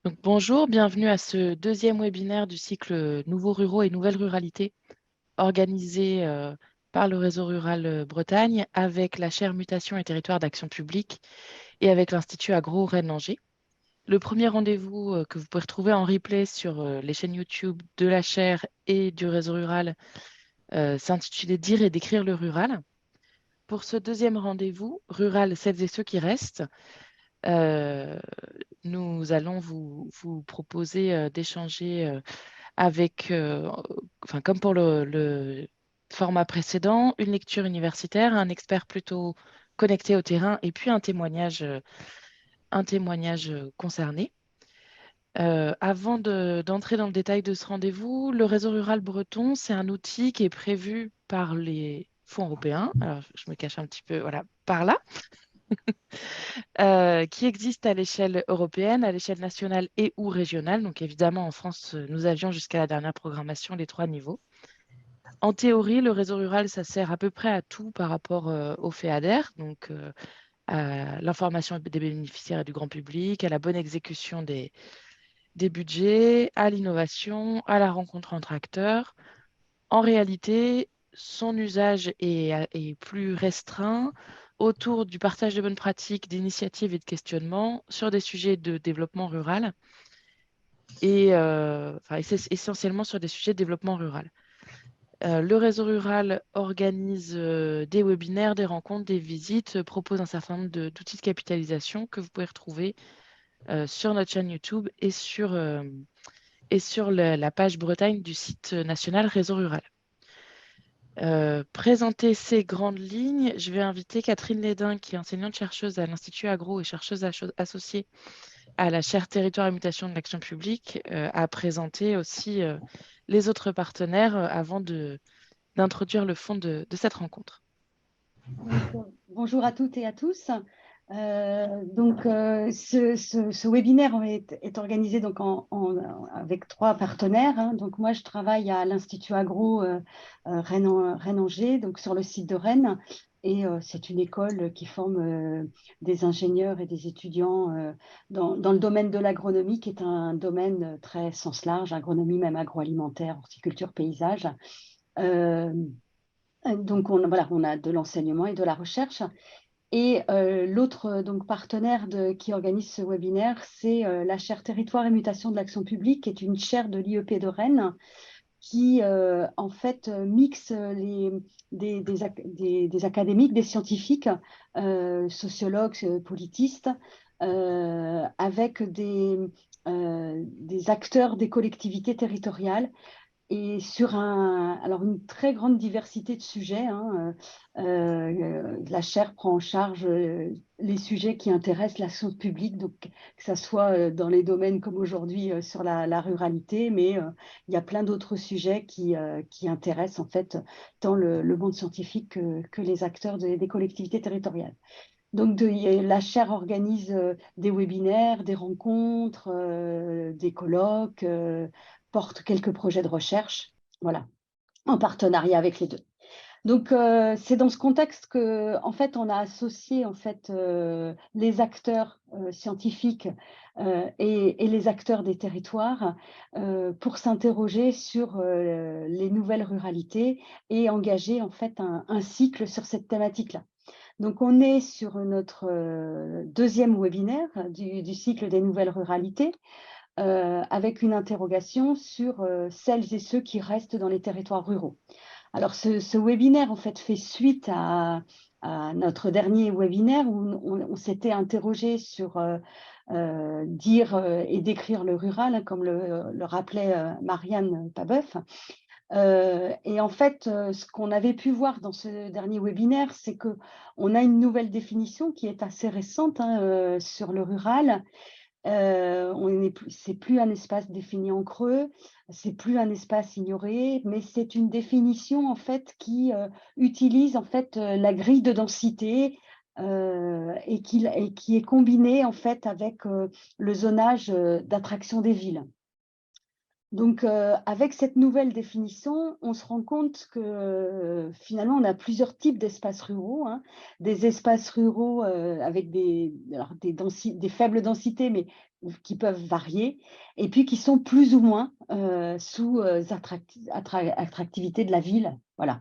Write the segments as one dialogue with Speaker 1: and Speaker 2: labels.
Speaker 1: Donc, bonjour, bienvenue à ce deuxième webinaire du cycle Nouveaux ruraux et nouvelles ruralités organisé par le réseau rural Bretagne avec la chaire Mutation et Territoires d'Action publique et avec l'Institut Agro Rennes-Angers. Le premier rendez-vous que vous pouvez retrouver en replay sur les chaînes YouTube de la chaire et du réseau rural s'intitulait Dire et décrire le rural. Pour ce deuxième rendez-vous, Rural, celles et ceux qui restent, euh, nous allons vous proposer d'échanger avec, enfin, comme pour le format précédent, une lecture universitaire, un expert plutôt connecté au terrain et puis un témoignage concerné. Avant d'entrer dans le détail de ce rendez-vous, le réseau rural breton, c'est un outil qui est prévu par les fonds européens. Alors, je me cache un petit peu, voilà, par là, qui existe à l'échelle européenne, à l'échelle nationale et ou régionale. Donc, évidemment, en France, nous avions jusqu'à la dernière programmation les trois niveaux. En théorie, le réseau rural, ça sert à peu près à tout par rapport au FEADER, donc à l'information des bénéficiaires et du grand public, à la bonne exécution des budgets, à l'innovation, à la rencontre entre acteurs. En réalité, son usage est plus restreint autour du partage de bonnes pratiques, d'initiatives et de questionnements sur des sujets de développement rural et enfin, essentiellement sur des sujets de développement rural. Le réseau rural organise des webinaires, des rencontres, des visites, propose un certain nombre d'outils de capitalisation que vous pouvez retrouver sur notre chaîne YouTube et sur la page Bretagne du site national Réseau Rural. Présenter ces grandes lignes, je vais inviter Catherine Lédin, qui est enseignante-chercheuse à l'Institut Agro et chercheuse associée à la chaire Territoire et Mutation de l'Action publique, à présenter aussi les autres partenaires avant d'introduire le fond de cette rencontre.
Speaker 2: Bonjour à toutes et à tous. Ce webinaire est organisé donc avec trois partenaires, hein. Donc moi, je travaille à l'Institut Agro Rennes-Angers, donc sur le site de Rennes. Et c'est une école qui forme des ingénieurs et des étudiants dans le domaine de l'agronomie, qui est un domaine très sens large, agronomie même agroalimentaire, horticulture, paysage. Euh, donc, on a de l'enseignement et de la recherche. Et l'autre partenaire qui organise ce webinaire, c'est la chaire Territoire et Mutation de l'Action publique, qui est une chaire de l'IEP de Rennes, qui en fait mixe des académiques, des scientifiques, sociologues, politistes, avec des acteurs des collectivités territoriales et sur alors une très grande diversité de sujets, hein. La chaire prend en charge les sujets qui intéressent l'action publique, donc que ce soit dans les domaines comme aujourd'hui sur la ruralité, mais il y a plein d'autres sujets qui intéressent en fait tant le monde scientifique que les acteurs des collectivités territoriales. Donc, la chaire organise des webinaires, des rencontres, des colloques, porte quelques projets de recherche, voilà, en partenariat avec les deux. Donc, c'est dans ce contexte que, en fait, on a associé en fait les acteurs scientifiques et les acteurs des territoires pour s'interroger sur les nouvelles ruralités et engager en fait un cycle sur cette thématique-là. Donc, on est sur notre deuxième webinaire du cycle des nouvelles ruralités, avec une interrogation sur celles et ceux qui restent dans les territoires ruraux. Alors, ce webinaire, en fait, fait suite à notre dernier webinaire où on s'était interrogé sur dire et décrire le rural, hein, comme le rappelait Marianne Pabeuf. Et en fait, ce qu'on avait pu voir dans ce dernier webinaire, c'est qu'on a une nouvelle définition qui est assez récente, hein, sur le rural. C'est plus un espace défini en creux, c'est plus un espace ignoré, mais c'est une définition en fait qui utilise en fait la grille de densité et qui est combinée en fait avec le zonage d'attraction des villes. Donc, avec cette nouvelle définition, on se rend compte que finalement, on a plusieurs types d'espaces ruraux, hein. Des espaces ruraux avec des faibles densités, mais qui peuvent varier, et puis qui sont plus ou moins sous attractivité de la ville. Voilà.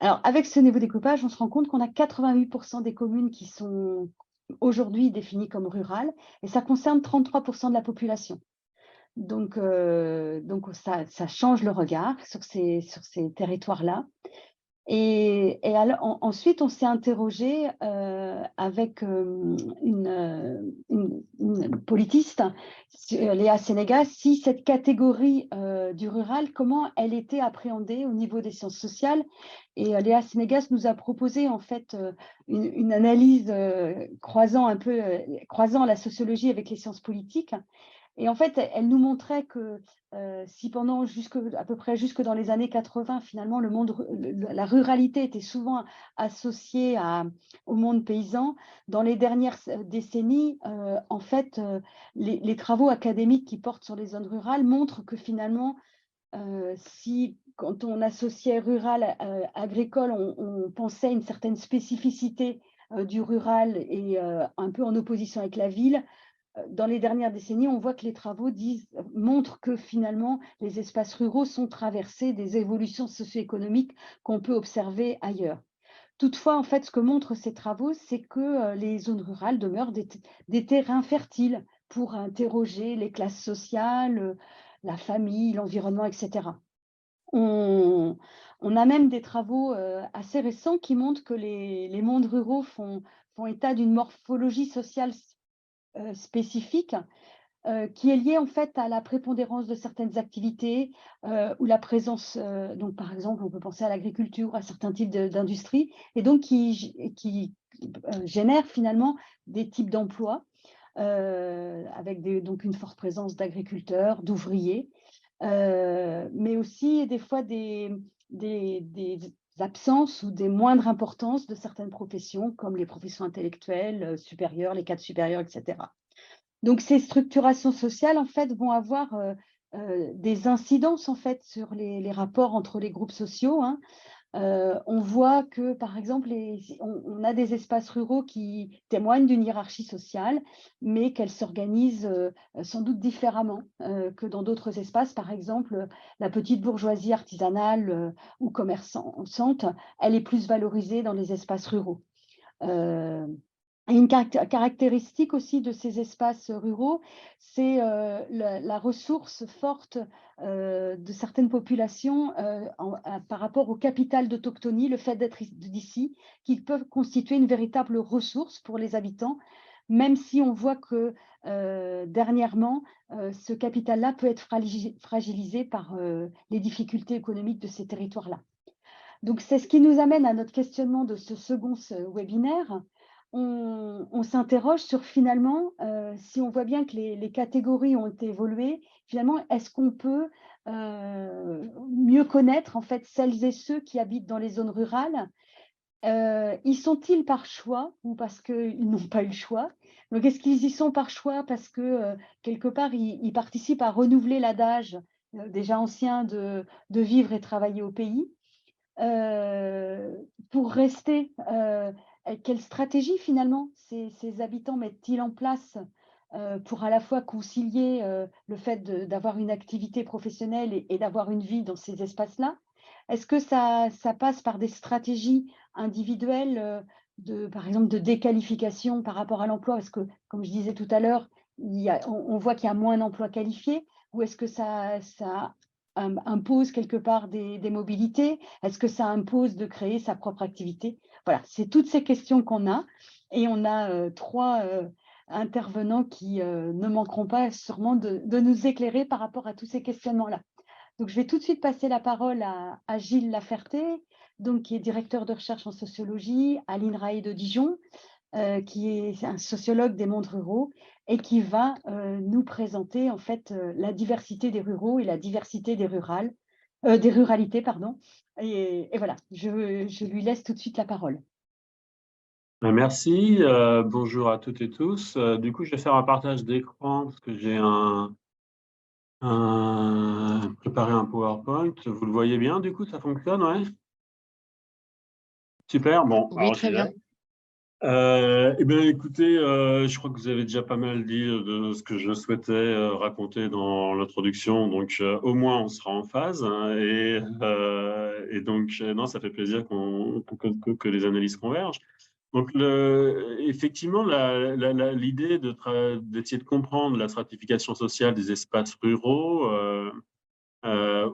Speaker 2: Alors, avec ce niveau découpage, on se rend compte qu'on a 88% des communes qui sont aujourd'hui définies comme rurales, et ça concerne 33% de la population. Donc ça change le regard sur ces territoires-là. Et ensuite, on s'est interrogé avec une politiste, Léa Sénégas, si cette catégorie du rural, comment elle était appréhendée au niveau des sciences sociales. Et Léa Sénégas nous a proposé en fait une analyse croisant la sociologie avec les sciences politiques. Et en fait, elle nous montrait que si pendant à peu près jusque dans les années 80, finalement, la ruralité était souvent associée au monde paysan, dans les dernières décennies, en fait, les travaux académiques qui portent sur les zones rurales montrent que finalement, si quand on associait rural agricole, on pensait une certaine spécificité du rural et un peu en opposition avec la ville, dans les dernières décennies, on voit que les travaux montrent que finalement, les espaces ruraux sont traversés des évolutions socio-économiques qu'on peut observer ailleurs. Toutefois, en fait, ce que montrent ces travaux, c'est que les zones rurales demeurent des terrains fertiles pour interroger les classes sociales, la famille, l'environnement, etc. On a même des travaux assez récents qui montrent que les mondes ruraux font état d'une morphologie sociale spécifique qui est liée en fait à la prépondérance de certaines activités ou la présence, donc par exemple, on peut penser à l'agriculture, à certains types d'industries, et donc qui génèrent finalement des types d'emplois avec donc une forte présence d'agriculteurs, d'ouvriers, mais aussi des fois des absences ou des moindres importances de certaines professions, comme les professions intellectuelles supérieures, les cadres supérieurs, etc. Donc ces structurations sociales, en fait, vont avoir des incidences, en fait, sur les rapports entre les groupes sociaux, hein. On voit que, par exemple, on a des espaces ruraux qui témoignent d'une hiérarchie sociale, mais qu'elle s'organise sans doute différemment que dans d'autres espaces. Par exemple, la petite bourgeoisie artisanale ou commerçante, elle est plus valorisée dans les espaces ruraux. Et une caractéristique aussi de ces espaces ruraux, c'est la ressource forte de certaines populations par rapport au capital d'autochtonie, le fait d'être d'ici, qui peuvent constituer une véritable ressource pour les habitants, même si on voit que dernièrement, ce capital-là peut être fragilisé par les difficultés économiques de ces territoires-là. Donc, c'est ce qui nous amène à notre questionnement de ce second webinaire. On s'interroge sur finalement, si on voit bien que les catégories ont évolué, finalement, est-ce qu'on peut mieux connaître en fait celles et ceux qui habitent dans les zones rurales? Y sont-ils par choix ou parce qu'ils n'ont pas eu le choix? Donc, est-ce qu'ils y sont par choix parce que quelque part, ils participent à renouveler l'adage déjà ancien de vivre et travailler au pays? Pour rester, quelle stratégie finalement ces habitants mettent-ils en place pour à la fois concilier le fait d'avoir une activité professionnelle et d'avoir une vie dans ces espaces-là? Est-ce que ça passe par des stratégies individuelles par exemple, de déqualification par rapport à l'emploi? Parce que, comme je disais tout à l'heure, on voit qu'il y a moins d'emplois qualifiés. Ou est-ce que ça impose quelque part des mobilités? Est-ce que ça impose de créer sa propre activité? Voilà, c'est toutes ces questions qu'on a, et on a trois intervenants qui ne manqueront pas sûrement de nous éclairer par rapport à tous ces questionnements-là. Donc, je vais tout de suite passer la parole à Gilles Laferté, donc, qui est directeur de recherche en sociologie à l'INRAE de Dijon, qui est un sociologue des mondes ruraux et qui va nous présenter en fait la diversité des ruraux et la diversité des ruralités, pardon. Et voilà, je lui laisse tout de suite la parole.
Speaker 3: Merci, bonjour à toutes et tous. Du coup, je vais faire un partage d'écran parce que j'ai Préparer un PowerPoint, vous le voyez bien, du coup, ça fonctionne, ouais? Super, bon,
Speaker 1: Oui,
Speaker 3: alors
Speaker 1: très
Speaker 3: j'y
Speaker 1: bien.
Speaker 3: vais. Eh bien, écoutez, je crois que vous avez déjà pas mal dit de ce que je souhaitais raconter dans l'introduction, donc au moins on sera en phase, hein, et donc non, ça fait plaisir que les analyses convergent. Donc, effectivement, l'idée d'essayer de comprendre la stratification sociale des espaces ruraux,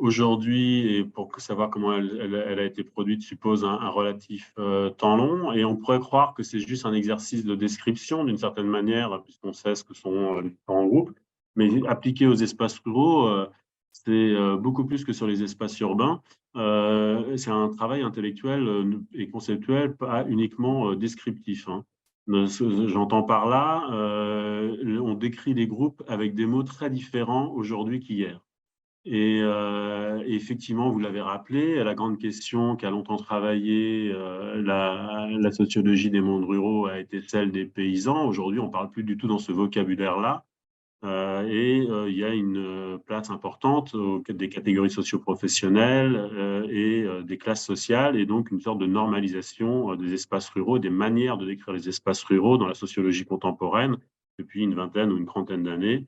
Speaker 3: aujourd'hui, et pour savoir comment elle a été produite, suppose un relatif temps long. Et on pourrait croire que c'est juste un exercice de description, d'une certaine manière, puisqu'on sait ce que sont les différents groupes. Mais appliqué aux espaces ruraux, c'est beaucoup plus que sur les espaces urbains. C'est un travail intellectuel et conceptuel, pas uniquement descriptif, hein. J'entends par là, on décrit les groupes avec des mots très différents aujourd'hui qu'hier. Et effectivement, vous l'avez rappelé, la grande question qu'a longtemps travaillé la sociologie des mondes ruraux a été celle des paysans. Aujourd'hui, on ne parle plus du tout dans ce vocabulaire-là. Il y a une place importante des catégories socio-professionnelles des classes sociales, et donc une sorte de normalisation des espaces ruraux, des manières de décrire les espaces ruraux dans la sociologie contemporaine depuis une vingtaine ou une trentaine d'années,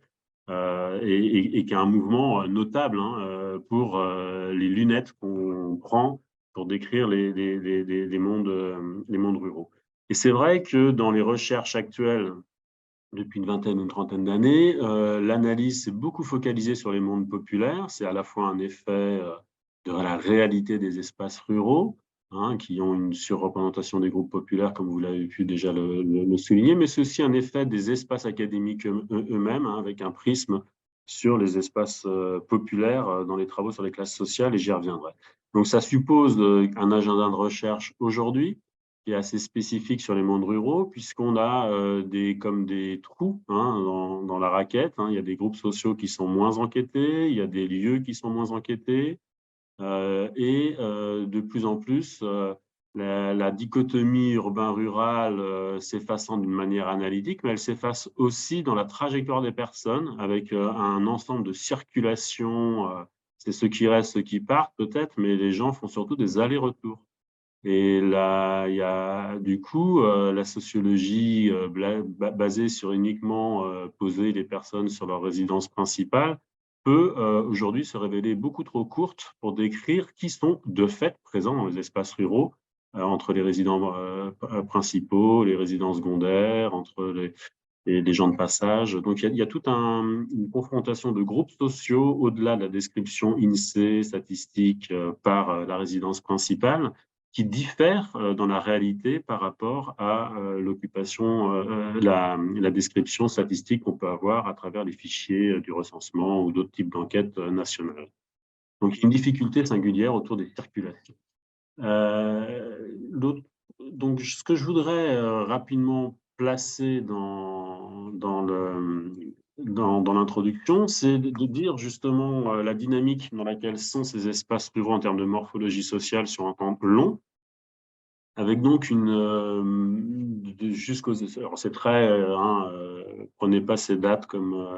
Speaker 3: qui a un mouvement notable, hein, pour les lunettes qu'on prend pour décrire les mondes ruraux. Et c'est vrai que dans les recherches actuelles, depuis une vingtaine ou une trentaine d'années, l'analyse s'est beaucoup focalisée sur les mondes populaires. C'est à la fois un effet de la réalité des espaces ruraux, hein, qui ont une surreprésentation des groupes populaires, comme vous l'avez pu déjà le souligner, mais c'est aussi un effet des espaces académiques eux-mêmes, hein, avec un prisme sur les espaces populaires dans les travaux sur les classes sociales, et j'y reviendrai. Donc ça suppose un agenda de recherche aujourd'hui, qui est assez spécifique sur les mondes ruraux, puisqu'on a comme des trous, hein, dans la raquette, hein. Il y a des groupes sociaux qui sont moins enquêtés, il y a des lieux qui sont moins enquêtés, de plus en plus, la dichotomie urbain-rural s'effaçant d'une manière analytique, mais elle s'efface aussi dans la trajectoire des personnes, avec un ensemble de circulations. C'est ceux qui restent, ceux qui partent peut-être, mais les gens font surtout des allers-retours. Et là, il y a du coup la sociologie basée sur uniquement poser les personnes sur leur résidence principale peut aujourd'hui se révéler beaucoup trop courte pour décrire qui sont de fait présents dans les espaces ruraux, entre les résidents principaux, les résidents secondaires, entre les gens de passage. Donc il y a toute une confrontation de groupes sociaux au-delà de la description INSEE statistique par la résidence principale, qui diffère dans la réalité par rapport à l'occupation, la description statistique qu'on peut avoir à travers les fichiers du recensement ou d'autres types d'enquêtes nationales. Donc, il y a une difficulté singulière autour des circulations. Donc, ce que je voudrais rapidement placer dans l'introduction, c'est de dire justement la dynamique dans laquelle sont ces espaces ruraux en termes de morphologie sociale sur un temps long, avec donc alors c'est très, prenez pas ces dates comme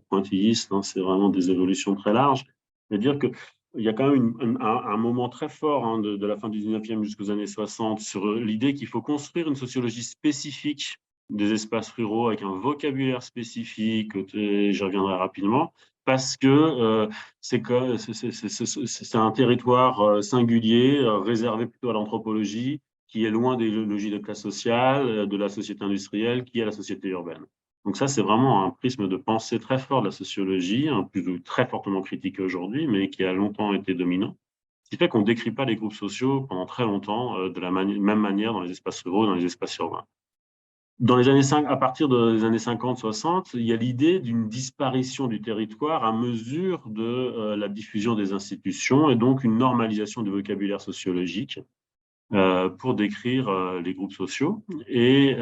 Speaker 3: pointillistes, hein, c'est vraiment des évolutions très larges. Mais dire que il y a quand même un moment très fort, hein, de la fin du 19e jusqu'aux années 60 sur l'idée qu'il faut construire une sociologie spécifique des espaces ruraux avec un vocabulaire spécifique, j'y reviendrai rapidement, parce que c'est un territoire singulier, réservé plutôt à l'anthropologie, qui est loin des logiques de classe sociale, de la société industrielle, qui est la société urbaine. Donc ça, c'est vraiment un prisme de pensée très fort de la sociologie, plus très fortement critiqué aujourd'hui, mais qui a longtemps été dominant. Ce qui fait qu'on ne décrit pas les groupes sociaux pendant très longtemps de la même manière dans les espaces ruraux, dans les espaces urbains. À partir des années 50-60, il y a l'idée d'une disparition du territoire à mesure de la diffusion des institutions, et donc une normalisation du vocabulaire sociologique pour décrire les groupes sociaux, et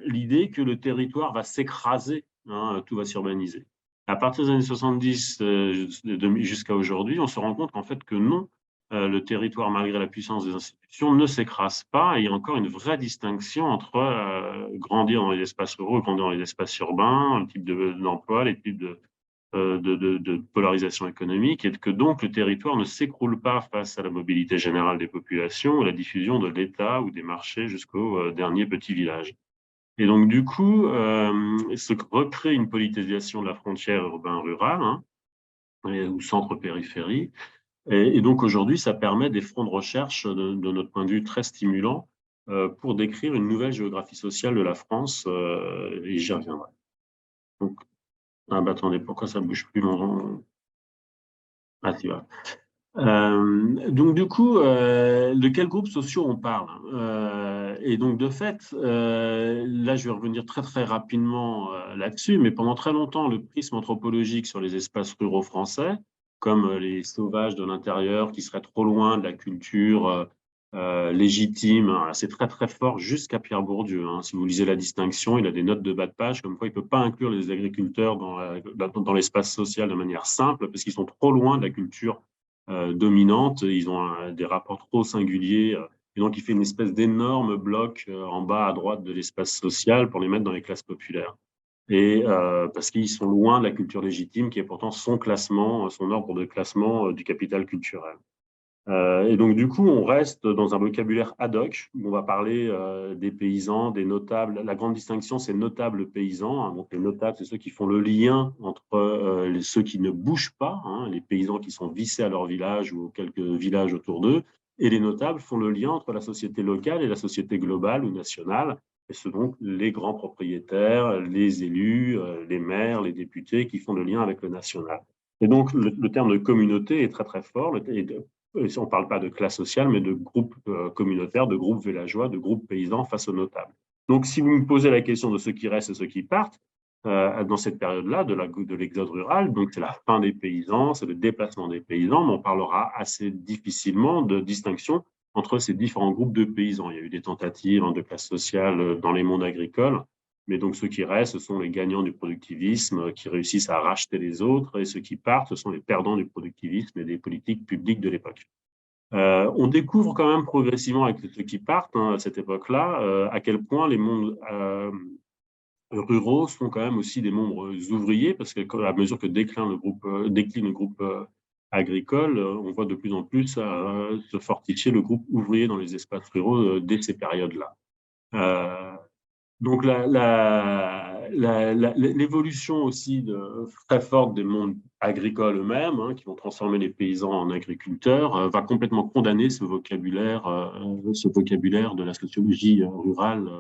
Speaker 3: l'idée que le territoire va s'écraser, hein, tout va s'urbaniser. À partir des années 70 jusqu'à aujourd'hui, on se rend compte qu'en fait que non, le territoire, malgré la puissance des institutions, ne s'écrase pas. Et il y a encore une vraie distinction entre grandir dans les espaces ruraux et grandir dans les espaces urbains, le type d'emploi, les types de polarisation économique, et que donc le territoire ne s'écroule pas face à la mobilité générale des populations ou la diffusion de l'État ou des marchés jusqu'au dernier petit village. Et donc, du coup, se recrée une politisation de la frontière urbain-rural, hein, ou centre-périphérie. Et donc, aujourd'hui, ça permet des fronts de recherche, de notre point de vue, très stimulants pour décrire une nouvelle géographie sociale de la France, et j'y reviendrai. Donc, attendez, pourquoi ça ne bouge plus mon... Ah, tu vois. Donc, du coup, de quels groupes sociaux on parle? Et donc, de fait, là, je vais revenir très, très rapidement là-dessus, mais pendant très longtemps, le prisme anthropologique sur les espaces ruraux français, comme les sauvages de l'intérieur qui seraient trop loin de la culture légitime, hein, c'est très, très fort jusqu'à Pierre Bourdieu. Hein. Si vous lisez la distinction, il a des notes de bas de page, comme quoi il ne peut pas inclure les agriculteurs dans l'espace social de manière simple, parce qu'ils sont trop loin de la culture dominante, ils ont des rapports trop singuliers, et donc il fait une espèce d'énorme bloc en bas à droite de l'espace social pour les mettre dans les classes populaires. Et parce qu'ils sont loin de la culture légitime, qui est pourtant son classement, son ordre de classement du capital culturel. Et donc, du coup, on reste dans un vocabulaire ad hoc, où on va parler des paysans, des notables. La grande distinction, c'est notables paysans. Hein. Donc, les notables, c'est ceux qui font le lien entre ceux qui ne bougent pas, hein, les paysans qui sont vissés à leur village ou quelques villages autour d'eux, et les notables font le lien entre la société locale et la société globale ou nationale. Et ce sont donc les grands propriétaires, les élus, les maires, les députés qui font le lien avec le national. Et donc, le terme de communauté est très, très fort. On ne parle pas de classe sociale, mais de groupe communautaire, de groupe villageois, de groupe paysan face aux notables. Donc, si vous me posez la question de ceux qui restent et ceux qui partent, dans cette période-là, de l'exode rural, donc c'est la fin des paysans, c'est le déplacement des paysans, mais on parlera assez difficilement de distinction entre ces différents groupes de paysans. Il y a eu des tentatives de classe sociale dans les mondes agricoles, mais donc ceux qui restent, ce sont les gagnants du productivisme qui réussissent à racheter les autres, et ceux qui partent, ce sont les perdants du productivisme et des politiques publiques de l'époque. On découvre quand même progressivement avec ceux qui partent, hein, à cette époque-là, à quel point les mondes ruraux sont quand même aussi des mondes ouvriers, parce qu'à mesure que décline le groupe agricole, on voit de plus en plus se fortifier le groupe ouvrier dans les espaces ruraux dès ces périodes-là. Donc, l'évolution aussi très forte des mondes agricoles eux-mêmes, hein, qui vont transformer les paysans en agriculteurs, va complètement condamner ce vocabulaire de la sociologie rurale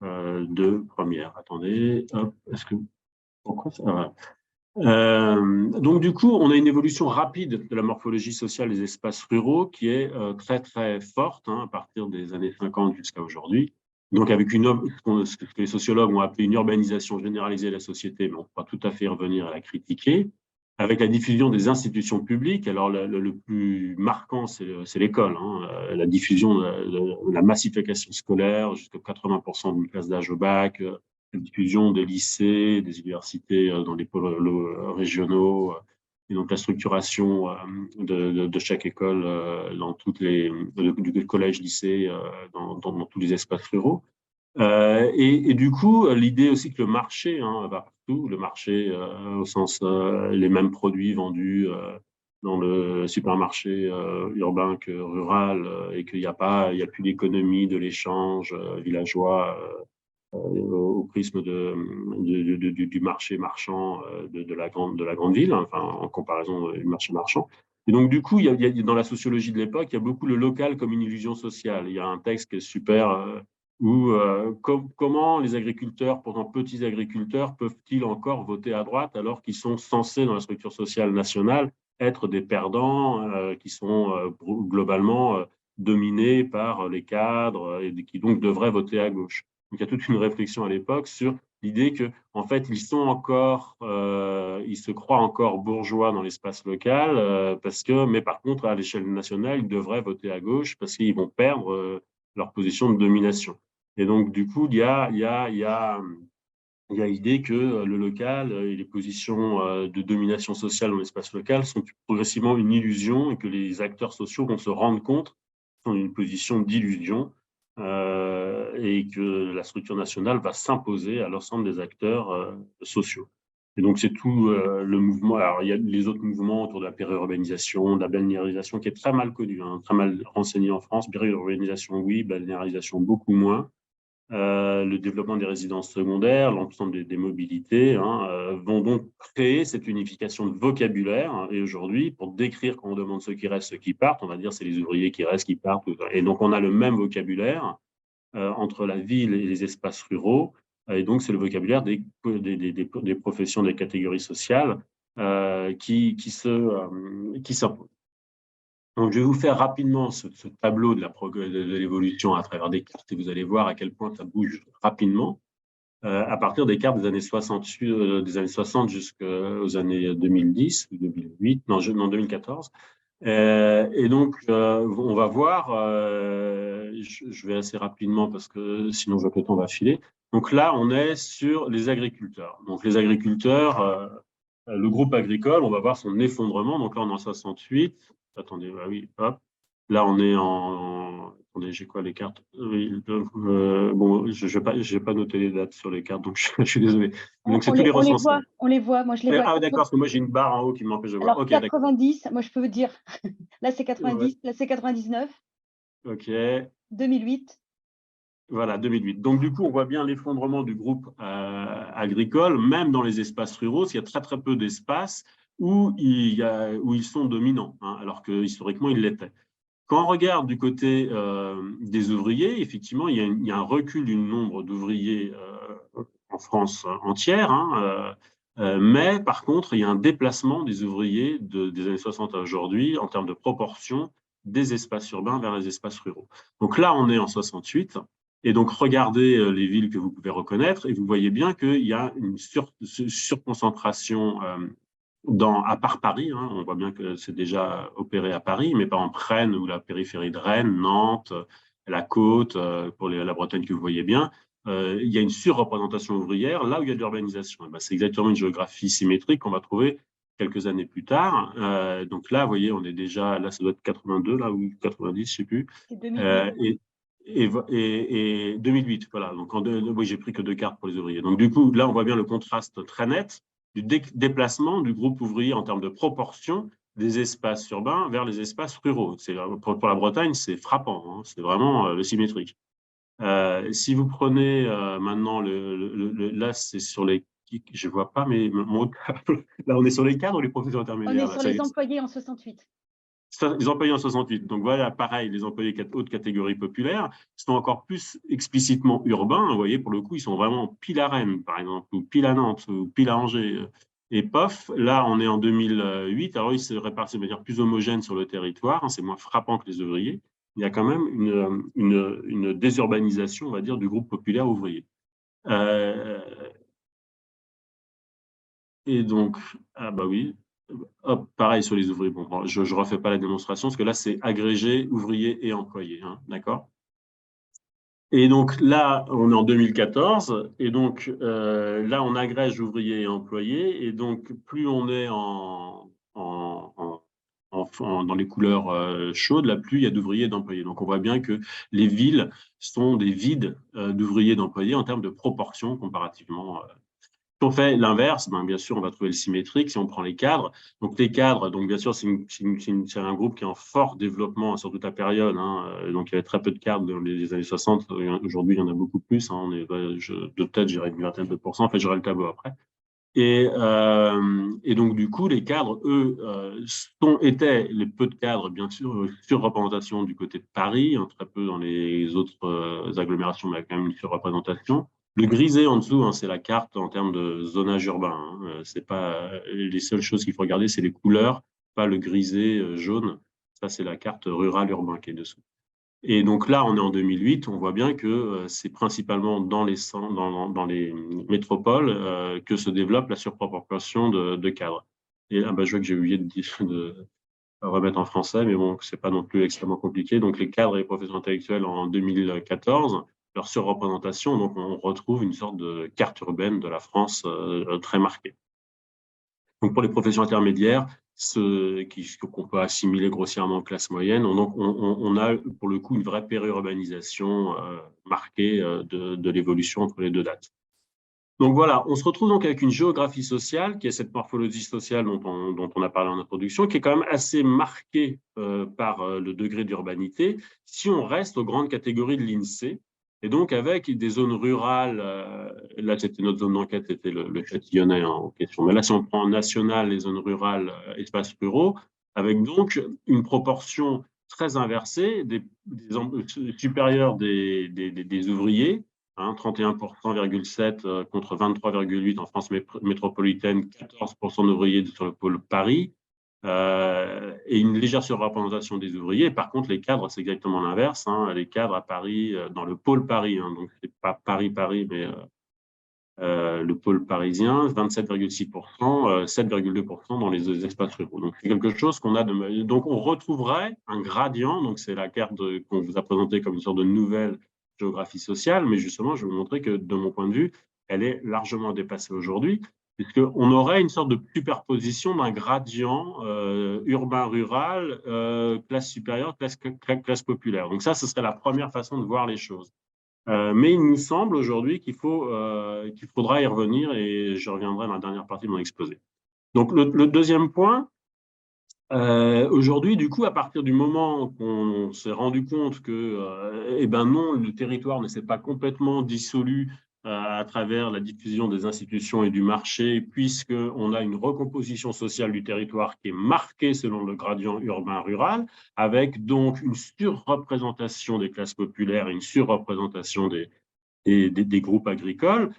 Speaker 3: de première. Attendez, hop, pourquoi ça va? Donc, du coup, on a une évolution rapide de la morphologie sociale des espaces ruraux qui est très, très forte, hein, à partir des années 50 jusqu'à aujourd'hui. Donc, avec ce que les sociologues ont appelé une urbanisation généralisée de la société, mais on ne peut pas tout à fait revenir à la critiquer, avec la diffusion des institutions publiques. Alors, le plus marquant, c'est l'école, hein, la diffusion de la massification scolaire, jusqu'à 80% d'une classe d'âge au bac, la diffusion des lycées, des universités dans les pôles régionaux, et donc la structuration de chaque école dans toutes du collège, lycée, dans tous les espaces ruraux. Et du coup, l'idée aussi que le marché va partout, le marché au sens les mêmes produits vendus dans le supermarché urbain que rural, et qu'il n'y a plus d'économie de l'échange villageois au prisme du marché marchand de la grande ville, hein, enfin, en comparaison du marché marchand. Et donc, du coup, dans la sociologie de l'époque, il y a beaucoup le local comme une illusion sociale. Il y a un texte qui est super où comment les agriculteurs, pourtant petits agriculteurs, peuvent-ils encore voter à droite alors qu'ils sont censés, dans la structure sociale nationale, être des perdants qui sont globalement dominés par les cadres et qui donc devraient voter à gauche. Donc, il y a toute une réflexion à l'époque sur l'idée que, en fait, ils se croient encore bourgeois dans l'espace local, mais par contre, à l'échelle nationale, ils devraient voter à gauche parce qu'ils vont perdre leur position de domination. Et donc, du coup, il y a il y a l'idée que le local et les positions de domination sociale dans l'espace local sont progressivement une illusion et que les acteurs sociaux vont se rendre compte qu'ils sont dans une position d'illusion et que la structure nationale va s'imposer à l'ensemble des acteurs sociaux. Et donc, c'est tout le mouvement. Alors, il y a les autres mouvements autour de la périurbanisation, de la balnéarisation, qui est très mal connu, hein, très mal renseigné en France. Périurbanisation, oui, balnéarisation, beaucoup moins. Le développement des résidences secondaires, l'ensemble des mobilités, vont donc créer cette unification de vocabulaire. Hein, et aujourd'hui, pour décrire quand on demande ceux qui restent, ceux qui partent, on va dire c'est les ouvriers qui restent, qui partent. Et donc, on a le même vocabulaire entre la ville et les espaces ruraux. Et donc, c'est le vocabulaire des professions, des catégories sociales qui s'imposent. Donc, je vais vous faire rapidement ce tableau de l'évolution à travers des cartes et vous allez voir à quel point ça bouge rapidement à partir des cartes des années 60 jusqu'aux années 2010 ou 2008, non 2014. Et donc, on va voir, je vais assez rapidement parce que sinon je vois que le temps va filer. Donc là, on est sur les agriculteurs. Donc les agriculteurs, le groupe agricole, on va voir son effondrement. Donc là, on est en 68. Attendez, ah oui, hop. Là, on est en... Attendez, j'ai quoi les cartes? Oui, bon, je n'ai pas noté les dates sur les cartes, donc je suis désolé. Donc c'est tous les recensements.
Speaker 2: On les voit, moi je les vois.
Speaker 3: Ah d'accord, parce que moi j'ai une barre en haut qui m'empêche de voir.
Speaker 2: Alors,
Speaker 3: okay,
Speaker 2: 90, moi je peux vous dire, là c'est 90, ouais. Là c'est 99.
Speaker 3: Ok.
Speaker 2: 2008.
Speaker 3: Voilà, 2008. Donc, du coup, on voit bien l'effondrement du groupe agricole, même dans les espaces ruraux, il y a très, très peu d'espaces où ils sont dominants, hein, alors que historiquement, ils l'étaient. Quand on regarde du côté des ouvriers, effectivement, il y a un recul du nombre d'ouvriers en France entière, hein, mais par contre, il y a un déplacement des ouvriers des années 60 à aujourd'hui en termes de proportion des espaces urbains vers les espaces ruraux. Donc là, on est en 68. Et donc, regardez les villes que vous pouvez reconnaître et vous voyez bien qu'il y a une surconcentration à part Paris. Hein, on voit bien que c'est déjà opéré à Paris, mais pas en Rennes ou la périphérie de Rennes, Nantes, la côte, pour la Bretagne que vous voyez bien. Il y a une surreprésentation ouvrière là où il y a de l'urbanisation. Ben, c'est exactement une géographie symétrique qu'on va trouver quelques années plus tard. Donc là, vous voyez, on est déjà, là, ça doit être 82, là, ou 90, je ne sais plus.
Speaker 2: C'est 2008.
Speaker 3: Et 2008, voilà. Donc, oui, j'ai pris que 2 cartes pour les ouvriers. Donc, du coup, là, on voit bien le contraste très net du déplacement du groupe ouvrier en termes de proportion des espaces urbains vers les espaces ruraux. Pour la Bretagne, c'est frappant, hein, c'est vraiment le symétrique. Si vous prenez maintenant, là, c'est sur les... Je ne vois pas, mais là, on est sur les cadres ou les professions intermédiaires?
Speaker 2: On est sur les employés en 68.
Speaker 3: Les employés en 68. Donc voilà, pareil, les employés haute catégorie populaire sont encore plus explicitement urbains. Vous voyez, pour le coup, ils sont vraiment pile à Rennes, par exemple, ou pile à Nantes, ou pile à Angers. Et POF, là, on est en 2008. Alors, ils se répartissent de manière plus homogène sur le territoire. Hein, c'est moins frappant que les ouvriers. Il y a quand même une désurbanisation, on va dire, du groupe populaire ouvrier. Et donc, ah bah oui, hop, pareil sur les ouvriers. Bon, je ne refais pas la démonstration, parce que là, c'est agrégé, ouvrier et employé, hein, d'accord? Et donc là, on est en 2014, et donc là, on agrège ouvriers et employés, et donc plus on est dans les couleurs chaudes, là, plus il y a d'ouvriers et d'employés. Donc on voit bien que les villes sont des vides d'ouvriers et d'employés en termes de proportion comparativement. Si on fait l'inverse, ben, bien sûr, on va trouver le symétrique si on prend les cadres. Donc, les cadres, donc, bien sûr, c'est un groupe qui est en fort développement sur toute la période. Hein. Donc, il y avait très peu de cadres dans les années 60. Aujourd'hui, il y en a beaucoup plus. Hein. De tête, j'irais une vingtaine de pourcents. En fait, j'aurai le tableau après. Et donc, du coup, les cadres, eux, étaient les peu de cadres, bien sûr, surreprésentation du côté de Paris, hein, très peu dans les autres agglomérations, mais il y a quand même une surreprésentation. Le grisé en dessous, hein, c'est la carte en termes de zonage urbain. Hein. C'est pas les seules choses qu'il faut regarder, c'est les couleurs, pas le grisé jaune. Ça, c'est la carte rurale urbain qui est dessous. Et donc là, on est en 2008, on voit bien que c'est principalement dans les métropoles que se développe la surproportion de cadres. Et là, je vois que j'ai oublié de remettre en français, mais bon, c'est pas non plus extrêmement compliqué. Donc les cadres et les professions intellectuelles en 2014, leur surreprésentation. Donc, on retrouve une sorte de carte urbaine de la France très marquée. Donc, pour les professions intermédiaires, ceux qu'on peut assimiler grossièrement aux classes moyennes, on a pour le coup une vraie périurbanisation marquée de l'évolution entre les deux dates. Donc voilà, on se retrouve donc avec une géographie sociale, qui est cette morphologie sociale dont on a parlé en introduction, qui est quand même assez marquée par le degré d'urbanité, si on reste aux grandes catégories de l'INSEE, et donc avec des zones rurales, là c'était notre zone d'enquête, c'était le Châtillonnais en question, mais là si on prend en national les zones rurales, espaces ruraux, avec donc une proportion très inversée supérieure des ouvriers, 31,7% contre 23,8% en France métropolitaine, 14% d'ouvriers sur le pôle Paris, et une légère surreprésentation des ouvriers. Par contre, les cadres, c'est exactement l'inverse. Les cadres à Paris, dans le pôle Paris, donc c'est pas Paris-Paris, mais le pôle parisien, 27,6%, 7,2% dans les espaces ruraux. Donc, c'est quelque chose qu'on a de... Donc, on retrouverait un gradient, donc c'est la carte qu'on vous a présentée comme une sorte de nouvelle géographie sociale, mais justement, je vais vous montrer que, de mon point de vue, elle est largement dépassée aujourd'hui, puisqu'on aurait une sorte de superposition d'un gradient urbain-rural, classe supérieure, classe populaire. Donc ça, ce serait la première façon de voir les choses. Mais il nous semble aujourd'hui qu'il faudra y revenir, et je reviendrai dans la dernière partie de mon exposé. Donc le deuxième point, aujourd'hui, du coup, à partir du moment qu'on s'est rendu compte que, eh ben non, le territoire ne s'est pas complètement dissolu à travers la diffusion des institutions et du marché, puisqu'on a une recomposition sociale du territoire qui est marquée selon le gradient urbain-rural, avec donc une surreprésentation des classes populaires et une surreprésentation des groupes agricoles.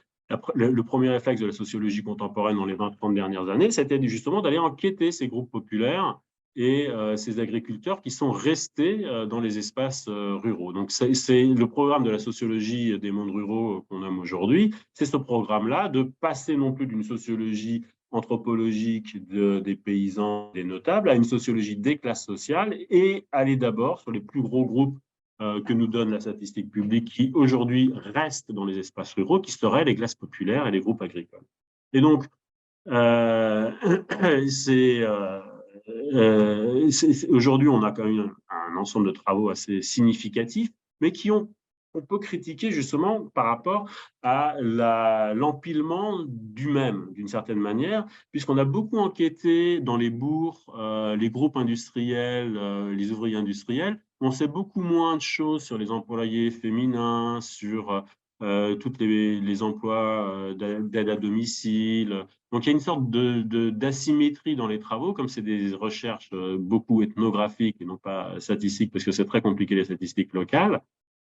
Speaker 3: Le premier réflexe de la sociologie contemporaine dans les 20-30 dernières années, c'était justement d'aller enquêter ces groupes populaires et ces agriculteurs qui sont restés dans les espaces ruraux. Donc, c'est le programme de la sociologie des mondes ruraux qu'on nomme aujourd'hui, c'est ce programme-là de passer non plus d'une sociologie anthropologique des paysans, des notables, à une sociologie des classes sociales et aller d'abord sur les plus gros groupes que nous donne la statistique publique qui aujourd'hui restent dans les espaces ruraux, qui seraient les classes populaires et les groupes agricoles. Et donc, aujourd'hui, on a quand même un ensemble de travaux assez significatifs, mais on peut critiquer justement par rapport à l'empilement du même, d'une certaine manière, puisqu'on a beaucoup enquêté dans les bourgs, les groupes industriels, les ouvriers industriels. On sait beaucoup moins de choses sur les employés féminins, sur tous les emplois d'aide à domicile. Donc, il y a une sorte d'asymétrie dans les travaux, comme c'est des recherches beaucoup ethnographiques et non pas statistiques, parce que c'est très compliqué les statistiques locales.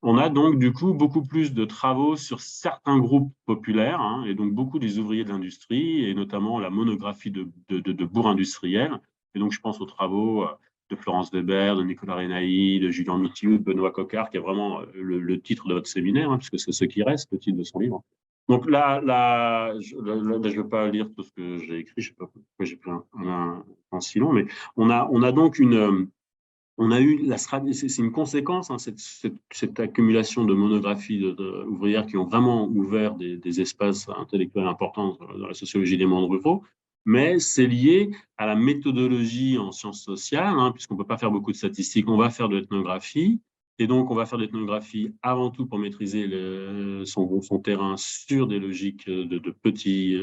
Speaker 3: On a donc du coup beaucoup plus de travaux sur certains groupes populaires, et donc beaucoup des ouvriers de l'industrie, et notamment la monographie de bourgs industriels. Et donc je pense aux travaux de Florence Weber, de Nicolas Renaï, de Julien Mitiou, de Benoît Coquart, qui est vraiment le titre de votre séminaire, puisque c'est ce qui reste, le titre de son livre. Donc là, je ne vais pas lire tout ce que j'ai écrit, je ne sais pas pourquoi j'ai pris un si long, mais on a donc on a eu c'est une conséquence, cette accumulation de monographies ouvrières qui ont vraiment ouvert des espaces intellectuels importants dans la sociologie des mondes ruraux, mais c'est lié à la méthodologie en sciences sociales, puisqu'on ne peut pas faire beaucoup de statistiques, on va faire de l'ethnographie, et donc on va faire de l'ethnographie avant tout pour maîtriser son terrain sur des logiques de petits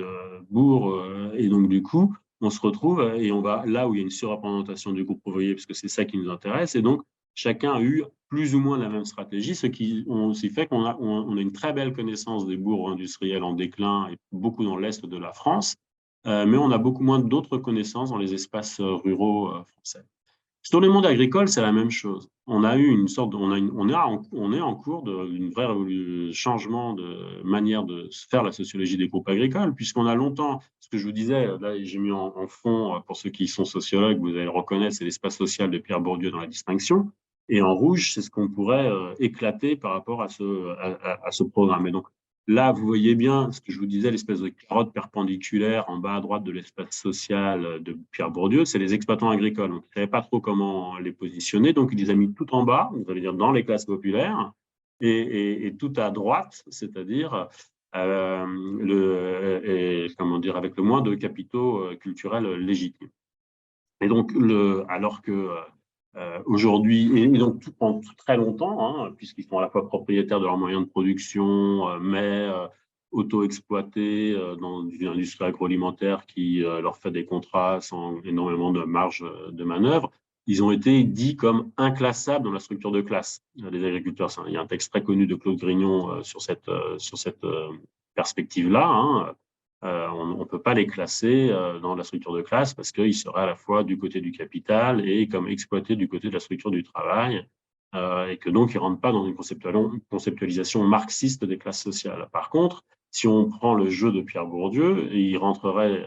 Speaker 3: bourgs, et donc du coup, on se retrouve et on va là où il y a une surreprésentation du groupe ouvrier, parce que c'est ça qui nous intéresse. Et donc, chacun a eu plus ou moins la même stratégie, ce qui aussi fait qu'on a une très belle connaissance des bourgs industriels en déclin et beaucoup dans l'Est de la France, mais on a beaucoup moins d'autres connaissances dans les espaces ruraux français. Sur le monde agricole, c'est la même chose. On a eu une sorte, on est en cours d'un vrai changement de manière de faire la sociologie des groupes agricoles, puisqu'on a longtemps, ce que je vous disais, là j'ai mis en fond, pour ceux qui sont sociologues, vous allez le reconnaître, c'est l'espace social de Pierre Bourdieu dans la distinction, et en rouge, c'est ce qu'on pourrait éclater par rapport à ce programme. Et donc, là, vous voyez bien ce que je vous disais, l'espèce de carotte perpendiculaire en bas à droite de l'espace social de Pierre Bourdieu, c'est les exploitants agricoles. Donc, il ne savait pas trop comment les positionner, donc il les a mis tout en bas, vous allez dire dans les classes populaires, et tout à droite, c'est-à-dire avec le moins de capitaux culturels légitimes. Et donc, alors que aujourd'hui, et donc pendant très longtemps, puisqu'ils sont à la fois propriétaires de leurs moyens de production, mais auto-exploités dans une industrie agroalimentaire qui leur fait des contrats sans énormément de marge de manœuvre, ils ont été dits comme inclassables dans la structure de classe des agriculteurs. Il y a un texte très connu de Claude Grignon sur cette perspective-là. On ne peut pas les classer dans la structure de classe parce qu'ils seraient à la fois du côté du capital et comme exploités du côté de la structure du travail, et que donc ils ne rentrent pas dans une conceptualisation marxiste des classes sociales. Par contre, si on prend le jeu de Pierre Bourdieu, il rentrerait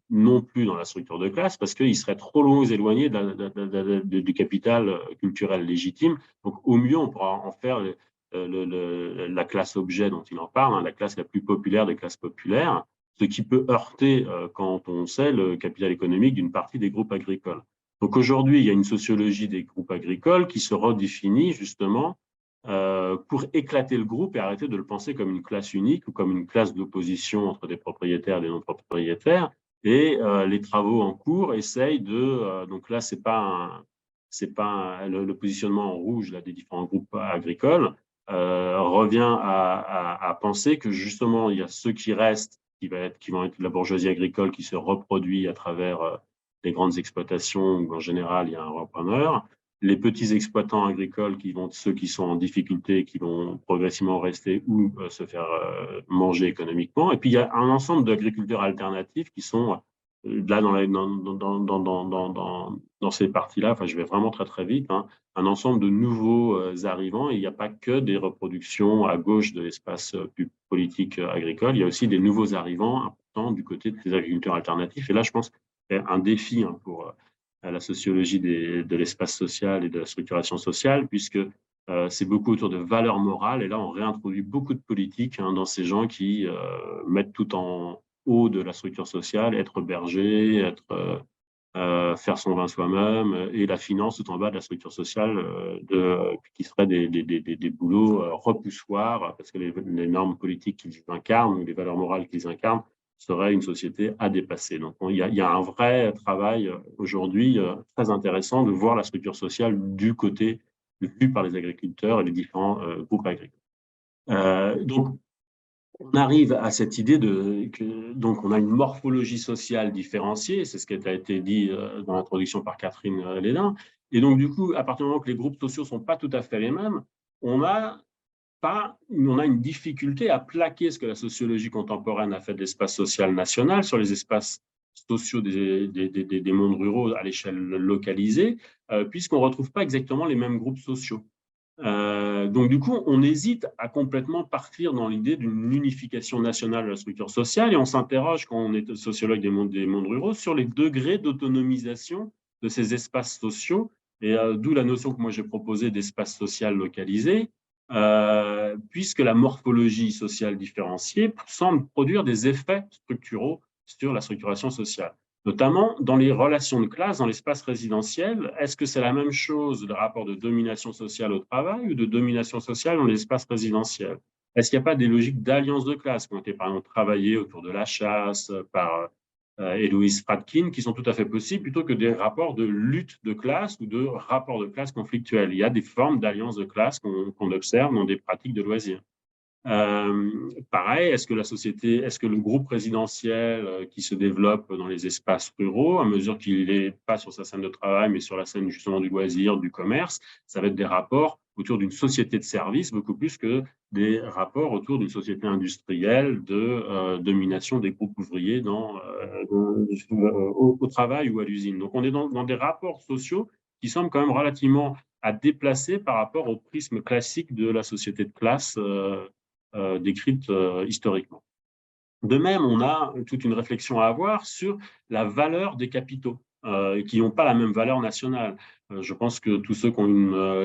Speaker 3: non plus dans la structure de classe parce qu'il serait trop éloigné du capital culturel légitime. Donc au mieux, on pourra en faire la classe objet dont il en parle, la classe la plus populaire des classes populaires, ce qui peut heurter quand on sait le capital économique d'une partie des groupes agricoles. Donc aujourd'hui, il y a une sociologie des groupes agricoles qui se redéfinit justement pour éclater le groupe et arrêter de le penser comme une classe unique ou comme une classe d'opposition entre des propriétaires et des non-propriétaires. Et les travaux en cours essayent de… donc là, c'est pas le positionnement en rouge là, des différents groupes agricoles revient à penser que justement, il y a ceux qui restent, qui vont être la bourgeoisie agricole qui se reproduit à travers les grandes exploitations où en général, il y a un repreneur. Les petits exploitants agricoles qui vont, ceux qui sont en difficulté, qui vont progressivement rester ou se faire manger économiquement. Et puis, il y a un ensemble d'agriculteurs alternatifs qui sont là dans ces parties-là. Enfin, je vais vraiment très, très vite. Un ensemble de nouveaux arrivants. Et il n'y a pas que des reproductions à gauche de l'espace politique agricole. Il y a aussi des nouveaux arrivants importants du côté des agriculteurs alternatifs. Et là, je pense que c'est un défi pour la sociologie de l'espace social et de la structuration sociale, puisque c'est beaucoup autour de valeurs morales. Et là, on réintroduit beaucoup de politique dans ces gens qui mettent tout en haut de la structure sociale, être berger, faire son vin soi-même, et la finance tout en bas de la structure sociale, qui seraient des boulots repoussoirs, parce que les normes politiques qu'ils incarnent, ou les valeurs morales qu'ils incarnent, serait une société à dépasser. Donc, il y a un vrai travail aujourd'hui très intéressant de voir la structure sociale du côté vu par les agriculteurs et les différents groupes agricoles. Donc, on arrive à cette idée donc on a une morphologie sociale différenciée, c'est ce qui a été dit dans l'introduction par Catherine Lédin. Et donc, du coup, à partir du moment que les groupes sociaux ne sont pas tout à fait les mêmes, on a une difficulté à plaquer ce que la sociologie contemporaine a fait de l'espace social national sur les espaces sociaux des mondes ruraux à l'échelle localisée, puisqu'on ne retrouve pas exactement les mêmes groupes sociaux. Donc, du coup, on hésite à complètement partir dans l'idée d'une unification nationale de la structure sociale et on s'interroge, quand on est sociologue des mondes ruraux, sur les degrés d'autonomisation de ces espaces sociaux, et d'où la notion que moi j'ai proposée d'espace social localisé, puisque la morphologie sociale différenciée semble produire des effets structuraux sur la structuration sociale. Notamment dans les relations de classe, dans l'espace résidentiel, est-ce que c'est la même chose, le rapport de domination sociale au travail ou de domination sociale dans l'espace résidentiel? Est-ce qu'il n'y a pas des logiques d'alliance de classe qui ont été par exemple travaillées autour de la chasse par Héloïse Fradkin, qui sont tout à fait possibles plutôt que des rapports de lutte de classe ou de rapports de classe conflictuels? Il y a des formes d'alliance de classe qu'on observe dans des pratiques de loisirs. Pareil, est-ce que le groupe résidentiel qui se développe dans les espaces ruraux, à mesure qu'il n'est pas sur sa scène de travail, mais sur la scène justement du loisir, du commerce, ça va être des rapports autour d'une société de services beaucoup plus que des rapports autour d'une société industrielle de domination des groupes ouvriers au travail ou à l'usine. Donc on est dans des rapports sociaux qui semblent quand même relativement à déplacer par rapport au prisme classique de la société de classe décrite historiquement. De même, on a toute une réflexion à avoir sur la valeur des capitaux qui n'ont pas la même valeur nationale. Je pense que tous ceux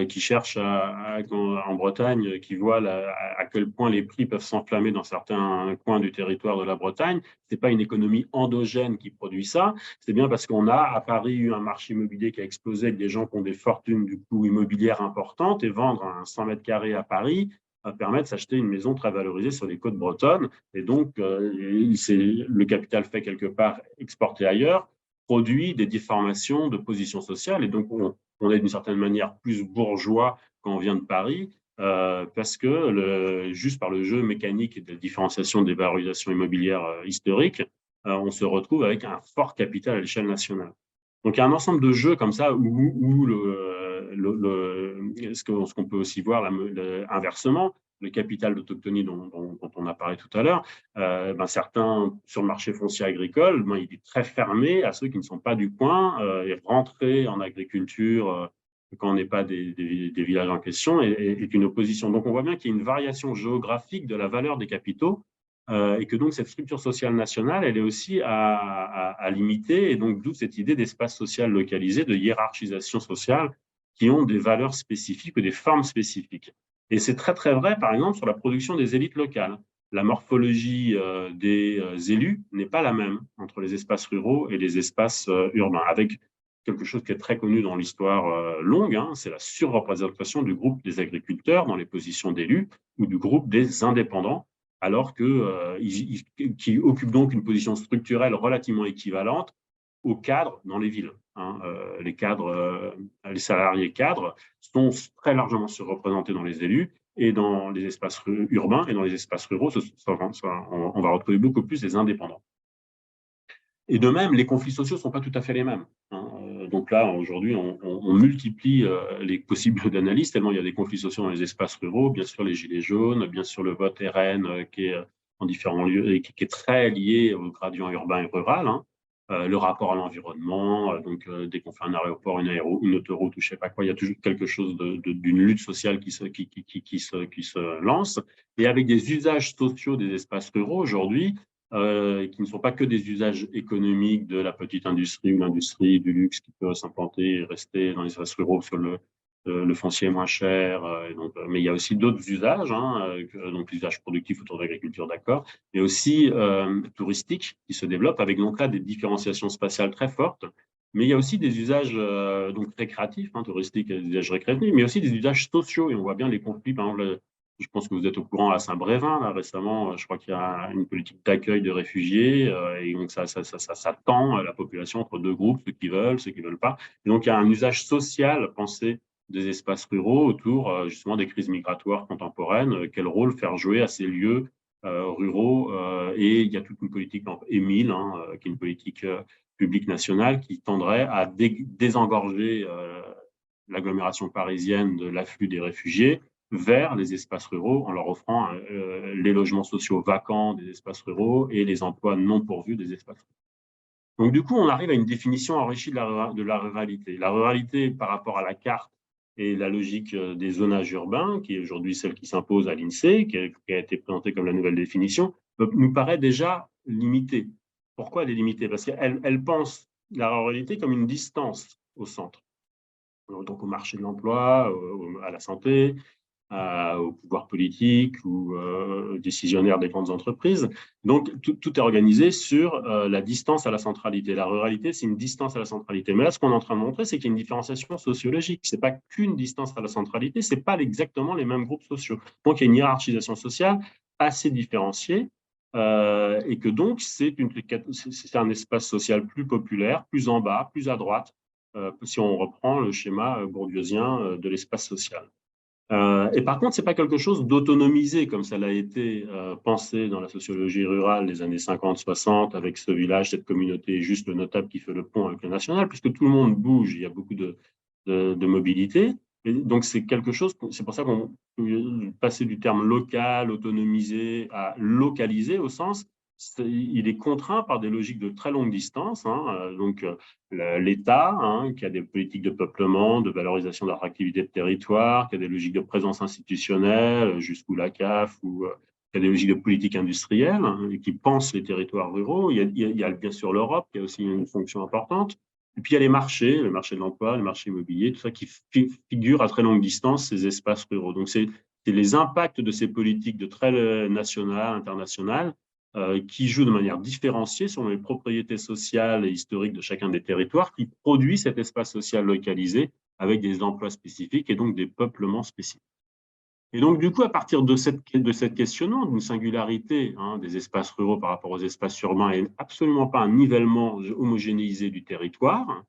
Speaker 3: qui cherchent en Bretagne, qui voient à quel point les prix peuvent s'enflammer dans certains coins du territoire de la Bretagne, ce n'est pas une économie endogène qui produit ça. C'est bien parce qu'on a à Paris eu un marché immobilier qui a explosé avec des gens qui ont des fortunes du coup immobilières importantes, et vendre un 100 mètres carrés à Paris permet de s'acheter une maison très valorisée sur les côtes bretonnes. Et donc, le capital fait quelque part exporté ailleurs, produit des déformations de position sociale. Et donc, on est d'une certaine manière plus bourgeois quand on vient de Paris, parce que juste par le jeu mécanique et de différenciation des valorisations immobilières historiques, on se retrouve avec un fort capital à l'échelle nationale. Donc, il y a un ensemble de jeux comme ça où ce qu'on peut aussi voir inversement, le capital d'autochtonie dont on a parlé tout à l'heure, certains sur le marché foncier agricole, il est très fermé à ceux qui ne sont pas du coin, et rentrer en agriculture quand on n'est pas des villages en question est une opposition. Donc on voit bien qu'il y a une variation géographique de la valeur des capitaux, et que donc cette structure sociale nationale, elle est aussi à limiter, et donc d'où cette idée d'espace social localisé, de hiérarchisation sociale, qui ont des valeurs spécifiques ou des formes spécifiques. Et c'est très, très vrai, par exemple, sur la production des élites locales. La morphologie des élus n'est pas la même entre les espaces ruraux et les espaces urbains, avec quelque chose qui est très connu dans l'histoire longue, c'est la surreprésentation du groupe des agriculteurs dans les positions d'élus ou du groupe des indépendants, alors qui occupent donc une position structurelle relativement équivalente aux cadres dans les villes. Les salariés cadres sont très largement surreprésentés dans les élus, et dans les espaces urbains et dans les espaces ruraux, on va retrouver beaucoup plus des indépendants. Et de même, les conflits sociaux ne sont pas tout à fait les mêmes. Donc là, aujourd'hui, on multiplie les possibles d'analyse, tellement il y a des conflits sociaux dans les espaces ruraux, bien sûr les gilets jaunes, bien sûr le vote RN qui est en différents lieux et qui est très lié au gradient urbain et rural, le rapport à l'environnement, donc dès qu'on fait un aéroport, une autoroute ou je ne sais pas quoi, il y a toujours quelque chose d'une lutte sociale qui se lance, et avec des usages sociaux des espaces ruraux aujourd'hui, qui ne sont pas que des usages économiques de la petite industrie ou l'industrie du luxe qui peut s'implanter et rester dans les espaces ruraux sur le foncier moins cher. Mais il y a aussi d'autres usages, donc l'usage productif autour de l'agriculture, d'accord, mais aussi touristiques qui se développent avec donc là des différenciations spatiales très fortes. Mais il y a aussi des usages donc récréatifs, touristiques, des usages récréatifs, mais aussi des usages sociaux. Et on voit bien les conflits, par exemple, je pense que vous êtes au courant, à Saint-Brévin, là, récemment, je crois qu'il y a une politique d'accueil de réfugiés, et donc ça tend la population entre deux groupes, ceux qui veulent pas. Et donc il y a un usage social pensé des espaces ruraux autour justement des crises migratoires contemporaines. Quel rôle faire jouer à ces lieux ruraux, et il y a toute une politique, Émile, qui est une politique publique nationale qui tendrait à désengorger l'agglomération parisienne de l'afflux des réfugiés vers les espaces ruraux en leur offrant les logements sociaux vacants des espaces ruraux et les emplois non pourvus des espaces ruraux. Donc du coup, on arrive à une définition enrichie de la ruralité. La ruralité par rapport à la carte et la logique des zonages urbains, qui est aujourd'hui celle qui s'impose à l'INSEE, qui a été présentée comme la nouvelle définition, nous paraît déjà limitée. Pourquoi elle est limitée? Parce qu'elle pense la ruralité comme une distance au centre, donc au marché de l'emploi, à la santé, au pouvoir politique ou décisionnaire des grandes entreprises. Donc, tout est organisé sur la distance à la centralité. La ruralité, c'est une distance à la centralité. Mais là, ce qu'on est en train de montrer, c'est qu'il y a une différenciation sociologique. Ce n'est pas qu'une distance à la centralité, ce n'est pas exactement les mêmes groupes sociaux. Donc, il y a une hiérarchisation sociale assez différenciée, et que donc, c'est un espace social plus populaire, plus en bas, plus à droite, si on reprend le schéma bourdieusien de l'espace social. Et par contre, ce n'est pas quelque chose d'autonomisé comme ça l'a été pensé dans la sociologie rurale des années 50-60, avec ce village, cette communauté juste le notable qui fait le pont avec le national, puisque tout le monde bouge, il y a beaucoup de mobilité. Et donc, c'est quelque chose, c'est pour ça qu'on peut passer du terme local, autonomisé, à localisé, au sens, il est contraint par des logiques de très longue distance. Donc, l'État, qui a des politiques de peuplement, de valorisation de l'attractivité de territoire, qui a des logiques de présence institutionnelle, jusqu'où la CAF, ou qui a des logiques de politique industrielle, et qui pense les territoires ruraux. Il y a bien sûr l'Europe, qui a aussi une fonction importante. Et puis il y a les marchés, le marché de l'emploi, le marché immobilier, tout ça qui figure à très longue distance, ces espaces ruraux. Donc c'est les impacts de ces politiques de trait national, international, qui jouent de manière différenciée sur les propriétés sociales et historiques de chacun des territoires, qui produit cet espace social localisé avec des emplois spécifiques et donc des peuplements spécifiques. Et donc, du coup, à partir de cette questionnement d'une singularité des espaces ruraux par rapport aux espaces urbains et absolument pas un nivellement homogénéisé du territoire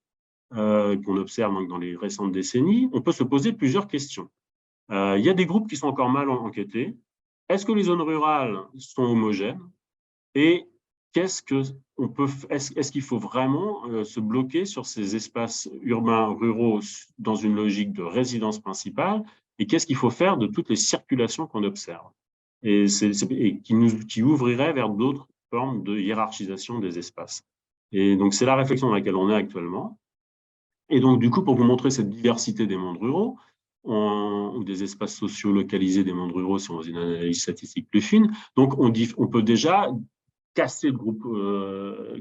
Speaker 3: qu'on observe donc dans les récentes décennies, on peut se poser plusieurs questions. Il y a des groupes qui sont encore mal enquêtés. Est-ce que les zones rurales sont homogènes? Et est-ce qu'il faut vraiment se bloquer sur ces espaces urbains ruraux dans une logique de résidence principale? Et qu'est-ce qu'il faut faire de toutes les circulations qu'on observe? Et qui ouvrirait vers d'autres formes de hiérarchisation des espaces. Et donc, c'est la réflexion dans laquelle on est actuellement. Et donc, du coup, pour vous montrer cette diversité des mondes ruraux, ou des espaces sociaux localisés des mondes ruraux, si on faisait une analyse statistique plus fine, donc on peut déjà casser le groupe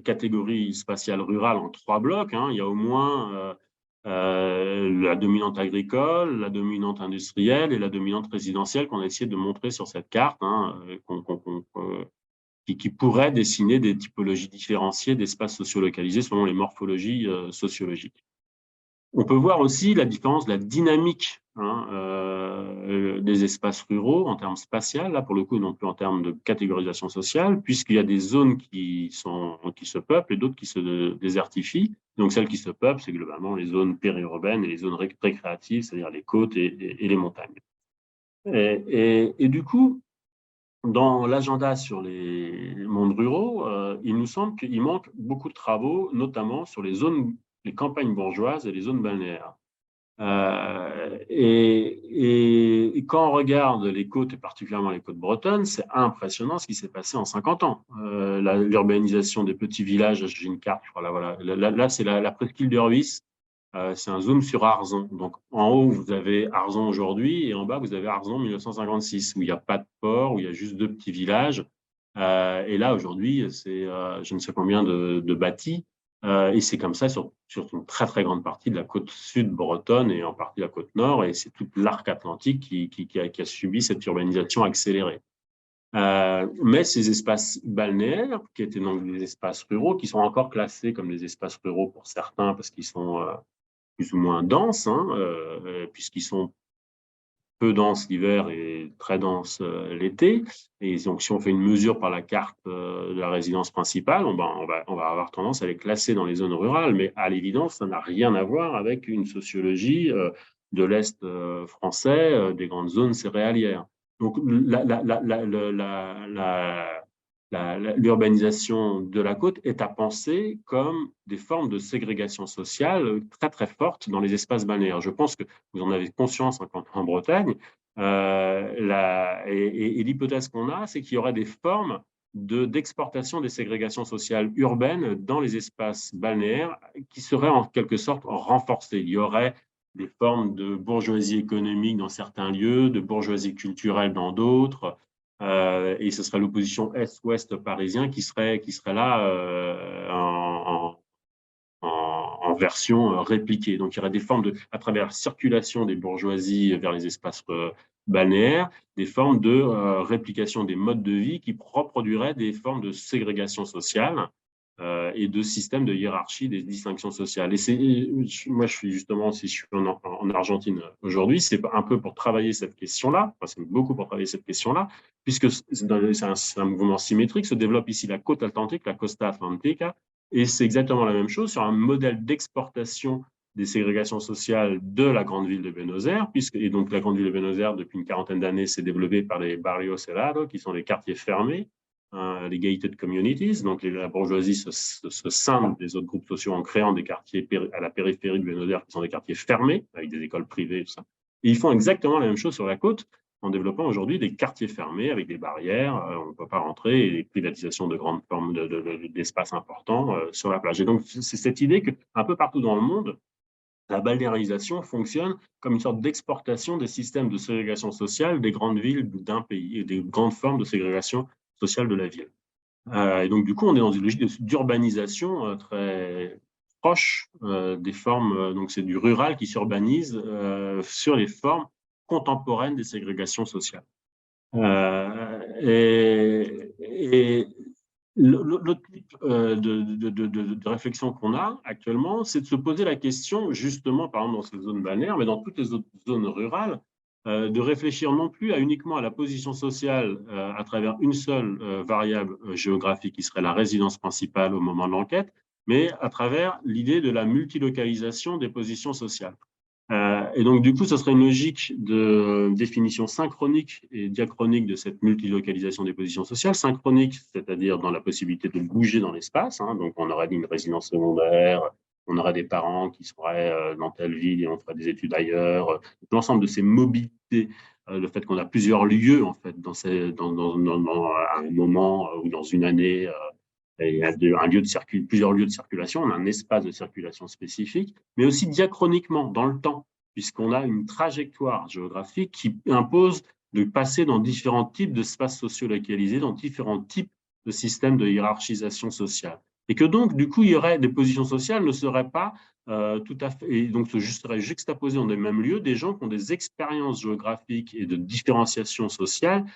Speaker 3: catégorie spatiale rurale en 3 blocs. Il y a au moins la dominante agricole, la dominante industrielle et la dominante résidentielle qu'on a essayé de montrer sur cette carte, qui pourrait dessiner des typologies différenciées d'espaces sociolocalisés selon les morphologies sociologiques. On peut voir aussi la différence de la dynamique des espaces ruraux en termes spatial, là pour le coup non plus en termes de catégorisation sociale, puisqu'il y a des zones qui se peuplent et d'autres qui se désertifient. Donc celles qui se peuplent, c'est globalement les zones périurbaines et les zones récréatives, c'est-à-dire les côtes et les montagnes. Et du coup, dans l'agenda sur les mondes ruraux, il nous semble qu'il manque beaucoup de travaux, notamment sur les campagnes bourgeoises et les zones balnéaires. Et quand on regarde les côtes, et particulièrement les côtes bretonnes, c'est impressionnant ce qui s'est passé en 50 ans. L'urbanisation des petits villages, j'ai une carte, je crois, là c'est la presqu'île d'Urvis, c'est un zoom sur Arzon. Donc en haut, vous avez Arzon aujourd'hui, et en bas, vous avez Arzon 1956, où il n'y a pas de port, où il y a juste 2 petits villages. Et là, aujourd'hui, c'est je ne sais combien de bâtis. Et c'est comme ça sur une très, très grande partie de la côte sud bretonne et en partie la côte nord. Et c'est tout l'arc atlantique qui a subi cette urbanisation accélérée. Mais ces espaces balnéaires, qui étaient donc des espaces ruraux, qui sont encore classés comme des espaces ruraux pour certains, parce qu'ils sont plus ou moins denses, puisqu'ils sont peu denses l'hiver et très denses l'été. Et donc, si on fait une mesure par la carte de la résidence principale, on va avoir tendance à les classer dans les zones rurales. Mais à l'évidence, ça n'a rien à voir avec une sociologie de l'Est français, des grandes zones céréalières. Donc, l'urbanisation de la côte est à penser comme des formes de ségrégation sociale très, très fortes dans les espaces balnéaires. Je pense que vous en avez conscience en Bretagne. Et l'hypothèse qu'on a, c'est qu'il y aurait des formes d'exportation des ségrégations sociales urbaines dans les espaces balnéaires qui seraient en quelque sorte renforcées. Il y aurait des formes de bourgeoisie économique dans certains lieux, de bourgeoisie culturelle dans d'autres. Et ce serait l'opposition Est-Ouest parisien qui serait là en version répliquée. Donc, il y aurait des formes à travers la circulation des bourgeoisies vers les espaces balnéaires, des formes de réplication des modes de vie qui reproduiraient des formes de ségrégation sociale et de systèmes de hiérarchie des distinctions sociales. Et moi, je suis justement, si je suis en Argentine aujourd'hui, c'est un peu pour travailler cette question-là, enfin, c'est beaucoup pour travailler cette question-là, puisque c'est un mouvement symétrique, se développe ici la côte atlantique, la costa atlantica, et c'est exactement la même chose sur un modèle d'exportation des ségrégations sociales de la grande ville de Buenos Aires, et donc la grande ville de Buenos Aires, depuis une quarantaine d'années, s'est développée par les barrios cerrados, qui sont les quartiers fermés, les gated communities, donc la bourgeoisie se scinde des autres groupes sociaux en créant des quartiers à la périphérie de Buenos Aires qui sont des quartiers fermés, avec des écoles privées, tout ça. Et ils font exactement la même chose sur la côte, en développant aujourd'hui des quartiers fermés avec des barrières, on ne peut pas rentrer, et des privatisations de grandes formes d'espaces importants sur la plage. Et donc, c'est cette idée qu'un peu partout dans le monde, la balnéarisation fonctionne comme une sorte d'exportation des systèmes de ségrégation sociale des grandes villes d'un pays et des grandes formes de ségrégation sociale de la ville. Et donc, du coup, on est dans une logique d'urbanisation très proche des formes, donc c'est du rural qui s'urbanise sur les formes contemporaines des ségrégations sociales. Et l'autre type de réflexion qu'on a actuellement, c'est de se poser la question, justement, par exemple dans ces zones balnéaires, mais dans toutes les autres zones rurales, de réfléchir non plus uniquement à la position sociale à travers une seule variable géographique qui serait la résidence principale au moment de l'enquête, mais à travers l'idée de la multilocalisation des positions sociales. Et donc, du coup, ce serait une logique de définition synchronique et diachronique de cette multilocalisation des positions sociales. Synchronique, c'est-à-dire dans la possibilité de bouger dans l'espace. Hein, donc, on aurait une résidence secondaire, on aurait des parents qui seraient dans telle ville et on ferait des études ailleurs. L'ensemble de ces mobilités, le fait qu'on a plusieurs lieux, en fait, à un moment ou dans une année, et plusieurs lieux de circulation, on a un espace de circulation spécifique, mais aussi diachroniquement dans le temps, puisqu'on a une trajectoire géographique qui impose de passer dans différents types d'espaces sociolocalisés, dans différents types de systèmes de hiérarchisation sociale. Et que donc, du coup, il y aurait des positions sociales ne seraient pas tout à fait, et donc seraient juxtaposées dans les mêmes lieux des gens qui ont des expériences géographiques et de différenciation sociale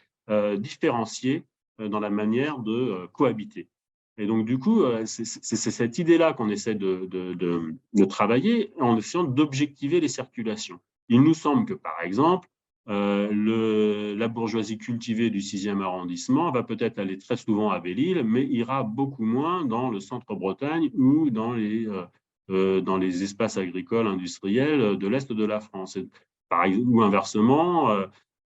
Speaker 3: différenciées dans la manière de cohabiter. Et donc, du coup, c'est cette idée-là qu'on essaie de travailler en essayant d'objectiver les circulations. Il nous semble que, par exemple, la bourgeoisie cultivée du 6e arrondissement va peut-être aller très souvent à Belle-Île, mais ira beaucoup moins dans le centre-Bretagne ou dans les espaces agricoles industriels de l'Est de la France. Ou inversement,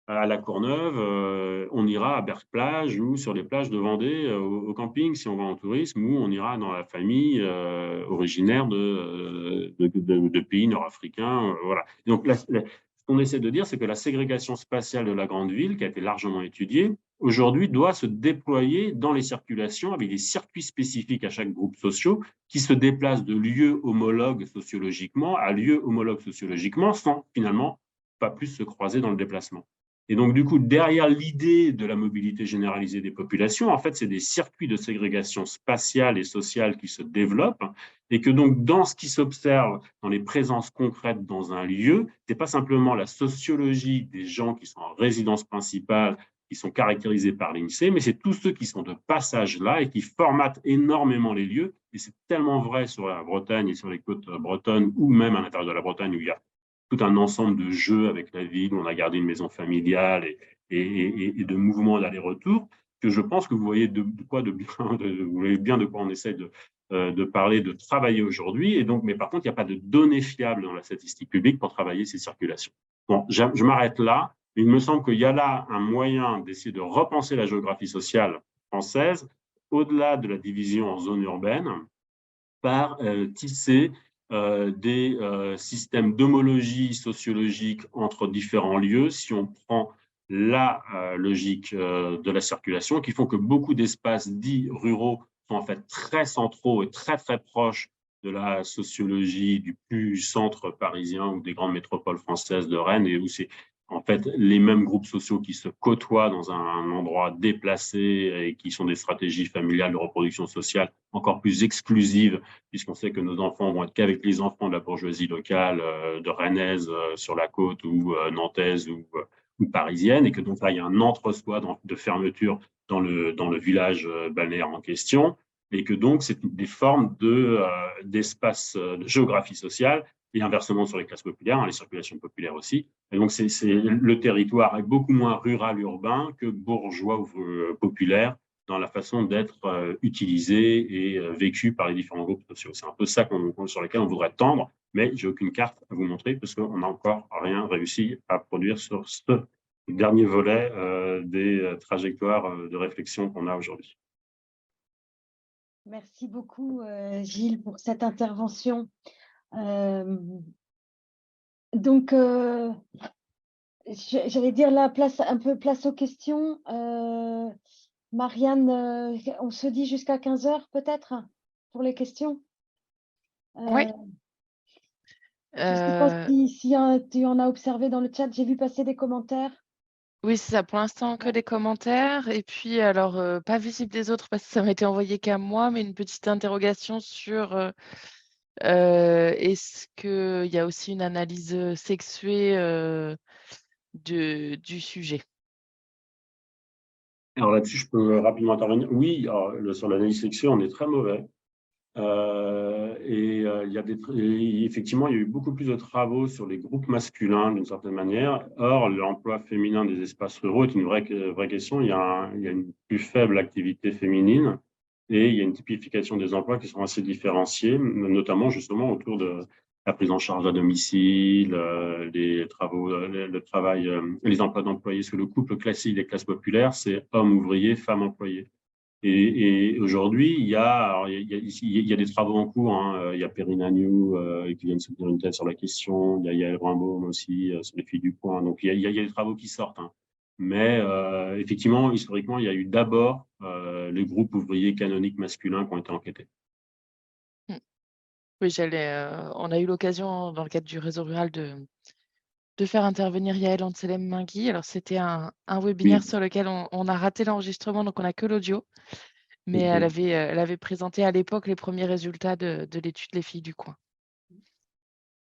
Speaker 3: à La Courneuve, on ira à Berck-Plage ou sur les plages de Vendée au camping si on va en tourisme, ou on ira dans la famille originaire de pays nord-africains. Voilà. Donc, ce qu'on essaie de dire, c'est que la ségrégation spatiale de la grande ville, qui a été largement étudiée, aujourd'hui doit se déployer dans les circulations avec des circuits spécifiques à chaque groupe social qui se déplacent de lieu homologue sociologiquement à lieu homologue sociologiquement sans finalement pas plus se croiser dans le déplacement. Et donc, du coup, derrière l'idée de la mobilité généralisée des populations, en fait, c'est des circuits de ségrégation spatiale et sociale qui se développent et que donc, dans ce qui s'observe, dans les présences concrètes dans un lieu, ce n'est pas simplement la sociologie des gens qui sont en résidence principale, qui sont caractérisés par l'INSEE, mais c'est tous ceux qui sont de passage là et qui formatent énormément les lieux. Et c'est tellement vrai sur la Bretagne et sur les côtes bretonnes, ou même à l'intérieur de la Bretagne, où il y a tout un ensemble de jeux avec la ville, où on a gardé une maison familiale et de mouvements d'aller-retour, que je pense que vous voyez vous voyez bien de quoi on essaie de parler, de travailler aujourd'hui. Et donc, mais par contre, il n'y a pas de données fiables dans la statistique publique pour travailler ces circulations. Bon, je m'arrête là. Il me semble qu'il y a là un moyen d'essayer de repenser la géographie sociale française au-delà de la division en zones urbaines par tisser des systèmes d'homologie sociologique entre différents lieux, si on prend la logique de la circulation, qui font que beaucoup d'espaces dits ruraux sont en fait très centraux et très très proches de la sociologie du plus centre parisien ou des grandes métropoles françaises de Rennes, et où c'est en fait les mêmes groupes sociaux qui se côtoient dans un endroit déplacé et qui sont des stratégies familiales de reproduction sociale encore plus exclusives, puisqu'on sait que nos enfants vont être qu'avec les enfants de la bourgeoisie locale, de rennaise sur la côte ou nantaise ou parisienne, et que donc là, il y a un entre-soi de fermeture dans le village balnéaire en question, et que donc c'est des formes d'espace de géographie sociale, et inversement sur les classes populaires, les circulations populaires aussi. Et donc le territoire est beaucoup moins rural-urbain que bourgeois ou populaire dans la façon d'être utilisé et vécu par les différents groupes sociaux. C'est un peu ça sur lesquels on voudrait tendre, mais j'ai aucune carte à vous montrer parce qu'on n'a encore rien réussi à produire sur ce dernier volet des trajectoires de réflexion qu'on a aujourd'hui.
Speaker 2: Merci beaucoup, Gilles, pour cette intervention. Donc, j'allais dire là, place aux questions. Marianne, on se dit jusqu'à 15h peut-être pour les questions.
Speaker 1: Oui.
Speaker 2: Je ne sais pas si tu en as observé dans le chat, j'ai vu passer des commentaires.
Speaker 1: Oui, c'est ça. Pour l'instant, que des commentaires. Et puis, alors, pas visible des autres parce que ça m'a été envoyé qu'à moi, mais une petite interrogation sur Est-ce qu'il y a aussi une analyse sexuée du sujet?
Speaker 3: Alors là-dessus, je peux rapidement intervenir. Oui, alors, sur l'analyse sexuelle, on est très mauvais. Il y a effectivement, il y a eu beaucoup plus de travaux sur les groupes masculins d'une certaine manière. Or, l'emploi féminin des espaces ruraux est une vraie question. Il y a une plus faible activité féminine et il y a une typification des emplois qui sont assez différenciés, notamment justement autour de la prise en charge à domicile, les travaux, le travail, les emplois d'employés. Parce que le couple classique des classes populaires, c'est homme ouvrier, femme employée. Et aujourd'hui, il y a des travaux en cours. Hein. Il y a Perrine Agnew qui vient de soutenir une thèse sur la question. Il y a Yael Rimbaud aussi sur les filles du coin. Donc, il y a des travaux qui sortent. Hein. Mais effectivement, historiquement, il y a eu d'abord les groupes ouvriers canoniques masculins qui ont été enquêtés.
Speaker 1: Mmh. Oui, on a eu l'occasion, dans le cadre du réseau rural, de faire intervenir Yael Anselem-Mingui. Alors, c'était un webinaire
Speaker 3: Oui,
Speaker 1: sur lequel on a raté l'enregistrement, donc on n'a que l'audio. Mais
Speaker 3: ok.
Speaker 1: elle avait présenté à l'époque les premiers résultats de l'étude Les filles du coin.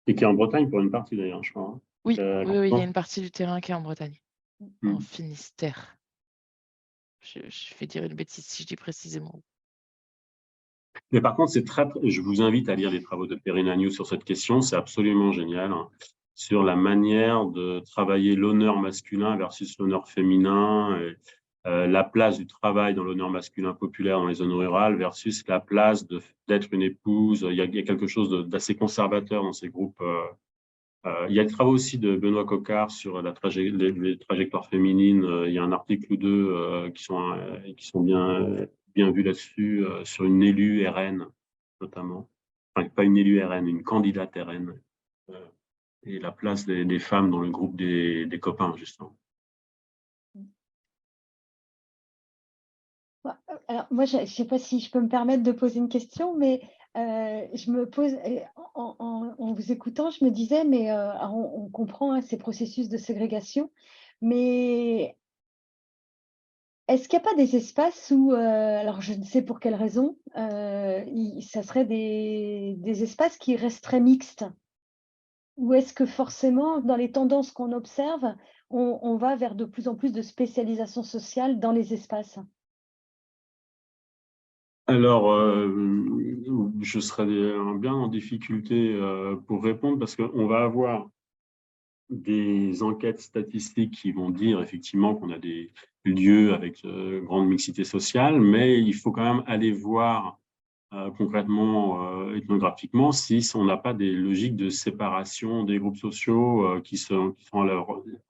Speaker 3: Et qui est en Bretagne pour une partie d'ailleurs, je crois. Hein.
Speaker 1: Oui, oui, oui, il y a
Speaker 3: Complètement.
Speaker 1: une partie du terrain qui est en Bretagne, en
Speaker 3: Mm.
Speaker 1: Finistère. Je vais dire une bêtise si je dis précisément.
Speaker 3: Mais par contre, je vous invite à lire les travaux de Perrine Agnew sur cette question. C'est absolument génial. Hein, sur la manière de travailler l'honneur masculin versus l'honneur féminin, et, la place du travail dans l'honneur masculin populaire dans les zones rurales versus la place d'être une épouse. Il y a quelque chose d'assez conservateur dans ces groupes. Il y a des travaux aussi de Benoît Coquart sur les trajectoires féminines. Il y a un article ou deux qui sont bien vus là-dessus, sur une élue RN notamment. Enfin, pas une élue RN, une candidate RN. euh, et la place des femmes dans le groupe des copains, justement.
Speaker 2: Alors, moi, je ne sais pas si je peux me permettre de poser une question, mais je me pose, en vous écoutant, je me disais, mais alors, on comprend hein, ces processus de ségrégation, mais est-ce qu'il n'y a pas des espaces où, alors je ne sais pour quelle raison, ça serait des espaces qui resteraient mixtes? Ou est-ce que forcément, dans les tendances qu'on observe, on va vers de plus en plus de spécialisation sociale dans les espaces?
Speaker 3: Alors, je serais bien en difficulté pour répondre parce qu'on va avoir des enquêtes statistiques qui vont dire effectivement qu'on a des lieux avec grande mixité sociale, mais il faut quand même aller voir concrètement, ethnographiquement, si on n'a pas des logiques de séparation des groupes sociaux qui sont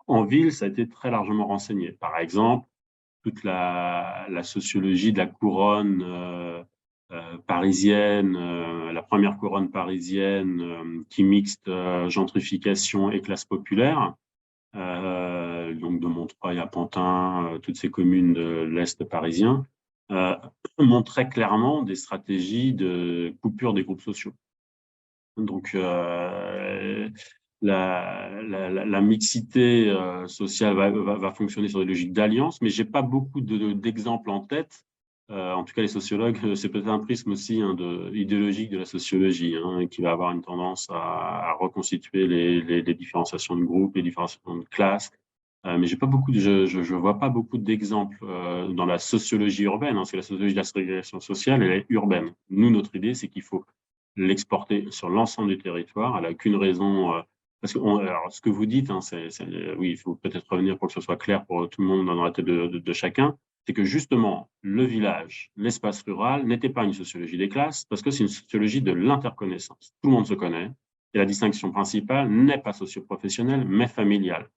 Speaker 3: en ville, ça a été très largement renseigné. Par exemple, toute la sociologie de la couronne parisienne, la première couronne parisienne qui mixte gentrification et classe populaire, donc de Montreuil à Pantin, toutes ces communes de l'Est parisien, euh, montrent très clairement des stratégies de coupure des groupes sociaux. Donc, la mixité sociale va fonctionner sur des logiques d'alliance, mais j'ai pas beaucoup d'exemples en tête. En tout cas, les sociologues, c'est peut-être un prisme aussi hein, idéologique de la sociologie, hein, qui va avoir une tendance à reconstituer les différenciations de groupes, les différenciations de classes. Mais j'ai pas beaucoup je vois pas beaucoup d'exemples dans la sociologie urbaine, hein, parce que la sociologie de la ségrégation sociale, elle est urbaine. Nous, notre idée, c'est qu'il faut l'exporter sur l'ensemble du territoire. Elle n'a aucune raison. Parce que alors, ce que vous dites, hein, oui, il faut peut-être revenir pour que ce soit clair pour tout le monde dans la tête de chacun, c'est que justement, le village, l'espace rural n'était pas une sociologie des classes, parce que c'est une sociologie de l'interconnaissance. Tout le monde se connaît, et la distinction principale n'est pas socio-professionnelle, mais familiale.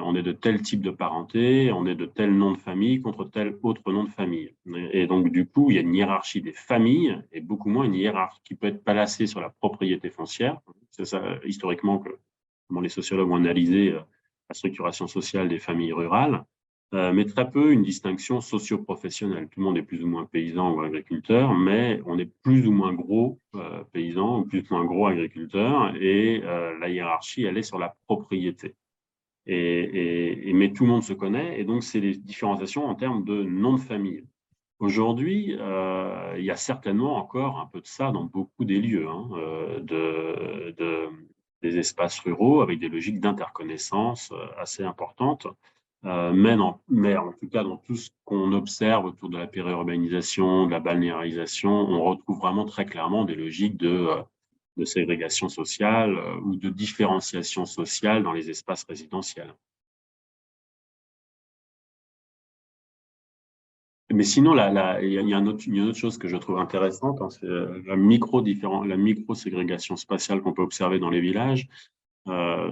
Speaker 3: On est de tel type de parenté, on est de tel nom de famille contre tel autre nom de famille. Et donc, du coup, il y a une hiérarchie des familles et beaucoup moins une hiérarchie qui peut être placée sur la propriété foncière. C'est ça, historiquement, comment les sociologues ont analysé la structuration sociale des familles rurales, mais très peu une distinction socio-professionnelle. Tout le monde est plus ou moins paysan ou agriculteur, mais on est plus ou moins gros paysan ou plus ou moins gros agriculteur, et la hiérarchie, elle est sur la propriété. Mais tout le monde se connaît, et donc c'est les différenciations en termes de nom de famille. Aujourd'hui, il y a certainement encore un peu de ça dans beaucoup des lieux, hein, des espaces ruraux avec des logiques d'interconnaissance assez importantes. Mais en tout cas, dans tout ce qu'on observe autour de la périurbanisation, de la balnéarisation, on retrouve vraiment très clairement des logiques de ségrégation sociale ou de différenciation sociale dans les espaces résidentiels. Mais sinon, il y a une autre chose que je trouve intéressante, hein, c'est la micro-ségrégation spatiale qu'on peut observer dans les villages,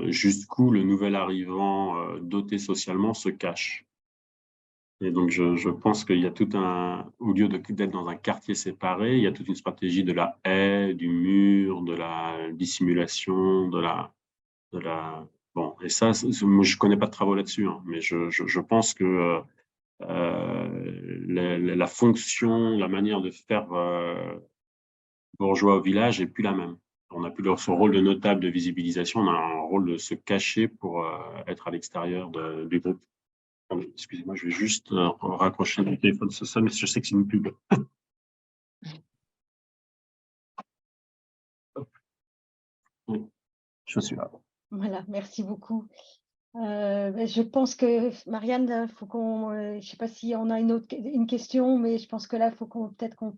Speaker 3: jusqu'où le nouvel arrivant doté socialement se cache. Et donc, je pense qu'il y a au lieu d'être dans un quartier séparé, il y a toute une stratégie de la haie, du mur, de la dissimulation, bon, et ça, moi, je connais pas de travaux là-dessus, hein, mais je pense que la fonction, la manière de faire bourgeois au village est plus la même. On n'a plus ce rôle de notable de visibilisation, on a un rôle de se cacher pour être à l'extérieur du groupe. Excusez-moi, je vais juste raccrocher mon téléphone, ça, mais je sais que c'est une pub. Oui, je suis là.
Speaker 2: Voilà, merci beaucoup. Je pense que, Marianne, faut qu'on, je ne sais pas si on a une question, mais je pense que là, il faut peut-être qu'on…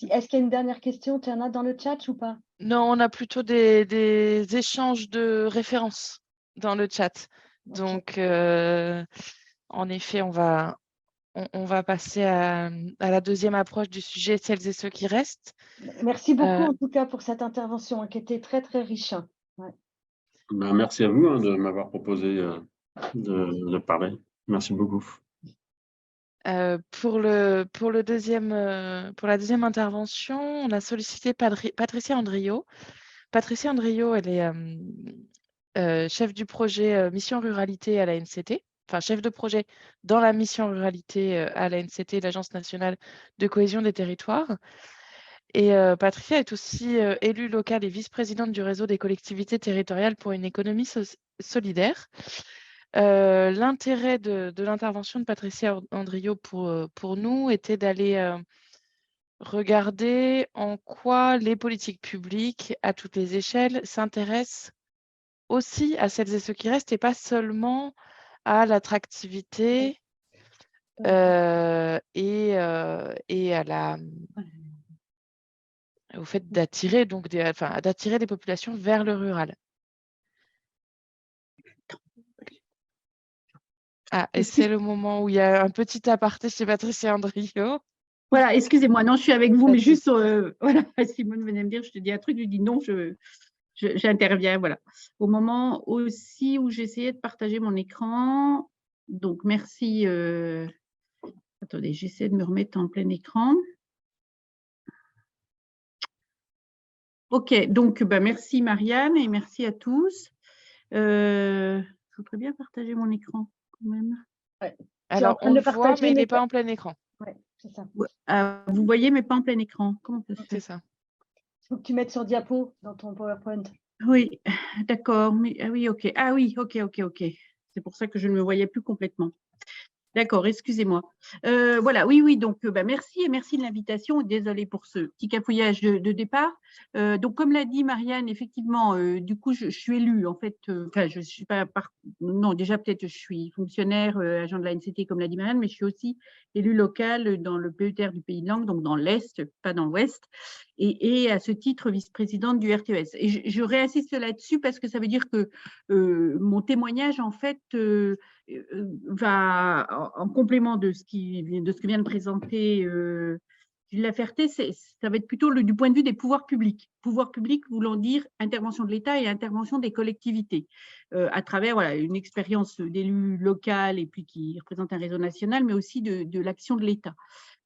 Speaker 2: Est-ce qu'il y a une dernière question? Tu en as dans le chat ou pas?
Speaker 1: Non, on a plutôt des échanges de références dans le chat. Donc, en effet, on va passer à la deuxième approche du sujet, celles et ceux qui restent.
Speaker 2: Merci beaucoup, en tout cas, pour cette intervention qui était très, très riche. Ouais.
Speaker 3: Ben, merci à vous de m'avoir proposé de parler. Merci beaucoup.
Speaker 1: Pour la deuxième intervention, on a sollicité Patricia Andrio. Patricia Andrio, elle est chef du projet Mission Ruralité à la NCT, enfin chef de projet dans la Mission Ruralité à la NCT, l'Agence nationale de cohésion des territoires. Et Patricia est aussi élue locale et vice-présidente du réseau des collectivités territoriales pour une économie solidaire. L'intérêt de l'intervention de Patricia Andrio pour nous était d'aller regarder en quoi les politiques publiques à toutes les échelles s'intéressent aussi à celles et ceux qui restent et pas seulement à l'attractivité et au fait d'attirer des populations vers le rural. Ah, et c'est le moment où il y a un petit aparté chez Patricia Andrio.
Speaker 4: Voilà, excusez-moi, non, je suis avec vous, mais juste, voilà, Simone venait me dire, je te dis un truc, je dis non, j'interviens, voilà. Au moment aussi où j'essayais de partager mon écran, donc merci, attendez, j'essaie de me remettre en plein écran. Ok, donc merci Marianne et merci à tous. Je voudrais bien partager mon écran quand même.
Speaker 2: Ouais.
Speaker 1: Alors, on le voit, mais il n'est pas en plein écran.
Speaker 2: Ouais, c'est ça.
Speaker 4: Vous voyez, mais pas en plein écran. Comment ça se fait?
Speaker 1: C'est ça.
Speaker 2: Il faut que tu mettes sur diapo dans ton PowerPoint.
Speaker 4: Oui, d'accord. Ah oui, ok. Ah oui, ok. C'est pour ça que je ne me voyais plus complètement. D'accord, excusez-moi. Voilà, oui, donc merci et merci de l'invitation. Désolée pour ce petit cafouillage de départ. Donc, comme l'a dit Marianne, effectivement, du coup, je suis élue, en fait, enfin, je suis pas, non, déjà peut-être je suis fonctionnaire, agent de la NCT, comme l'a dit Marianne, mais je suis aussi élue locale dans le PETR du Pays de Langue, donc dans l'Est, pas dans l'Ouest, et à ce titre, vice-présidente du RTES. Et je réinsiste là-dessus parce que ça veut dire que mon témoignage, en fait, va en complément de ce que vient de présenter Gilles Laferté, ça va être plutôt du point de vue des pouvoirs publics. Pouvoirs publics voulant dire intervention de l'État et intervention des collectivités à travers une expérience d'élu local et puis qui représente un réseau national, mais aussi de l'action de l'État.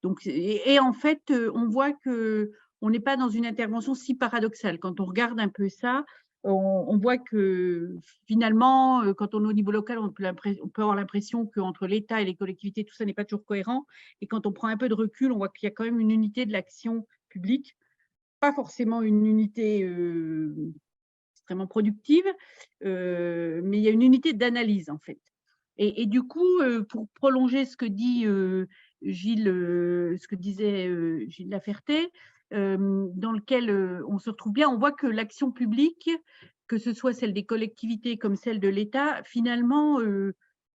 Speaker 4: Donc, et en fait, on voit qu'on n'est pas dans une intervention si paradoxale. Quand on regarde un peu ça, on voit que finalement, quand on est au niveau local, on peut avoir l'impression qu'entre l'État et les collectivités, tout ça n'est pas toujours cohérent. Et quand on prend un peu de recul, on voit qu'il y a quand même une unité de l'action publique, pas forcément une unité extrêmement productive, mais il y a une unité d'analyse en fait. Et du coup, pour prolonger ce que dit Gilles, ce que disait Gilles Laferté, dans lequel on se retrouve bien. On voit que l'action publique, que ce soit celle des collectivités comme celle de l'État, finalement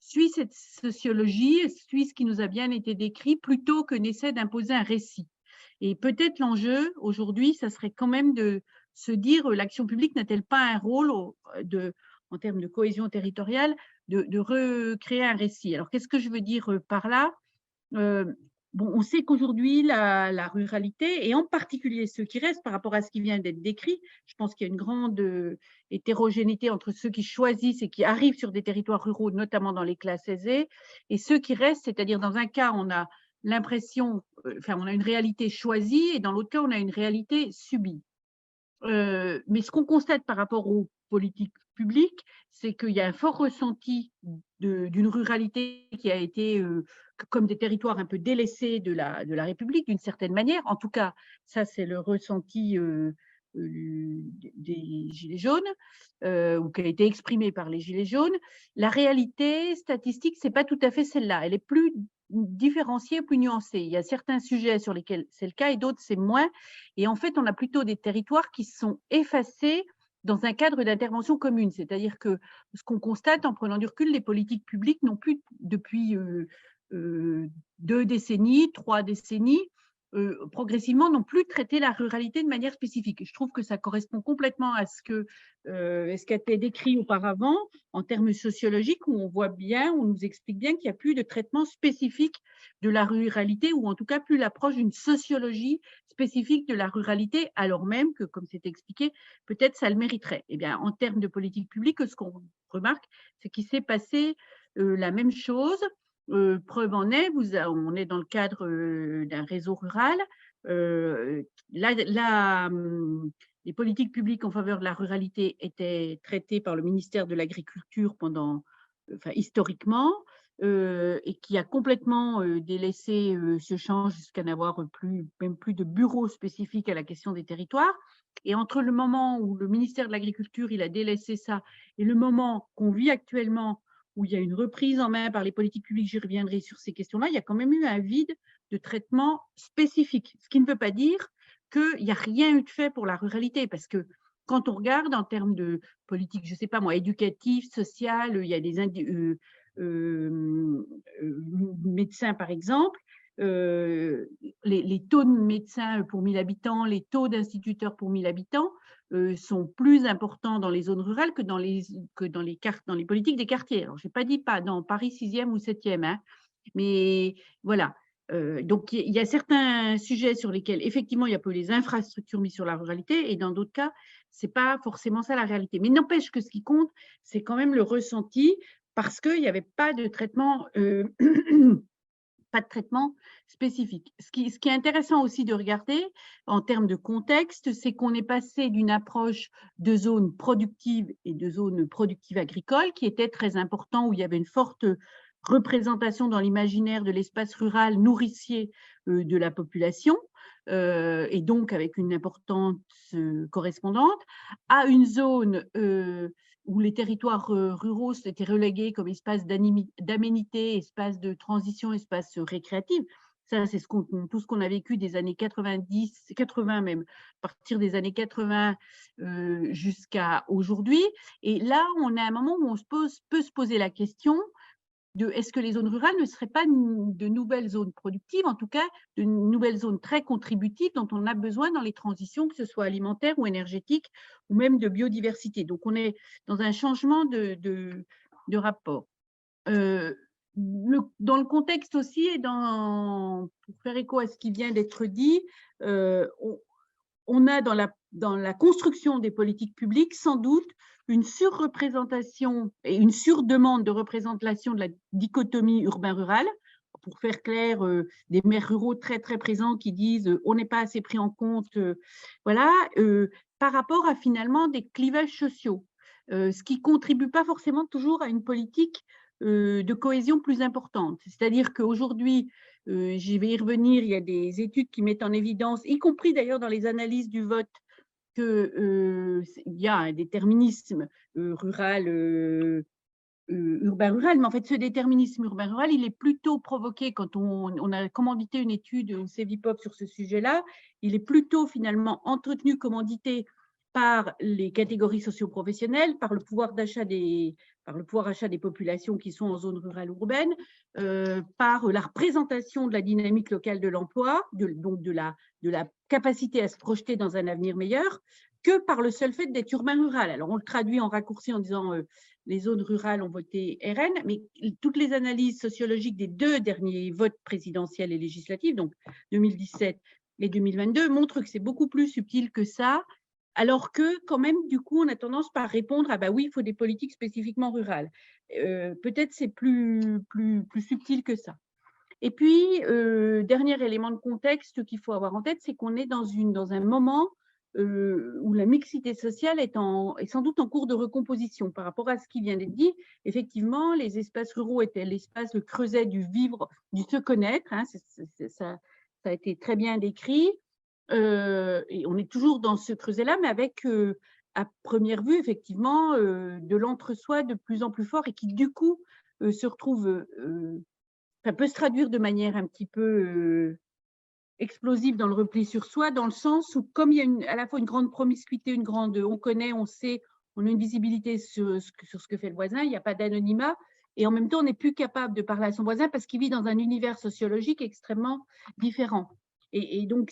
Speaker 4: suit cette sociologie, suit ce qui nous a bien été décrit, plutôt que n'essaie d'imposer un récit. Et peut-être l'enjeu aujourd'hui, ça serait quand même de se dire l'action publique n'a-t-elle pas un rôle en termes de cohésion territoriale de recréer un récit. Alors qu'est-ce que je veux dire par là? Bon, on sait qu'aujourd'hui, la ruralité, et en particulier ceux qui restent par rapport à ce qui vient d'être décrit, je pense qu'il y a une grande hétérogénéité entre ceux qui choisissent et qui arrivent sur des territoires ruraux, notamment dans les classes aisées, et ceux qui restent, c'est-à-dire dans un cas, on a l'impression, enfin, on a une réalité choisie, et dans l'autre cas, on a une réalité subie. Mais ce qu'on constate par rapport aux politiques publiques, c'est qu'il y a un fort ressenti d'une ruralité qui a été comme des territoires un peu délaissés de la République d'une certaine manière. En tout cas, ça c'est le ressenti des Gilets jaunes, ou qui a été exprimé par les Gilets jaunes. La réalité statistique, c'est pas tout à fait celle-là. Elle est plus différenciée, plus nuancée. Il y a certains sujets sur lesquels c'est le cas et d'autres c'est moins. Et en fait, on a plutôt des territoires qui sont effacés dans un cadre d'intervention commune. C'est-à-dire que ce qu'on constate en prenant du recul, les politiques publiques n'ont plus, depuis 2 décennies, 3 décennies, progressivement n'ont plus traité la ruralité de manière spécifique. Je trouve que ça correspond complètement à ce qui a été décrit auparavant en termes sociologiques, où on voit bien, on nous explique bien qu'il n'y a plus de traitement spécifique de la ruralité, ou en tout cas plus l'approche d'une sociologie spécifique de la ruralité, alors même que, comme c'est expliqué, peut-être ça le mériterait. Eh bien, en termes de politique publique, ce qu'on remarque, c'est qu'il s'est passé la même chose. Preuve en est, on est dans le cadre d'un réseau rural. Les politiques publiques en faveur de la ruralité étaient traitées par le ministère de l'Agriculture historiquement, et qui a complètement délaissé ce champ jusqu'à n'avoir même plus de bureau spécifique à la question des territoires. Et entre le moment où le ministère de l'Agriculture il a délaissé ça et le moment qu'on vit actuellement, où il y a une reprise en main par les politiques publiques, j'y reviendrai sur ces questions-là, il y a quand même eu un vide de traitement spécifique. Ce qui ne veut pas dire qu'il n'y a rien eu de fait pour la ruralité, parce que quand on regarde en termes de politique, je ne sais pas moi, éducative, sociale, il y a des médecins par exemple, les taux de médecins pour 1000 habitants, les taux d'instituteurs pour 1000 habitants sont plus importants dans les zones rurales que dans les politiques des quartiers. Alors, je n'ai pas dit pas dans Paris 6e ou 7e, hein, mais voilà. Donc, il y a certains sujets sur lesquels, effectivement, il y a peu les infrastructures mises sur la ruralité, et dans d'autres cas, ce n'est pas forcément ça la réalité. Mais n'empêche que ce qui compte, c'est quand même le ressenti, parce qu'il n'y avait pas de traitement pas de traitement spécifique. Ce qui est intéressant aussi de regarder en termes de contexte, c'est qu'on est passé d'une approche de zones productives et de zones productives agricoles qui était très important, où il y avait une forte représentation dans l'imaginaire de l'espace rural nourricier de la population, et donc avec une importance correspondante, à une zone où les territoires ruraux étaient relégués comme espace d'aménité, espace de transition, espace récréatif. Ça, c'est tout ce qu'on a vécu des années 90, 80 même, à partir des années 80 jusqu'à aujourd'hui. Et là, on est à un moment où on peut se poser la question de est-ce que les zones rurales ne seraient pas de nouvelles zones productives, en tout cas de nouvelles zones très contributives dont on a besoin dans les transitions, que ce soit alimentaires ou énergétiques, ou même de biodiversité. Donc, on est dans un changement de rapport. Dans le contexte aussi, et pour faire écho à ce qui vient d'être dit, on a dans la construction des politiques publiques sans doute une surreprésentation et une surdemande de représentation de la dichotomie urbain-rural. Pour faire clair, des maires ruraux très très présents qui disent on n'est pas assez pris en compte, voilà, par rapport à finalement des clivages sociaux, ce qui ne contribue pas forcément toujours à une politique de cohésion plus importante. C'est-à-dire qu'aujourd'hui, j'y vais y revenir, il y a des études qui mettent en évidence, y compris d'ailleurs dans les analyses du vote, qu'il y a un déterminisme rural urbain-rural, mais en fait, ce déterminisme urbain-rural, il est plutôt provoqué quand on a commandité une étude au CEVIPOP sur ce sujet-là, il est plutôt finalement entretenu, commandité par les catégories socio-professionnelles, par le pouvoir d'achat des populations qui sont en zone rurale ou urbaine, par la représentation de la dynamique locale de l'emploi, donc de la capacité à se projeter dans un avenir meilleur, que par le seul fait d'être urbain-rural. Alors, on le traduit en raccourci en disant les zones rurales ont voté RN, mais toutes les analyses sociologiques des 2 derniers votes présidentiels et législatifs, donc 2017 et 2022, montrent que c'est beaucoup plus subtil que ça, alors que quand même, du coup, on a tendance par répondre « Ah bah oui, il faut des politiques spécifiquement rurales ». Peut-être c'est plus subtil que ça. Et puis, dernier élément de contexte qu'il faut avoir en tête, c'est qu'on est dans un moment où la mixité sociale est sans doute en cours de recomposition par rapport à ce qui vient d'être dit. Effectivement, les espaces ruraux étaient l'espace, le creuset du vivre, du se connaître, hein, ça a été très bien décrit. Et on est toujours dans ce creuset-là, mais avec, à première vue, effectivement, de l'entre-soi de plus en plus fort et qui, du coup, se retrouve, ça peut se traduire de manière un petit peu explosive dans le repli sur soi, dans le sens où, comme il y a à la fois une grande promiscuité, on connaît, on sait, on a une visibilité sur ce que fait le voisin, il n'y a pas d'anonymat, et en même temps, on n'est plus capable de parler à son voisin parce qu'il vit dans un univers sociologique extrêmement différent. Et donc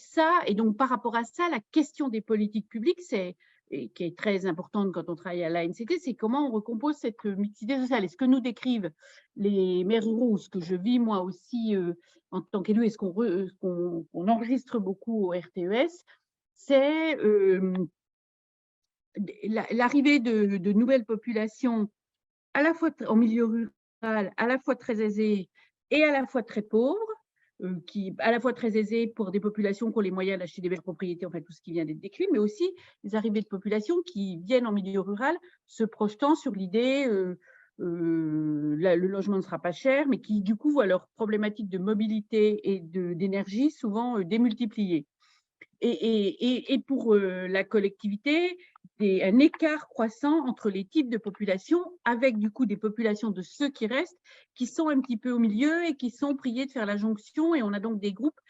Speaker 4: par rapport à ça, la question des politiques publiques, qui est très importante quand on travaille à l'ANCT, c'est comment on recompose cette mixité sociale. Et ce que nous décrivent les maires ruraux, ce que je vis moi aussi en tant qu'élu, et ce qu'on enregistre beaucoup au RTES, c'est l'arrivée de nouvelles populations, à la fois en milieu rural, à la fois très aisées et à la fois très pauvres, qui à la fois très aisées pour des populations qui ont les moyens d'acheter des belles propriétés, enfin tout ce qui vient d'être décrit, mais aussi les arrivées de populations qui viennent en milieu rural se projetant sur l'idée le logement ne sera pas cher, mais qui du coup voient leurs problématiques de mobilité et d'énergie souvent démultipliées. Et pour la collectivité, un écart croissant entre les types de populations, avec du coup des populations de ceux qui restent, qui sont un petit peu au milieu et qui sont priés de faire la jonction, et on a donc des groupes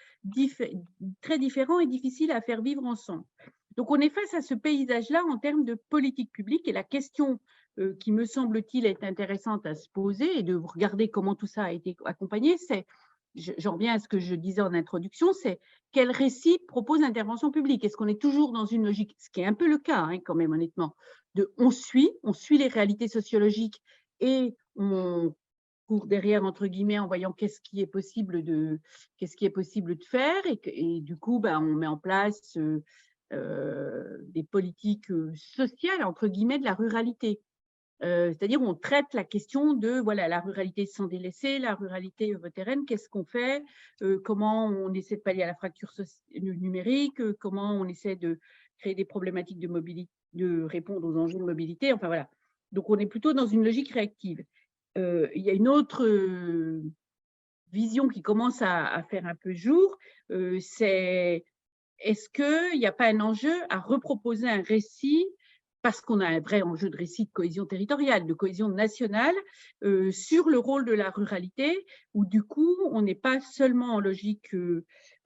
Speaker 4: très différents et difficiles à faire vivre ensemble. Donc on est face à ce paysage-là en termes de politique publique, et la question qui me semble-t-il est intéressante à se poser et de regarder comment tout ça a été accompagné, c'est, j'en reviens à ce que je disais en introduction, c'est quel récit propose l'intervention publique? Est-ce qu'on est toujours dans une logique, ce qui est un peu le cas hein, quand même honnêtement, de on suit les réalités sociologiques et on court derrière entre guillemets en voyant qu'est-ce qui est possible de faire, et du coup on met en place des politiques sociales entre guillemets de la ruralité. C'est-à-dire on traite la question de voilà, la ruralité sans délaisser, la ruralité terraine, qu'est-ce qu'on fait, comment on essaie de pallier à la fracture numérique, comment on essaie de créer des problématiques de mobilité, de répondre aux enjeux de mobilité, enfin voilà. Donc on est plutôt dans une logique réactive. Il y a une autre vision qui commence à faire un peu jour, c'est est-ce qu'il n'y a pas un enjeu à reproposer un récit, parce qu'on a un vrai enjeu de récit de cohésion territoriale, de cohésion nationale, sur le rôle de la ruralité, où du coup, on n'est pas seulement en logique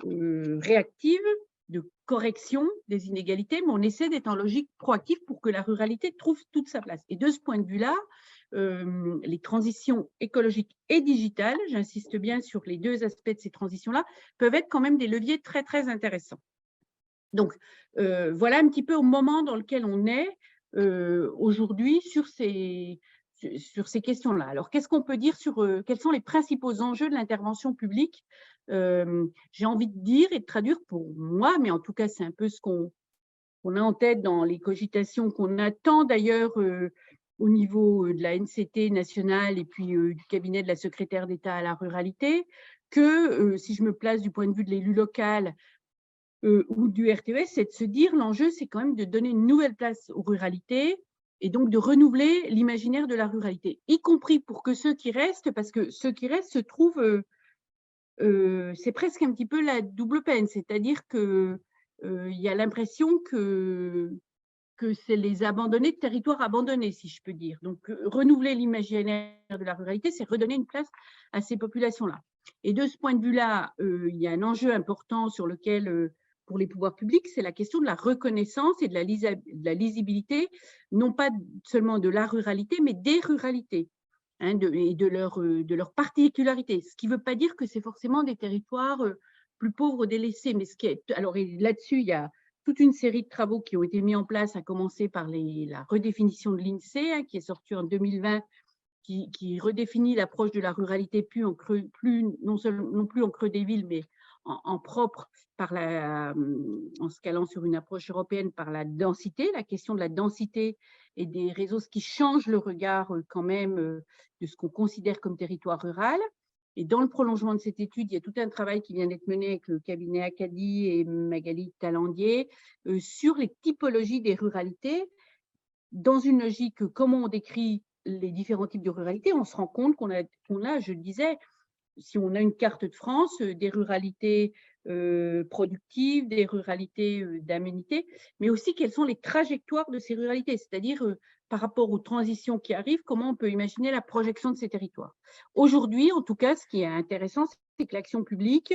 Speaker 4: réactive, de correction des inégalités, mais on essaie d'être en logique proactive pour que la ruralité trouve toute sa place. Et de ce point de vue-là, les transitions écologiques et digitales, j'insiste bien sur les 2 aspects de ces transitions-là, peuvent être quand même des leviers très, très intéressants. Donc, voilà un petit peu au moment dans lequel on est aujourd'hui sur ces questions-là. Alors, qu'est-ce qu'on peut dire sur quels sont les principaux enjeux de l'intervention publique? J'ai envie de dire et de traduire pour moi, mais en tout cas, c'est un peu ce qu'on a en tête dans les cogitations qu'on attend d'ailleurs au niveau de la NCT nationale et puis du cabinet de la secrétaire d'État à la ruralité, que si je me place du point de vue de l'élu local, ou du RTES, c'est de se dire l'enjeu, c'est quand même de donner une nouvelle place aux ruralités et donc de renouveler l'imaginaire de la ruralité, y compris pour que ceux qui restent, parce que ceux qui restent se trouvent, c'est presque un petit peu la double peine, c'est-à-dire qu'il y a l'impression que que c'est les abandonnés de territoires abandonnés, si je peux dire. Donc, renouveler l'imaginaire de la ruralité, c'est redonner une place à ces populations-là. Et de ce point de vue-là, il y a un enjeu important sur lequel, pour les pouvoirs publics, c'est la question de la reconnaissance et de la lisibilité, non pas seulement de la ruralité, mais des ruralités, hein, et de leur particularité. Ce qui ne veut pas dire que c'est forcément des territoires plus pauvres, délaissés. Mais alors là-dessus, il y a toute une série de travaux qui ont été mis en place, à commencer par la redéfinition de l'INSEE, hein, qui est sortie en 2020, qui redéfinit l'approche de la ruralité non plus en creux des villes, mais en propre, en se calant sur une approche européenne par la densité, la question de la densité et des réseaux, ce qui change le regard quand même de ce qu'on considère comme territoire rural. Et dans le prolongement de cette étude, il y a tout un travail qui vient d'être mené avec le cabinet Acadie et Magali Talandier sur les typologies des ruralités, dans une logique, comment on décrit les différents types de ruralité. On se rend compte qu'on a, je le disais, si on a une carte de France, des ruralités productives, des ruralités d'aménité, mais aussi quelles sont les trajectoires de ces ruralités, c'est-à-dire par rapport aux transitions qui arrivent, comment on peut imaginer la projection de ces territoires. Aujourd'hui, en tout cas, ce qui est intéressant, c'est que l'action publique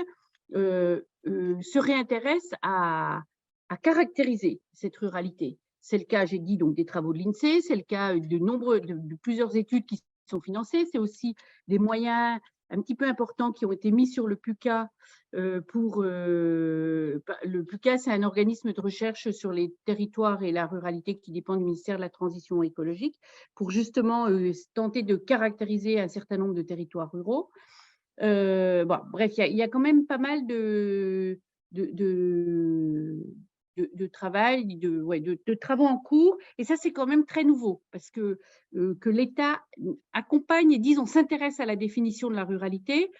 Speaker 4: se réintéresse à caractériser cette ruralité. C'est le cas, j'ai dit, donc des travaux de l'INSEE, c'est le cas de plusieurs études qui sont financées, c'est aussi des moyens un petit peu importants qui ont été mis sur le PUCA. Le PUCA, c'est un organisme de recherche sur les territoires et la ruralité qui dépend du ministère de la Transition écologique, pour justement tenter de caractériser un certain nombre de territoires ruraux. Bon, bref, il y a quand même pas mal de travail, de travaux en cours, et ça c'est quand même très nouveau, parce que l'État accompagne et disons s'intéresse à la définition de la ruralité,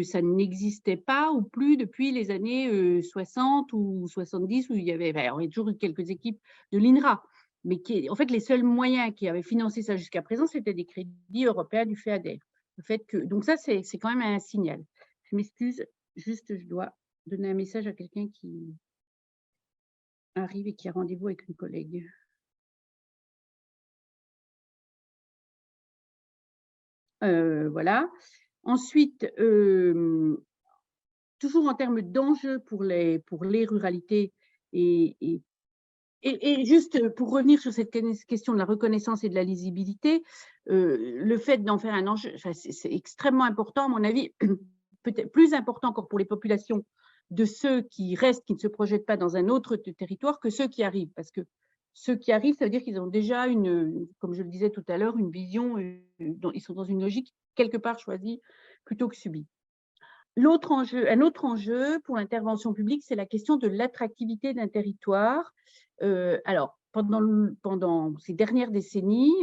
Speaker 4: ça n'existait pas ou plus depuis les années 60 ou 70, où il y avait toujours eu quelques équipes de l'INRA, mais en fait les seuls moyens qui avaient financé ça jusqu'à présent, c'était des crédits européens du FEADER. Donc ça c'est quand même un signal. Je m'excuse, juste je dois donner un message à quelqu'un qui arrive et qui a rendez-vous avec une collègue. Voilà. Ensuite, toujours en termes d'enjeux pour les ruralités, et juste pour revenir sur cette question de la reconnaissance et de la lisibilité, le fait d'en faire un enjeu, c'est extrêmement important, à mon avis, peut-être plus important encore pour les populations de ceux qui restent, qui ne se projettent pas dans un autre territoire, que ceux qui arrivent. Parce que ceux qui arrivent, ça veut dire qu'ils ont déjà comme je le disais tout à l'heure, une vision, ils sont dans une logique quelque part choisie plutôt que subie. Un autre enjeu pour l'intervention publique, c'est la question de l'attractivité d'un territoire. Alors, pendant ces dernières décennies,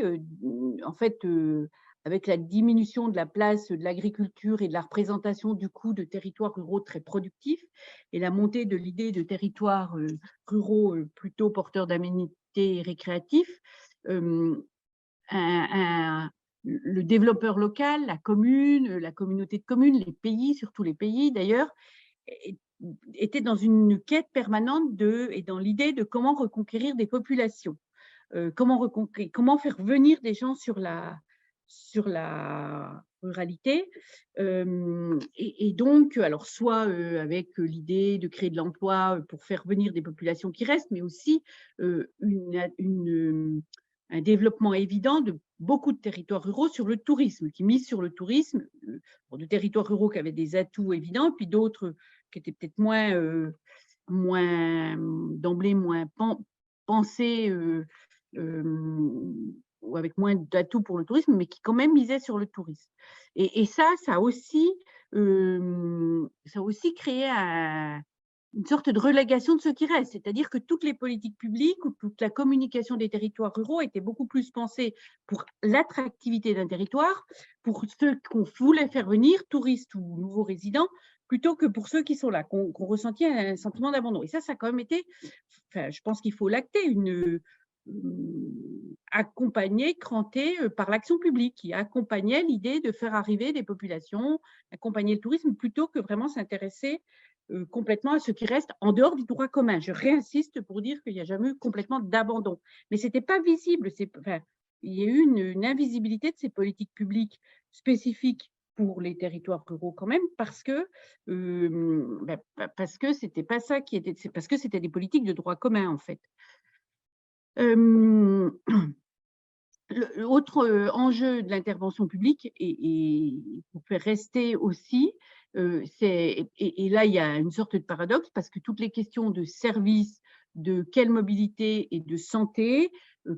Speaker 4: en fait, avec la diminution de la place de l'agriculture et de la représentation du coup de territoires ruraux très productifs, et la montée de l'idée de territoires ruraux plutôt porteurs d'aménités et récréatifs, le développeur local, la commune, la communauté de communes, les pays, surtout les pays d'ailleurs, étaient dans une quête permanente et dans l'idée de comment reconquérir des populations, comment faire venir des gens sur la ruralité, et donc, alors soit avec l'idée de créer de l'emploi pour faire venir des populations qui restent, mais aussi un développement évident de beaucoup de territoires ruraux sur le tourisme, qui misent sur le tourisme, de territoires ruraux qui avaient des atouts évidents, puis d'autres qui étaient peut-être d'emblée moins pensés, ou avec moins d'atouts pour le tourisme, mais qui quand même misaient sur le tourisme. Et ça a aussi créé une sorte de relégation de ceux qui restent, c'est-à-dire que toutes les politiques publiques ou toute la communication des territoires ruraux était beaucoup plus pensée pour l'attractivité d'un territoire, pour ceux qu'on voulait faire venir, touristes ou nouveaux résidents, plutôt que pour ceux qui sont là, qu'on ressentit un sentiment d'abandon. Et ça a quand même été, je pense qu'il faut l'acter, accompagné, cranté par l'action publique, qui accompagnait l'idée de faire arriver des populations, accompagner le tourisme, plutôt que vraiment s'intéresser complètement à ce qui reste en dehors du droit commun. Je réinsiste pour dire qu'il n'y a jamais eu complètement d'abandon. Mais ce n'était pas visible. Enfin, il y a eu une invisibilité de ces politiques publiques spécifiques pour les territoires ruraux quand même, parce que c'était pas ça qui était, c'est parce que c'était des politiques de droit commun en fait. L'autre enjeu de l'intervention publique, et pour faire rester aussi, et là il y a une sorte de paradoxe, parce que toutes les questions de services, de quelle mobilité et de santé,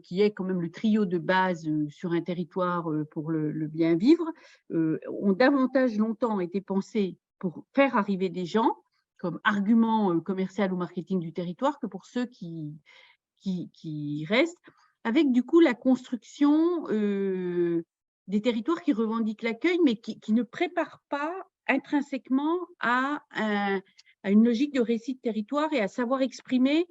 Speaker 4: qui est quand même le trio de base sur un territoire pour le bien vivre, ont davantage longtemps été pensées pour faire arriver des gens comme argument commercial ou marketing du territoire que pour ceux qui restent, avec du coup la construction des territoires qui revendiquent l'accueil, mais qui ne préparent pas intrinsèquement à une logique de récit de territoire et à savoir exprimer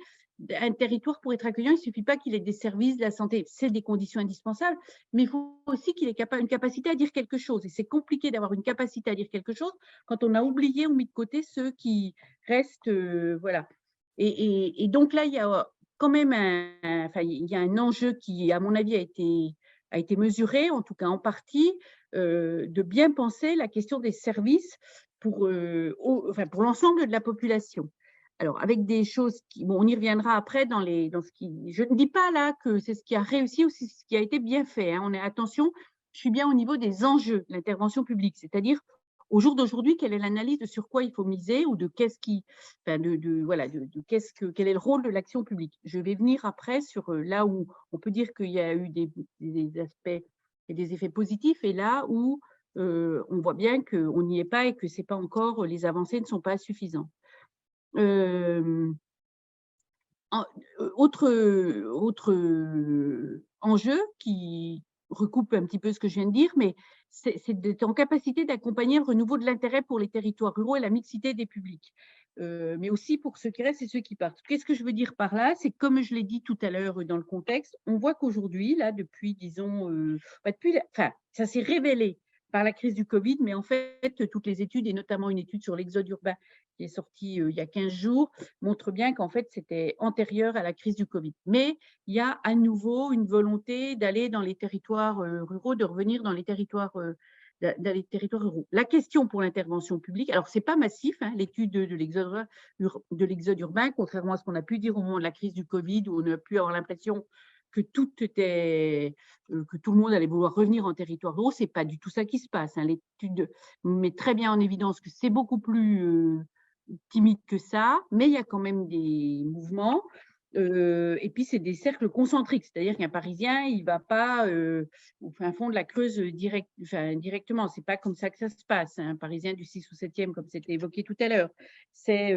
Speaker 4: un territoire. Pour être accueillant, il ne suffit pas qu'il ait des services, de la santé, c'est des conditions indispensables, mais il faut aussi qu'il ait une capacité à dire quelque chose. Et c'est compliqué d'avoir une capacité à dire quelque chose quand on a oublié ou mis de côté ceux qui restent. Voilà. Et donc là, il y a quand même il y a un enjeu qui, à mon avis, a été mesuré, en tout cas en partie, de bien penser la question des services pour l'ensemble de la population. Alors, avec des choses qui, bon, on y reviendra après dans ce qui, je ne dis pas là que c'est ce qui a réussi ou c'est ce qui a été bien fait. Hein. Attention, je suis bien au niveau des enjeux de l'intervention publique, c'est-à-dire au jour d'aujourd'hui, quelle est l'analyse de sur quoi il faut miser ou de qu'est-ce qui, quel est le rôle de l'action publique. Je vais venir après sur là où on peut dire qu'il y a eu des aspects et des effets positifs, et là où on voit bien qu'on n'y est pas et que c'est pas encore, les avancées ne sont pas suffisantes. Autre enjeu qui recoupe un petit peu ce que je viens de dire, mais c'est d'être en capacité d'accompagner le renouveau de l'intérêt pour les territoires ruraux et la mixité des publics, mais aussi pour ceux qui restent et ceux qui partent. Qu'est-ce que je veux dire par là? C'est comme je l'ai dit tout à l'heure dans le contexte, on voit qu'aujourd'hui, là, depuis, disons, ça s'est révélé par la crise du Covid, mais en fait, toutes les études, et notamment une étude sur l'exode urbain qui est sortie il y a 15 jours, montrent bien qu'en fait, c'était antérieur à la crise du Covid. Mais il y a à nouveau une volonté d'aller dans les territoires ruraux, de revenir dans les territoires ruraux. La question pour l'intervention publique, alors ce n'est pas massif, hein, l'étude de l'exode urbain, contrairement à ce qu'on a pu dire au moment de la crise du Covid, où on a pu avoir l'impression que que tout le monde allait vouloir revenir en territoire rural. Ce n'est pas du tout ça qui se passe. Hein. L'étude met très bien en évidence que c'est beaucoup plus timide que ça, mais il y a quand même des mouvements. Et puis, c'est des cercles concentriques, c'est-à-dire qu'un Parisien, il ne va pas au fin fond de la Creuse directement. Ce n'est pas comme ça que ça se passe. Hein. Un Parisien du 6 ou 7e, comme c'était évoqué tout à l'heure, c'est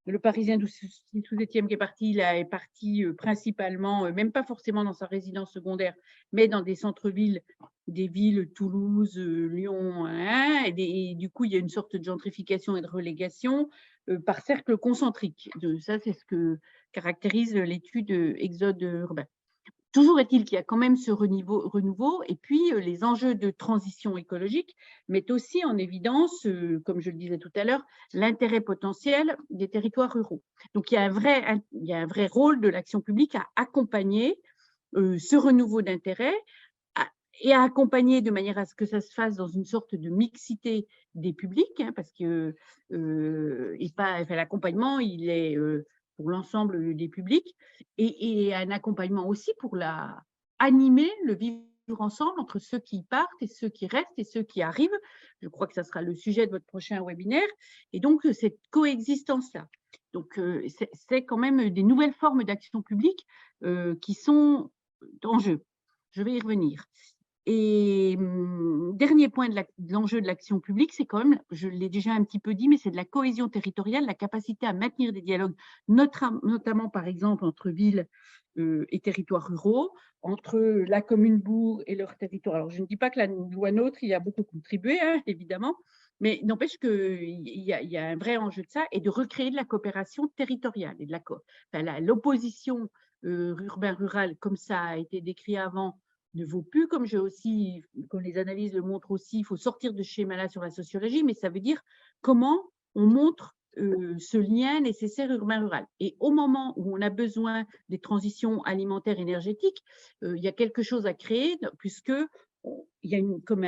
Speaker 4: le Parisien du 6 ou 7e qui est parti, là, est parti principalement, même pas forcément dans sa résidence secondaire, mais dans des centres-villes, des villes, Toulouse, Lyon, hein, et du coup, il y a une sorte de gentrification et de relégation par cercle concentrique. Ça, c'est ce que caractérise l'étude exode urbain. Toujours est-il qu'il y a quand même ce renouveau, et puis les enjeux de transition écologique mettent aussi en évidence, comme je le disais tout à l'heure, l'intérêt potentiel des territoires ruraux. Donc, il y a un vrai rôle de l'action publique à accompagner ce renouveau d'intérêt et à accompagner de manière à ce que ça se fasse dans une sorte de mixité des publics, hein, parce que l'accompagnement, il est pour l'ensemble des publics, et un accompagnement aussi pour animer le vivre ensemble entre ceux qui partent et ceux qui restent et ceux qui arrivent. Je crois que ça sera le sujet de votre prochain webinaire. Et donc, cette coexistence-là. Donc, c'est quand même des nouvelles formes d'action publique qui sont en jeu. Je vais y revenir. Et dernier point de l'enjeu de l'action publique, c'est quand même, je l'ai déjà un petit peu dit, mais c'est de la cohésion territoriale, la capacité à maintenir des dialogues, notamment par exemple entre villes et territoires ruraux, entre la commune bourg et leur territoire. Alors, je ne dis pas que la loi NOTRe y a beaucoup contribué, hein, évidemment, mais n'empêche qu'il y a un vrai enjeu de ça, et de recréer de la coopération territoriale et de l'opposition urbain-rural, comme ça a été décrit avant, ne vaut plus, comme les analyses le montrent aussi. Il faut sortir de ce schéma-là sur la sociologie, mais ça veut dire comment on montre ce lien nécessaire urbain-rural. Et au moment où on a besoin des transitions alimentaires énergétiques, il y a quelque chose à créer, puisque il y a comme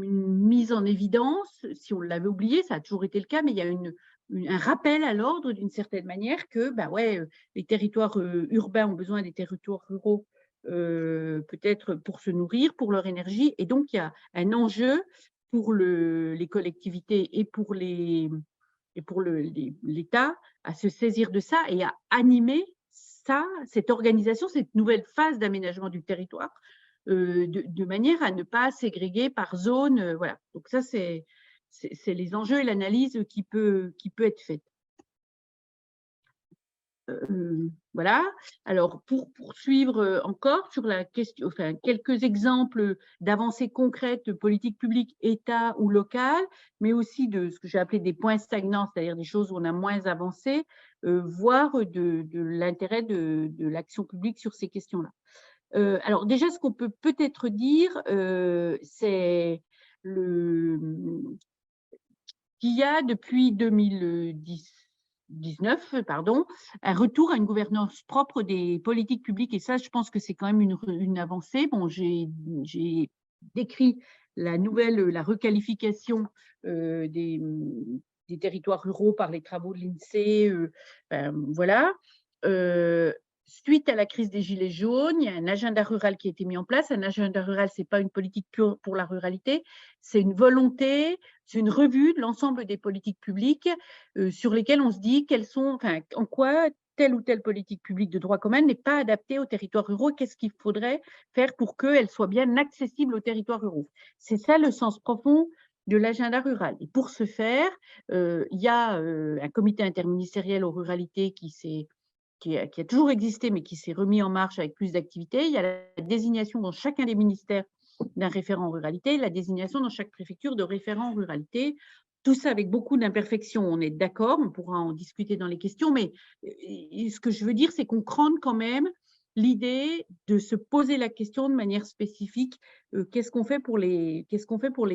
Speaker 4: une mise en évidence, si on l'avait oublié, ça a toujours été le cas, mais il y a un rappel à l'ordre d'une certaine manière que les territoires urbains ont besoin des territoires ruraux peut-être pour se nourrir, pour leur énergie, et donc il y a un enjeu pour les collectivités et pour l'État à se saisir de ça et à animer cette organisation, cette nouvelle phase d'aménagement du territoire, de manière à ne pas ségréguer par zone. Voilà. Donc ça, c'est les enjeux et l'analyse qui peut être faite. Voilà. Alors, pour poursuivre encore sur la question, enfin, quelques exemples d'avancées concrètes de politique publique, État ou locale, mais aussi de ce que j'ai appelé des points stagnants, c'est-à-dire des choses où on a moins avancé, voire de l'intérêt de l'action publique sur ces questions-là. Alors déjà, ce qu'on peut peut-être dire, c'est qu'il y a depuis 2019, un retour à une gouvernance propre des politiques publiques. Et ça, je pense que c'est quand même une avancée. Bon, j'ai décrit la requalification des territoires ruraux par les travaux de l'INSEE. Voilà. Suite à la crise des Gilets jaunes, il y a un agenda rural qui a été mis en place. Un agenda rural, ce n'est pas une politique pure pour la ruralité, c'est une volonté, c'est une revue de l'ensemble des politiques publiques sur lesquelles on se dit en quoi telle ou telle politique publique de droit commun n'est pas adaptée aux territoires ruraux. Qu'est-ce qu'il faudrait faire pour qu'elle soit bien accessible aux territoires ruraux? C'est ça le sens profond de l'agenda rural. Et pour ce faire, il y a un comité interministériel aux ruralités qui a toujours existé, mais qui s'est remis en marche avec plus d'activités. Il y a la désignation dans chacun des ministères d'un référent ruralité, la désignation dans chaque préfecture de référent ruralité. Tout ça avec beaucoup d'imperfections, on est d'accord, on pourra en discuter dans les questions, mais ce que je veux dire, c'est qu'on crâne quand même l'idée de se poser la question de manière spécifique, qu'est-ce qu'on fait pour les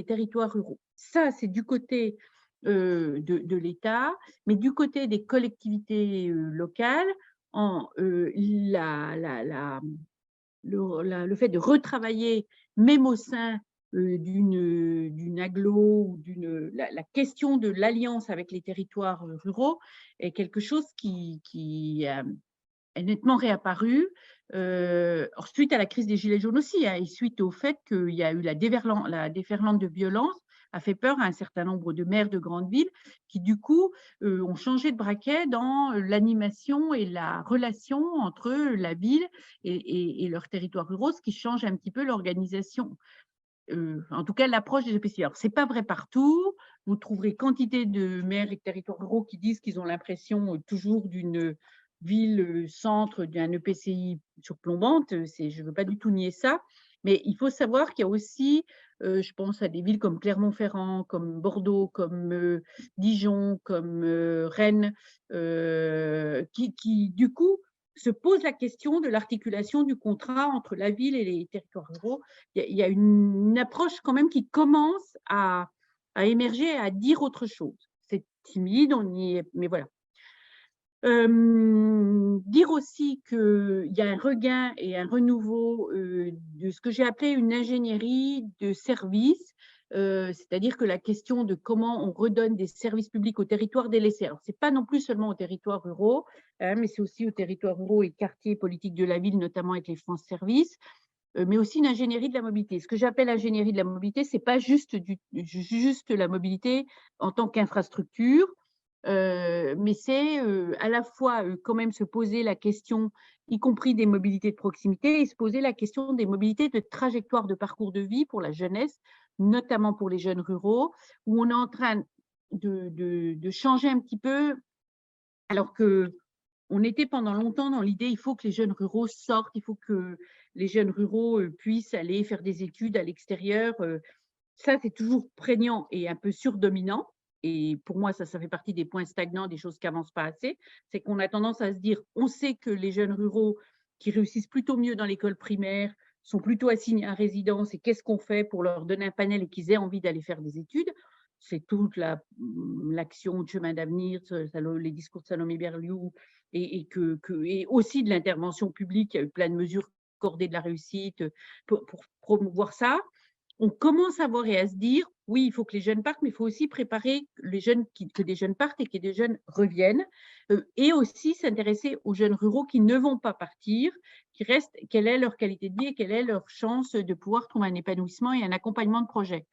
Speaker 4: territoires ruraux? Ça, c'est du côté de l'État, mais du côté des collectivités locales, le fait de retravailler, même au sein d'une agglo, ou la question de l'alliance avec les territoires ruraux est quelque chose qui est nettement réapparu. Suite à la crise des Gilets jaunes aussi, et suite au fait qu'il y a eu la déferlante de violence, a fait peur à un certain nombre de maires de grandes villes qui, du coup, ont changé de braquet dans l'animation et la relation entre la ville et leurs territoires ruraux, ce qui change un petit peu l'organisation. En tout cas, l'approche des EPCI. Alors, ce n'est pas vrai partout. Vous trouverez quantité de maires et de territoires ruraux qui disent qu'ils ont l'impression toujours d'une ville-centre, d'un EPCI surplombante. Je ne veux pas du tout nier ça. Mais il faut savoir qu'il y a aussi, je pense à des villes comme Clermont-Ferrand, comme Bordeaux, comme Dijon, comme Rennes, qui, du coup, se posent la question de l'articulation du contrat entre la ville et les territoires ruraux. Il y a une approche quand même qui commence à émerger, à dire autre chose. C'est timide, on y est, mais voilà. Dire aussi qu'il y a un regain et un renouveau de ce que j'ai appelé une ingénierie de services, c'est-à-dire que la question de comment on redonne des services publics aux territoires délaissés. Alors, ce n'est pas non plus seulement aux territoires ruraux, mais c'est aussi aux territoires ruraux et quartiers politiques de la ville, notamment avec les France Services, mais aussi une ingénierie de la mobilité. Ce que j'appelle ingénierie de la mobilité, ce n'est pas juste la mobilité en tant qu'infrastructure, mais c'est à la fois quand même se poser la question, y compris des mobilités de proximité, et se poser la question des mobilités de trajectoire de parcours de vie pour la jeunesse, notamment pour les jeunes ruraux, où on est en train de changer un petit peu, alors qu'on était pendant longtemps dans l'idée il faut que les jeunes ruraux sortent, il faut que les jeunes ruraux puissent aller faire des études à l'extérieur. Ça, c'est toujours prégnant et un peu surdominant. Et pour moi, ça fait partie des points stagnants, des choses qui n'avancent pas assez. C'est qu'on a tendance à se dire, on sait que les jeunes ruraux qui réussissent plutôt mieux dans l'école primaire sont plutôt assignés à résidence, et qu'est-ce qu'on fait pour leur donner un panel et qu'ils aient envie d'aller faire des études? c'est toute l'action de chemin d'avenir, les discours de Salomé Berliou, et aussi de l'intervention publique. Il y a eu plein de mesures accordées de la réussite pour promouvoir ça. On commence à voir et à se dire, oui, il faut que les jeunes partent, mais il faut aussi préparer que des jeunes partent et que des jeunes reviennent, et aussi s'intéresser aux jeunes ruraux qui ne vont pas partir, qui restent, quelle est leur qualité de vie et quelle est leur chance de pouvoir trouver un épanouissement et un accompagnement de projet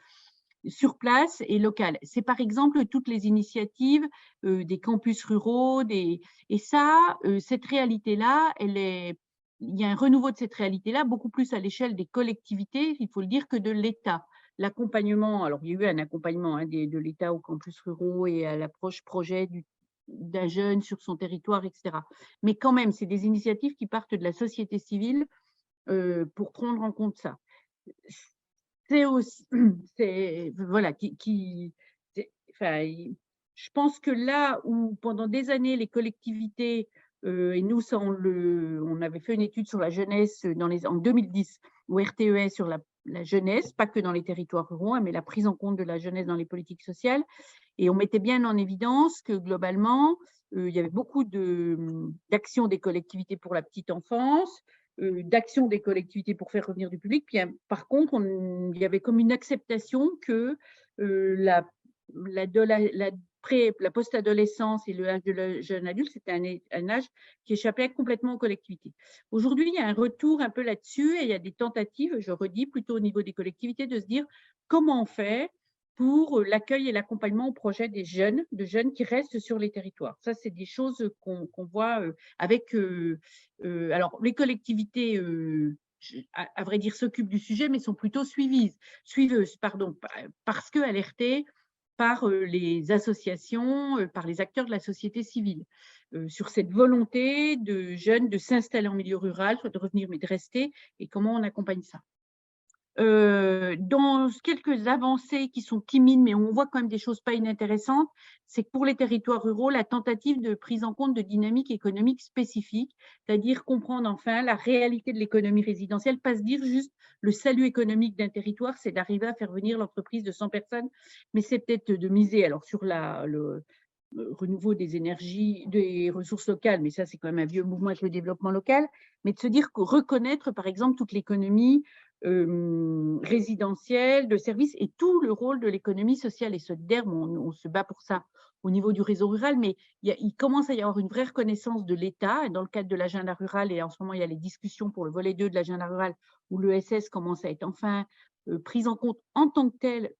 Speaker 4: sur place et local. C'est par exemple toutes les initiatives des campus ruraux, et ça, cette réalité-là, il y a un renouveau de cette réalité-là, beaucoup plus à l'échelle des collectivités, il faut le dire, que de l'État. L'accompagnement, alors il y a eu un accompagnement de l'État aux campus ruraux et à l'approche projet d'un jeune sur son territoire, etc. Mais quand même, c'est des initiatives qui partent de la société civile pour prendre en compte ça. C'est aussi, voilà, enfin, je pense que là où pendant des années les collectivités, et nous ça on avait fait une étude sur la jeunesse en 2010 au RTES sur la jeunesse, pas que dans les territoires ruraux, hein, mais la prise en compte de la jeunesse dans les politiques sociales, et on mettait bien en évidence que globalement il y avait beaucoup d'actions des collectivités pour la petite enfance, d'action des collectivités pour faire revenir du public. Puis, par contre, il y avait comme une acceptation que la post-adolescence et le âge de la jeune adulte, c'était un âge qui échappait complètement aux collectivités. Aujourd'hui, il y a un retour un peu là-dessus et il y a des tentatives, je redis, plutôt au niveau des collectivités, de se dire comment on fait pour l'accueil et l'accompagnement au projet de jeunes qui restent sur les territoires. Ça, c'est des choses qu'on voit avec… alors, les collectivités, à vrai dire, s'occupent du sujet, mais sont plutôt suiveuses, parce que alertées par les associations, par les acteurs de la société civile, sur cette volonté de jeunes de s'installer en milieu rural, soit de revenir, mais de rester, et comment on accompagne ça. Dans quelques avancées qui sont timides, mais on voit quand même des choses pas inintéressantes, c'est que pour les territoires ruraux, la tentative de prise en compte de dynamiques économiques spécifiques, c'est-à-dire comprendre enfin la réalité de l'économie résidentielle, pas se dire juste le salut économique d'un territoire, c'est d'arriver à faire venir l'entreprise de 100 personnes, mais c'est peut-être de miser alors sur le renouveau des énergies, des ressources locales, mais ça c'est quand même un vieux mouvement avec le développement local, mais de se dire que reconnaître par exemple toute l'économie résidentielle, de services et tout le rôle de l'économie sociale et solidaire. On se bat pour ça au niveau du réseau rural, mais il commence à y avoir une vraie reconnaissance de l'État dans le cadre de l'agenda rural, et en ce moment il y a les discussions pour le volet 2 de l'agenda rural où l'ESS commence à être enfin prise en compte en tant que telle,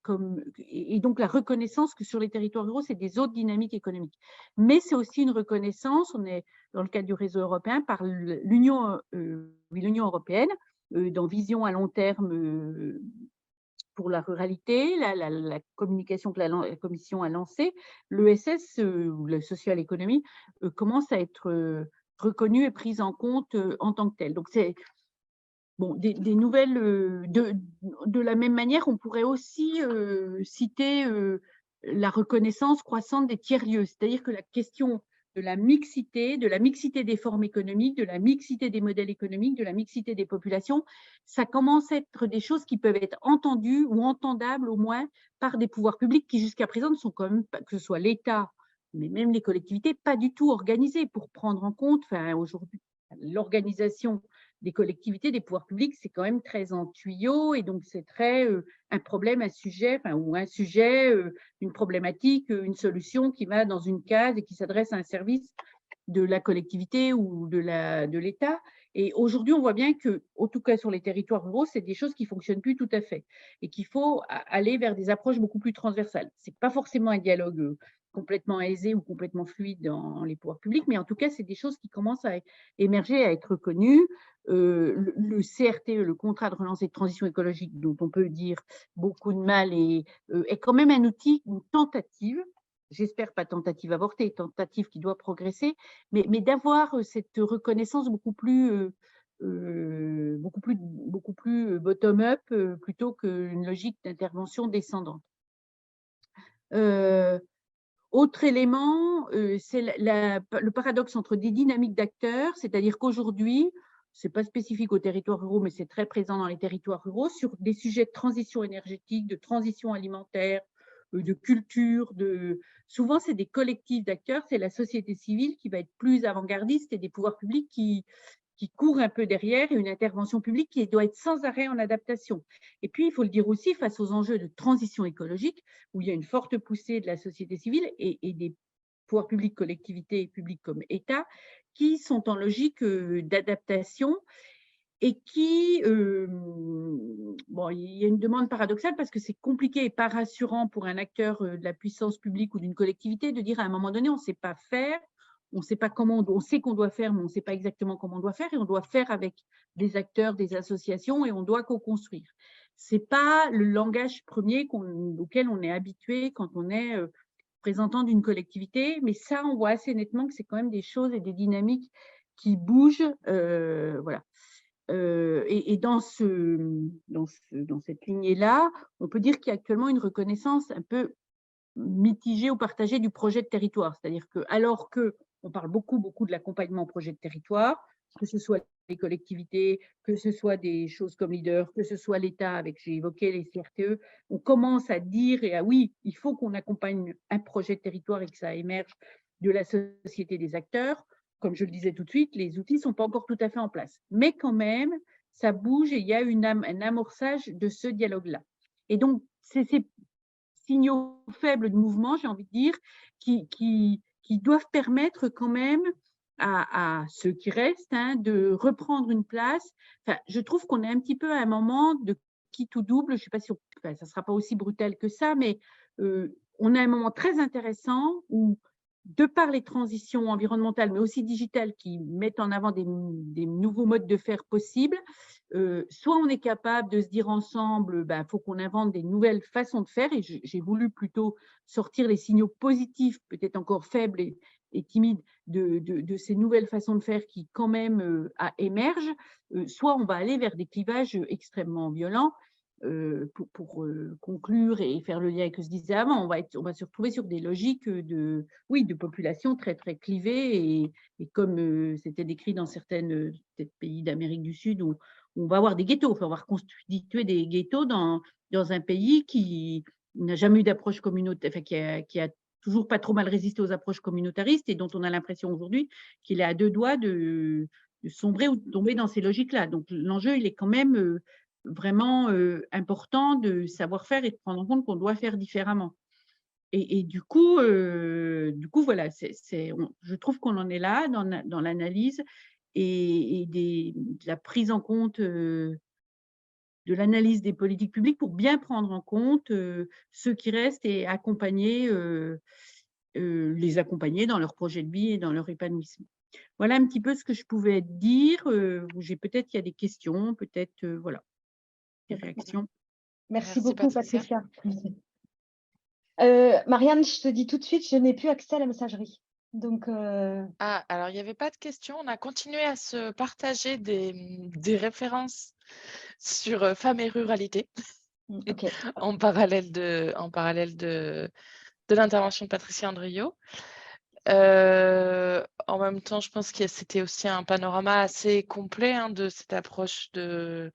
Speaker 4: et donc la reconnaissance que sur les territoires ruraux, c'est des autres dynamiques économiques. Mais c'est aussi une reconnaissance, on est dans le cadre du réseau européen, par l'Union européenne, dans Vision à long terme pour la ruralité, la communication que la Commission a lancée, l'ESS, ou le social économie, commence à être reconnue et prise en compte en tant que telle. Donc c'est… Bon, des nouvelles, de la même manière, on pourrait aussi citer la reconnaissance croissante des tiers-lieux, c'est-à-dire que la question de la mixité des formes économiques, de la mixité des modèles économiques, de la mixité des populations, ça commence à être des choses qui peuvent être entendues ou entendables au moins par des pouvoirs publics qui jusqu'à présent ne sont quand même, que ce soit l'État, mais même les collectivités, pas du tout organisées pour prendre en compte, enfin aujourd'hui, l'organisation des collectivités, des pouvoirs publics, c'est quand même très en tuyau, et donc c'est très un problème, un sujet, une problématique, une solution qui va dans une case et qui s'adresse à un service de la collectivité ou de l'État. Et aujourd'hui, on voit bien que, en tout cas sur les territoires ruraux, c'est des choses qui ne fonctionnent plus tout à fait et qu'il faut aller vers des approches beaucoup plus transversales. Ce n'est pas forcément un dialogue complètement aisé ou complètement fluide dans les pouvoirs publics, mais en tout cas, c'est des choses qui commencent à émerger, à être reconnues. Le CRTE, le contrat de relance et de transition écologique, dont on peut dire beaucoup de mal, est quand même un outil, une tentative, j'espère pas tentative avortée, tentative qui doit progresser, mais d'avoir cette reconnaissance beaucoup plus bottom-up plutôt qu'une logique d'intervention descendante. Autre élément, c'est le paradoxe entre des dynamiques d'acteurs, c'est-à-dire qu'aujourd'hui, ce n'est pas spécifique aux territoires ruraux, mais c'est très présent dans les territoires ruraux, sur des sujets de transition énergétique, de transition alimentaire, de culture, souvent c'est des collectifs d'acteurs, c'est la société civile qui va être plus avant-gardiste et des pouvoirs publics qui courent un peu derrière, et une intervention publique qui doit être sans arrêt en adaptation. Et puis, il faut le dire aussi, face aux enjeux de transition écologique, où il y a une forte poussée de la société civile et des pouvoirs publics, collectivités publiques comme État, qui sont en logique d'adaptation et qui, bon, il y a une demande paradoxale parce que c'est compliqué et pas rassurant pour un acteur de la puissance publique ou d'une collectivité de dire à un moment donné, on ne sait pas faire, on sait pas comment, on sait qu'on doit faire, mais on ne sait pas exactement comment on doit faire, et on doit faire avec des acteurs, des associations, et on doit co-construire. Ce n'est pas le langage premier auquel on est habitué quand on est représentant d'une collectivité, mais ça, on voit assez nettement que c'est quand même des choses et des dynamiques qui bougent, voilà. Et dans cette lignée-là, on peut dire qu'il y a actuellement une reconnaissance un peu mitigée ou partagée du projet de territoire. C'est-à-dire que, alors qu'on parle beaucoup de l'accompagnement au projet de territoire, que ce soit les collectivités, que ce soit des choses comme Leader, que ce soit l'État, avec, j'ai évoqué les CRTE, on commence à dire, oui, il faut qu'on accompagne un projet de territoire et que ça émerge de la société des acteurs. Comme je le disais tout de suite, les outils ne sont pas encore tout à fait en place. Mais quand même, ça bouge et il y a un amorçage de ce dialogue-là. Et donc, c'est ces signaux faibles de mouvement, j'ai envie de dire, qui doivent permettre quand même à ceux qui restent de reprendre une place. Enfin, je trouve qu'on est un petit peu à un moment de quitte ou double. Je ne sais pas si ça ne sera pas aussi brutal que ça, mais on a un moment très intéressant où, de par les transitions environnementales, mais aussi digitales qui mettent en avant des nouveaux modes de faire possibles, soit on est capable de se dire ensemble, faut qu'on invente des nouvelles façons de faire, et j'ai voulu plutôt sortir les signaux positifs, peut-être encore faibles et timides, de ces nouvelles façons de faire qui quand même émergent, soit on va aller vers des clivages extrêmement violents. Pour conclure et faire le lien avec ce que je disais avant, on va se retrouver sur des logiques de population très, très clivées, et comme c'était décrit dans certains pays d'Amérique du Sud, où on va avoir des ghettos, on va constituer des ghettos dans un pays qui n'a jamais eu d'approche communautaire, enfin, qui a toujours pas trop mal résisté aux approches communautaristes, et dont on a l'impression aujourd'hui qu'il est à deux doigts de sombrer ou de tomber dans ces logiques-là. Donc l'enjeu, il est quand même vraiment important de savoir faire et de prendre en compte qu'on doit faire différemment. Et du coup, voilà, je trouve qu'on en est là dans l'analyse et de la prise en compte de l'analyse des politiques publiques pour bien prendre en compte ceux qui restent et les accompagner dans leur projet de vie et dans leur épanouissement. Voilà un petit peu ce que je pouvais dire. Peut-être qu'il y a des questions, peut-être, voilà. Réaction.
Speaker 2: Merci beaucoup, Patricia. Marianne, je te dis tout de suite, je n'ai plus accès à la messagerie. Donc,
Speaker 1: alors il n'y avait pas de questions. On a continué à se partager des références sur femmes et ruralité
Speaker 2: okay.
Speaker 1: en parallèle de l'intervention de Patricia Andriot. En même temps, je pense que c'était aussi un panorama assez complet de cette approche de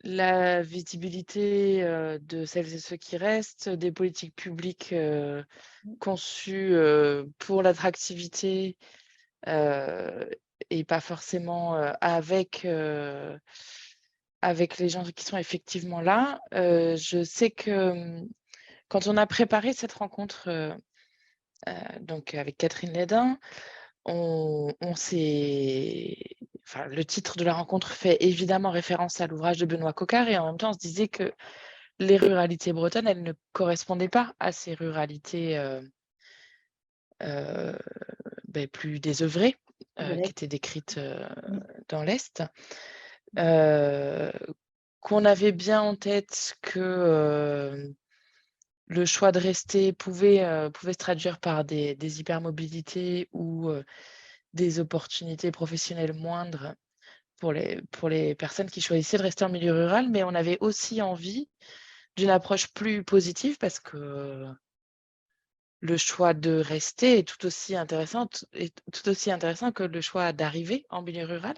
Speaker 1: la visibilité de celles et ceux qui restent, des politiques publiques conçues pour l'attractivité et pas forcément avec les gens qui sont effectivement là. Je sais que quand on a préparé cette rencontre donc avec Catherine Lédin, le titre de la rencontre fait évidemment référence à l'ouvrage de Benoît Coquart, et en même temps, on se disait que les ruralités bretonnes, elles ne correspondaient pas à ces ruralités plus désœuvrées qui étaient décrites dans l'Est. Qu'on avait bien en tête que le choix de rester pouvait se traduire par des hypermobilités ou des opportunités professionnelles moindres pour les personnes qui choisissaient de rester en milieu rural, mais on avait aussi envie d'une approche plus positive parce que le choix de rester est tout aussi intéressant que le choix d'arriver en milieu rural.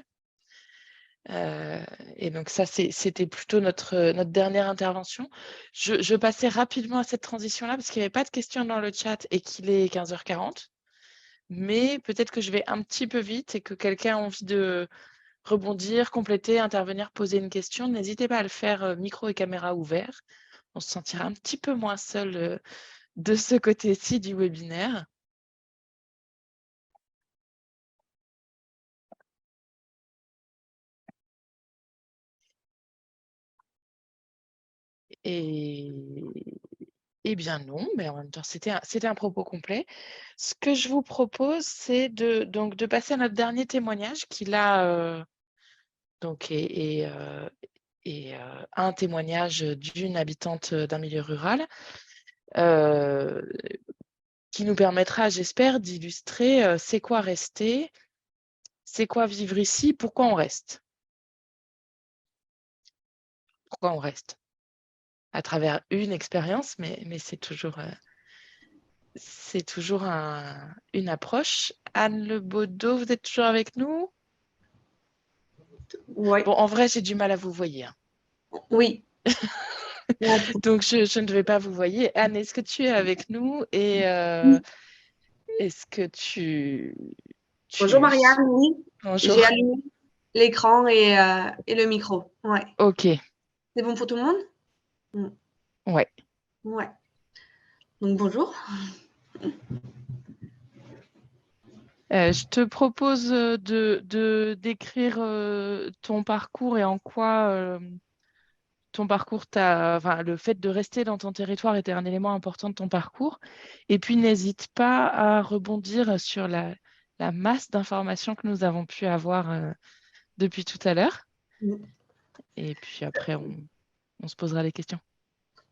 Speaker 1: Et donc ça, c'était plutôt notre dernière intervention. Je passais rapidement à cette transition-là parce qu'il n'y avait pas de questions dans le chat et qu'il est 15h40. Mais peut-être que je vais un petit peu vite et que quelqu'un a envie de rebondir, compléter, intervenir, poser une question. N'hésitez pas à le faire micro et caméra ouverts. On se sentira un petit peu moins seul de ce côté-ci du webinaire. Eh bien non, mais en même temps, c'était un propos complet. Ce que je vous propose, c'est de passer à notre dernier témoignage qui là est un témoignage d'une habitante d'un milieu rural qui nous permettra, j'espère, d'illustrer c'est quoi rester, c'est quoi vivre ici, pourquoi on reste. Pourquoi on reste à travers une expérience, mais c'est toujours une approche. Anne Le Baudot, vous êtes toujours avec nous?
Speaker 5: Oui.
Speaker 1: Bon, en vrai, j'ai du mal à vous voir. Hein.
Speaker 5: Oui.
Speaker 1: Donc, je ne vais pas vous voir. Anne, est-ce que tu es avec nous? Et est-ce que tu...
Speaker 5: Bonjour Marianne, oui.
Speaker 1: Bonjour.
Speaker 5: J'ai allumé l'écran et le micro. Ouais.
Speaker 1: Ok.
Speaker 5: C'est bon pour tout le monde?
Speaker 1: Ouais.
Speaker 5: Ouais. Donc, bonjour.
Speaker 1: Je te propose de décrire ton parcours et en quoi ton parcours, enfin, le fait de rester dans ton territoire était un élément important de ton parcours. Et puis, n'hésite pas à rebondir sur la masse d'informations que nous avons pu avoir depuis tout à l'heure. Et puis après, on se posera les questions.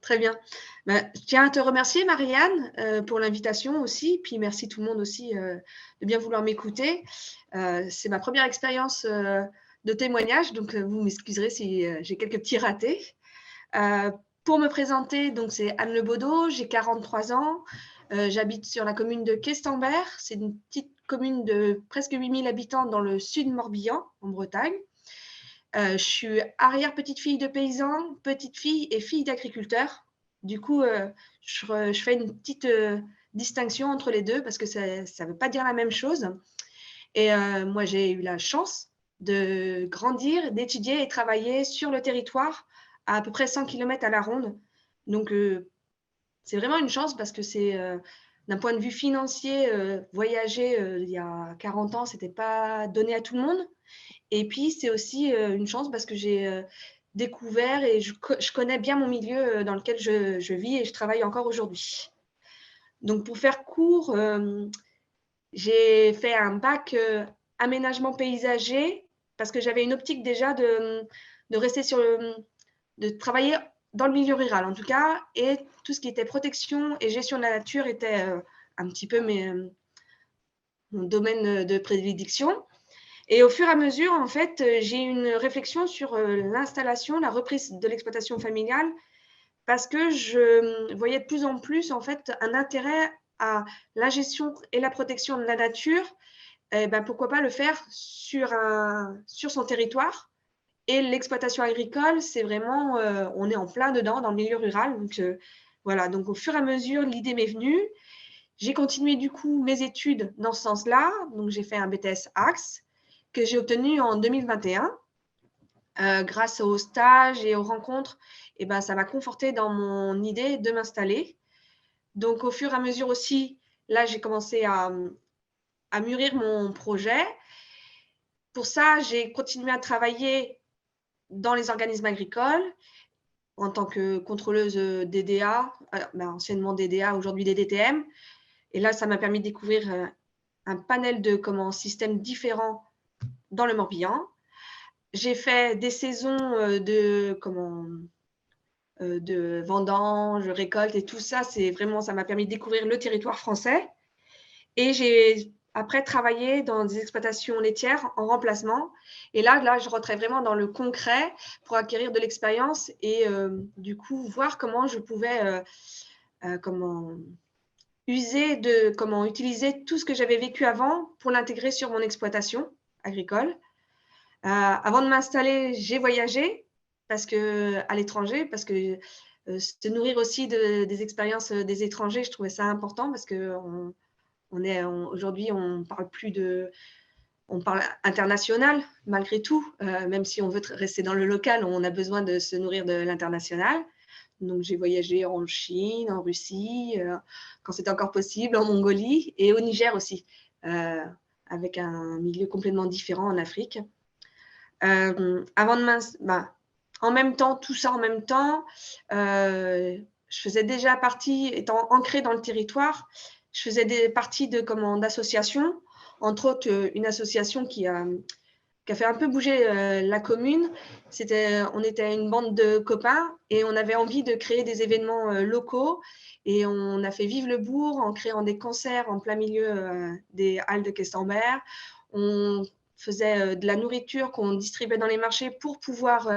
Speaker 5: Très bien. Je tiens à te remercier, Marianne, pour l'invitation aussi. Puis merci tout le monde aussi de bien vouloir m'écouter. C'est ma première expérience de témoignage, donc vous m'excuserez si j'ai quelques petits ratés. Pour me présenter, donc c'est Anne Le Baudot, j'ai 43 ans. J'habite sur la commune de Questembert. C'est une petite commune de presque 8000 habitants dans le sud Morbihan, en Bretagne. Je suis arrière-petite-fille de paysan, petite-fille et fille d'agriculteur. Du coup, je fais une petite distinction entre les deux parce que ça ne veut pas dire la même chose. Et moi, j'ai eu la chance de grandir, d'étudier et travailler sur le territoire à peu près 100 km à la ronde. Donc, c'est vraiment une chance parce que c'est, d'un point de vue financier, voyager il y a 40 ans, ce n'était pas donné à tout le monde. Et puis, c'est aussi une chance parce que j'ai découvert et je connais bien mon milieu dans lequel je vis et je travaille encore aujourd'hui. Donc, pour faire court, j'ai fait un bac aménagement paysager parce que j'avais une optique déjà de rester de travailler dans le milieu rural en tout cas, et tout ce qui était protection et gestion de la nature était un petit peu mon domaine de prédilection. Et au fur et à mesure, en fait, j'ai eu une réflexion sur l'installation, la reprise de l'exploitation familiale, parce que je voyais de plus en plus, en fait, un intérêt à la gestion et la protection de la nature. Et ben, pourquoi pas le faire sur son territoire. Et l'exploitation agricole, c'est vraiment, on est en plein dedans, dans le milieu rural. Donc, voilà, donc au fur et à mesure, l'idée m'est venue. J'ai continué du coup mes études dans ce sens-là. Donc, j'ai fait un BTS Axe que j'ai obtenu en 2021. Grâce aux stages et aux rencontres, et ben, ça m'a conforté dans mon idée de m'installer. Donc, au fur et à mesure aussi, là, j'ai commencé à mûrir mon projet. Pour ça, j'ai continué à travailler dans les organismes agricoles en tant que contrôleuse DDA, anciennement DDA, aujourd'hui DDTM. Et là, ça m'a permis de découvrir un panel de systèmes différents dans le Morbihan. J'ai fait des saisons de vendanges, récoltes et tout ça. C'est vraiment, ça m'a permis de découvrir le territoire français. Et j'ai après travaillé dans des exploitations laitières en remplacement. Et là, je rentrais vraiment dans le concret pour acquérir de l'expérience et du coup voir comment je pouvais comment utiliser tout ce que j'avais vécu avant pour l'intégrer sur mon exploitation agricole. Avant de m'installer, j'ai voyagé à l'étranger, parce que se nourrir aussi des expériences des étrangers, je trouvais ça important, parce que aujourd'hui, on parle international malgré tout, même si on veut rester dans le local, on a besoin de se nourrir de l'international. Donc, j'ai voyagé en Chine, en Russie, quand c'était encore possible, en Mongolie et au Niger aussi, avec un milieu complètement différent en Afrique. En même temps, tout ça en même temps, je faisais déjà partie, étant ancrée dans le territoire, je faisais partie d'associations, entre autres une association qui a fait un peu bouger la commune. On était une bande de copains et on avait envie de créer des événements locaux, et on a fait vivre le bourg en créant des concerts en plein milieu des halles de Questembert. On faisait de la nourriture qu'on distribuait dans les marchés pour pouvoir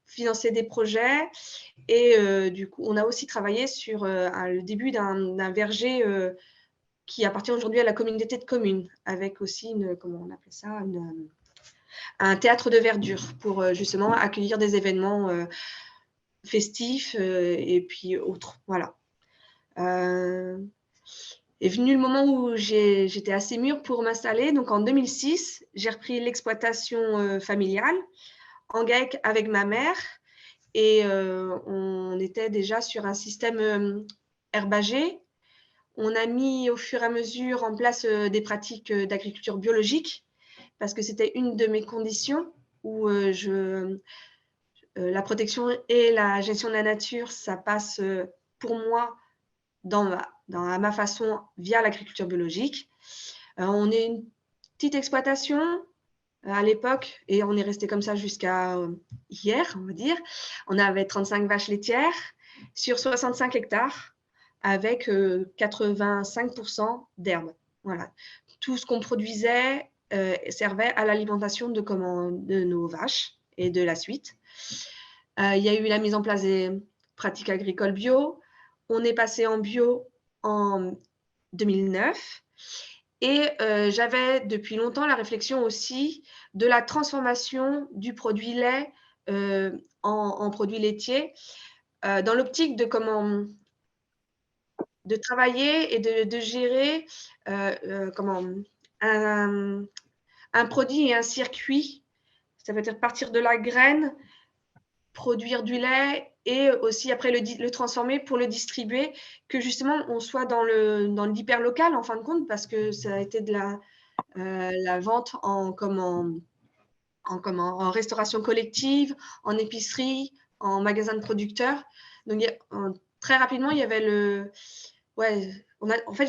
Speaker 5: financer des projets. Et du coup, on a aussi travaillé sur le début d'un verger qui appartient aujourd'hui à la communauté de communes, avec aussi comment on appelle ça, un théâtre de verdure pour justement accueillir des événements festifs et puis autres. Voilà. Est venu le moment où j'étais assez mûre pour m'installer. Donc, en 2006, j'ai repris l'exploitation familiale en GAEC avec ma mère. Et on était déjà sur un système herbagé. On a mis au fur et à mesure en place des pratiques d'agriculture biologique, parce que c'était une de mes conditions où la protection et la gestion de la nature, ça passe pour moi à ma façon via l'agriculture biologique. On est une petite exploitation à l'époque et on est resté comme ça jusqu'à hier, on va dire. On avait 35 vaches laitières sur 65 hectares avec 85% d'herbes. Voilà. Tout ce qu'on produisait servait à l'alimentation de nos vaches et de la suite. Il y a eu la mise en place des pratiques agricoles bio. On est passé en bio en 2009. Et j'avais depuis longtemps la réflexion aussi de la transformation du produit lait en produit laitier, dans l'optique de travailler et de gérer un produit et un circuit. Ça veut dire partir de la graine, produire du lait et aussi après le transformer pour le distribuer, que justement on soit dans l'hyper local en fin de compte, parce que ça a été de la vente en restauration collective, en épicerie, en magasin de producteurs. Donc très rapidement il y avait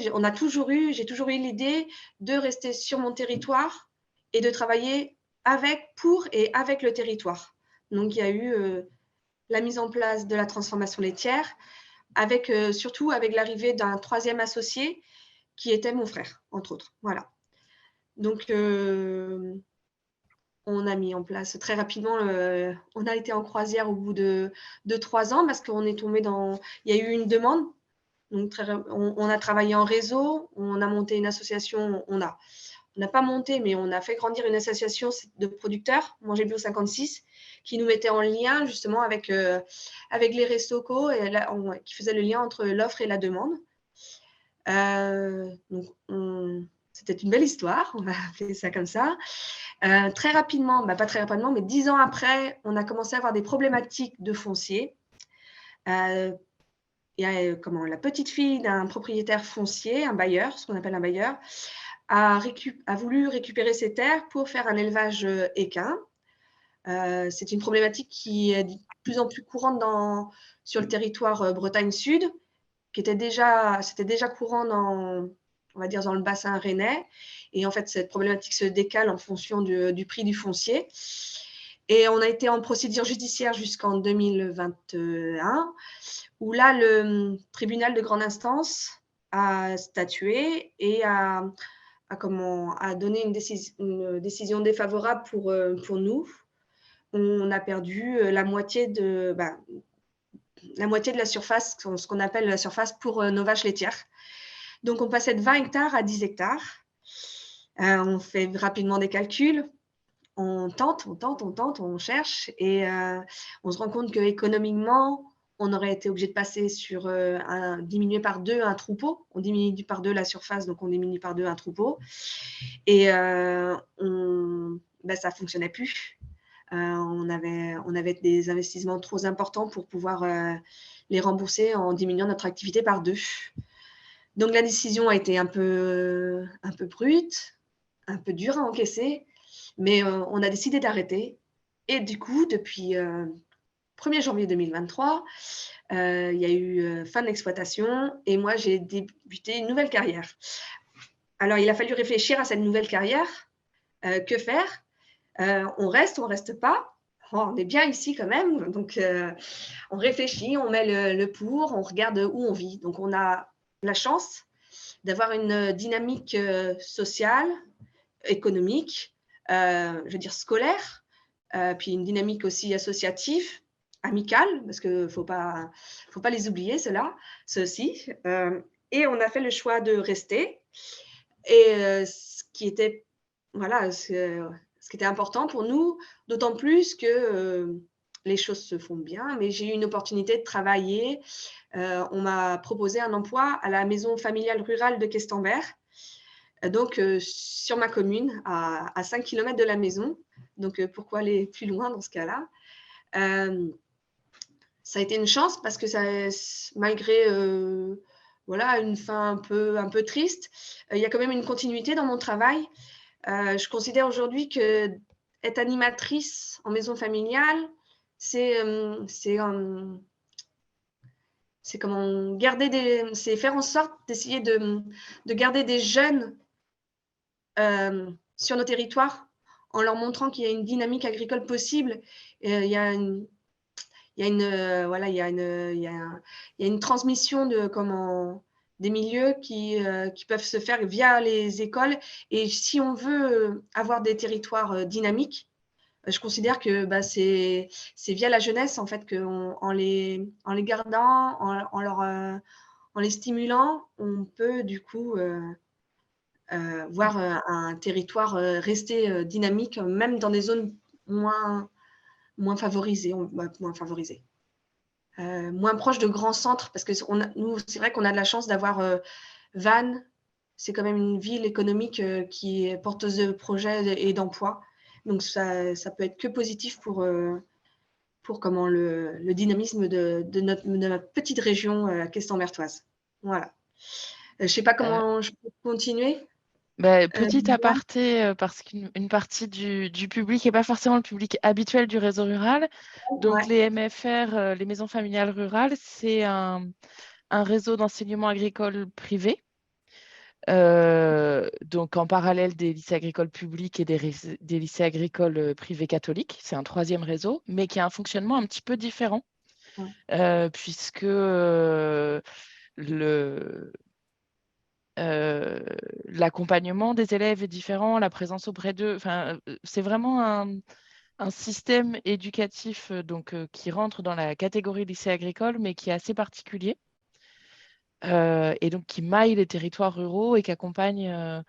Speaker 5: j'ai toujours eu l'idée de rester sur mon territoire et de travailler pour et avec le territoire. Donc, il y a eu la mise en place de la transformation laitière, surtout avec l'arrivée d'un troisième associé qui était mon frère, entre autres. Voilà. Donc, on a mis en place très rapidement, on a été en croisière au bout de 3 ans, parce qu'on est tombé il y a eu une demande. Donc, on a travaillé en réseau, on a monté une association, on n'a pas monté, mais on a fait grandir une association de producteurs, Manger Bio 56, qui nous mettait en lien justement avec les restos co, et qui faisait le lien entre l'offre et la demande. Donc, c'était une belle histoire, on va appeler ça comme ça. Très rapidement, pas très rapidement, mais 10 ans après, on a commencé à avoir des problématiques de foncier. La petite fille d'un propriétaire foncier, un bailleur, ce qu'on appelle un bailleur, a voulu récupérer ses terres pour faire un élevage équin. C'est une problématique qui est de plus en plus courante sur le territoire Bretagne Sud, c'était déjà courant on va dire dans le bassin rennais. Et en fait, cette problématique se décale en fonction du prix du foncier. Et on a été en procédure judiciaire jusqu'en 2021, où là, le tribunal de grande instance a statué et a donné une décision défavorable pour nous. On a perdu la moitié de la surface, ce qu'on appelle la surface pour nos vaches laitières. Donc, on passait de 20 hectares à 10 hectares. On fait rapidement des calculs. on tente, on cherche et on se rend compte qu'économiquement, on aurait été obligé de passer sur diminuer par 2 un troupeau. On diminue par 2 la surface, donc on diminue par 2 un troupeau. Et ça ne fonctionnait plus. On avait des investissements trop importants pour pouvoir les rembourser en diminuant notre activité par 2. Donc la décision a été un peu brute, un peu dure à encaisser, mais on a décidé d'arrêter. Et du coup, depuis 1er janvier 2023, il y a eu fin d'exploitation et moi, j'ai débuté une nouvelle carrière. Alors, il a fallu réfléchir à cette nouvelle carrière. Que faire? On reste pas? Oh, on est bien ici quand même. Donc, on réfléchit, on met le pour, on regarde où on vit. Donc, on a la chance d'avoir une dynamique sociale, économique, je veux dire scolaire, puis une dynamique aussi associative, amicale, parce qu'il ne faut pas les oublier, ceux-ci. Et on a fait le choix de rester. Et ce qui était important pour nous, d'autant plus que les choses se font bien, mais j'ai eu une opportunité de travailler. On m'a proposé un emploi à la maison familiale rurale de Questembert, donc sur ma commune, à 5 km de la maison. Donc, pourquoi aller plus loin dans ce cas-là? Ça a été une chance parce que malgré une fin un peu triste, il y a quand même une continuité dans mon travail. Je considère aujourd'hui que être animatrice en maison familiale, c'est comment c'est faire en sorte d'essayer de garder des jeunes sur nos territoires en leur montrant qu'il y a une dynamique agricole possible. Il y a une transmission des milieux qui peuvent se faire via les écoles. Et si on veut avoir des territoires dynamiques, je considère que c'est via la jeunesse, en fait, qu'en les gardant, en les stimulant, on peut du coup voir un territoire rester dynamique, même dans des zones moins favorisées, moins proches de grands centres, parce que nous, c'est vrai qu'on a de la chance d'avoir Vannes. C'est quand même une ville économique qui est porteuse de projets et d'emplois. Donc, ça peut être que positif pour le dynamisme de notre petite région questembertoise. Voilà. Je ne sais pas comment je peux continuer.
Speaker 1: Petit aparté, parce qu'une partie du public n'est pas forcément le public habituel du réseau rural. Donc, les MFR, les maisons familiales rurales, c'est un réseau d'enseignement agricole privé. Donc, en parallèle des lycées agricoles publics et des lycées agricoles privés catholiques. C'est un 3e réseau, mais qui a un fonctionnement un petit peu différent, puisque l'accompagnement des élèves est différent, la présence auprès d'eux. C'est vraiment un système éducatif qui rentre dans la catégorie lycée agricole, mais qui est assez particulier. Et donc qui maille les territoires ruraux et qui accompagne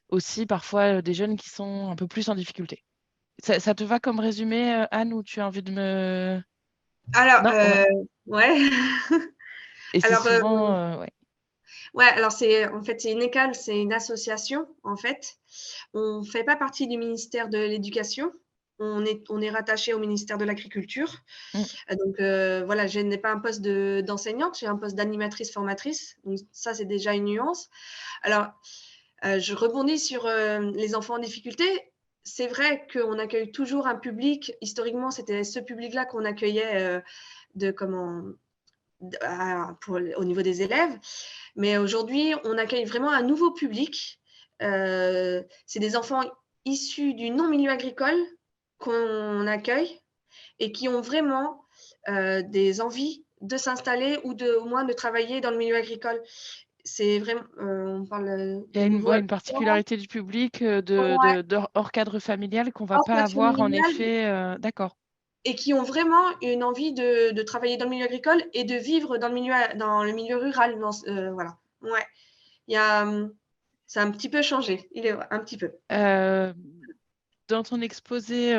Speaker 1: aussi parfois des jeunes qui sont un peu plus en difficulté. Ça te va comme résumé, Anne, ou tu as envie de me...
Speaker 5: Alors, ouais.
Speaker 1: Et c'est souvent... ouais.
Speaker 5: Ouais, alors c'est une école, c'est une association en fait. On ne fait pas partie du ministère de l'Éducation. On est rattaché au ministère de l'Agriculture. Donc voilà, je n'ai pas un poste d'enseignante, j'ai un poste d'animatrice formatrice. Donc ça, c'est déjà une nuance. Alors, je rebondis sur les enfants en difficulté. C'est vrai qu'on accueille toujours un public. Historiquement, c'était ce public-là qu'on accueillait au niveau des élèves. Mais aujourd'hui, on accueille vraiment un nouveau public. C'est des enfants issus du non-milieu agricole qu'on accueille et qui ont vraiment des envies de s'installer ou au moins de travailler dans le milieu agricole. C'est vraiment, on parle.
Speaker 1: Il y a une particularité du public hors cadre familial qu'on ne va pas avoir en effet. D'accord.
Speaker 5: Et qui ont vraiment une envie de travailler dans le milieu agricole et de vivre dans le milieu rural. Voilà. Ouais. Ça a un petit peu changé. Il est un petit peu.
Speaker 1: Dans ton exposé,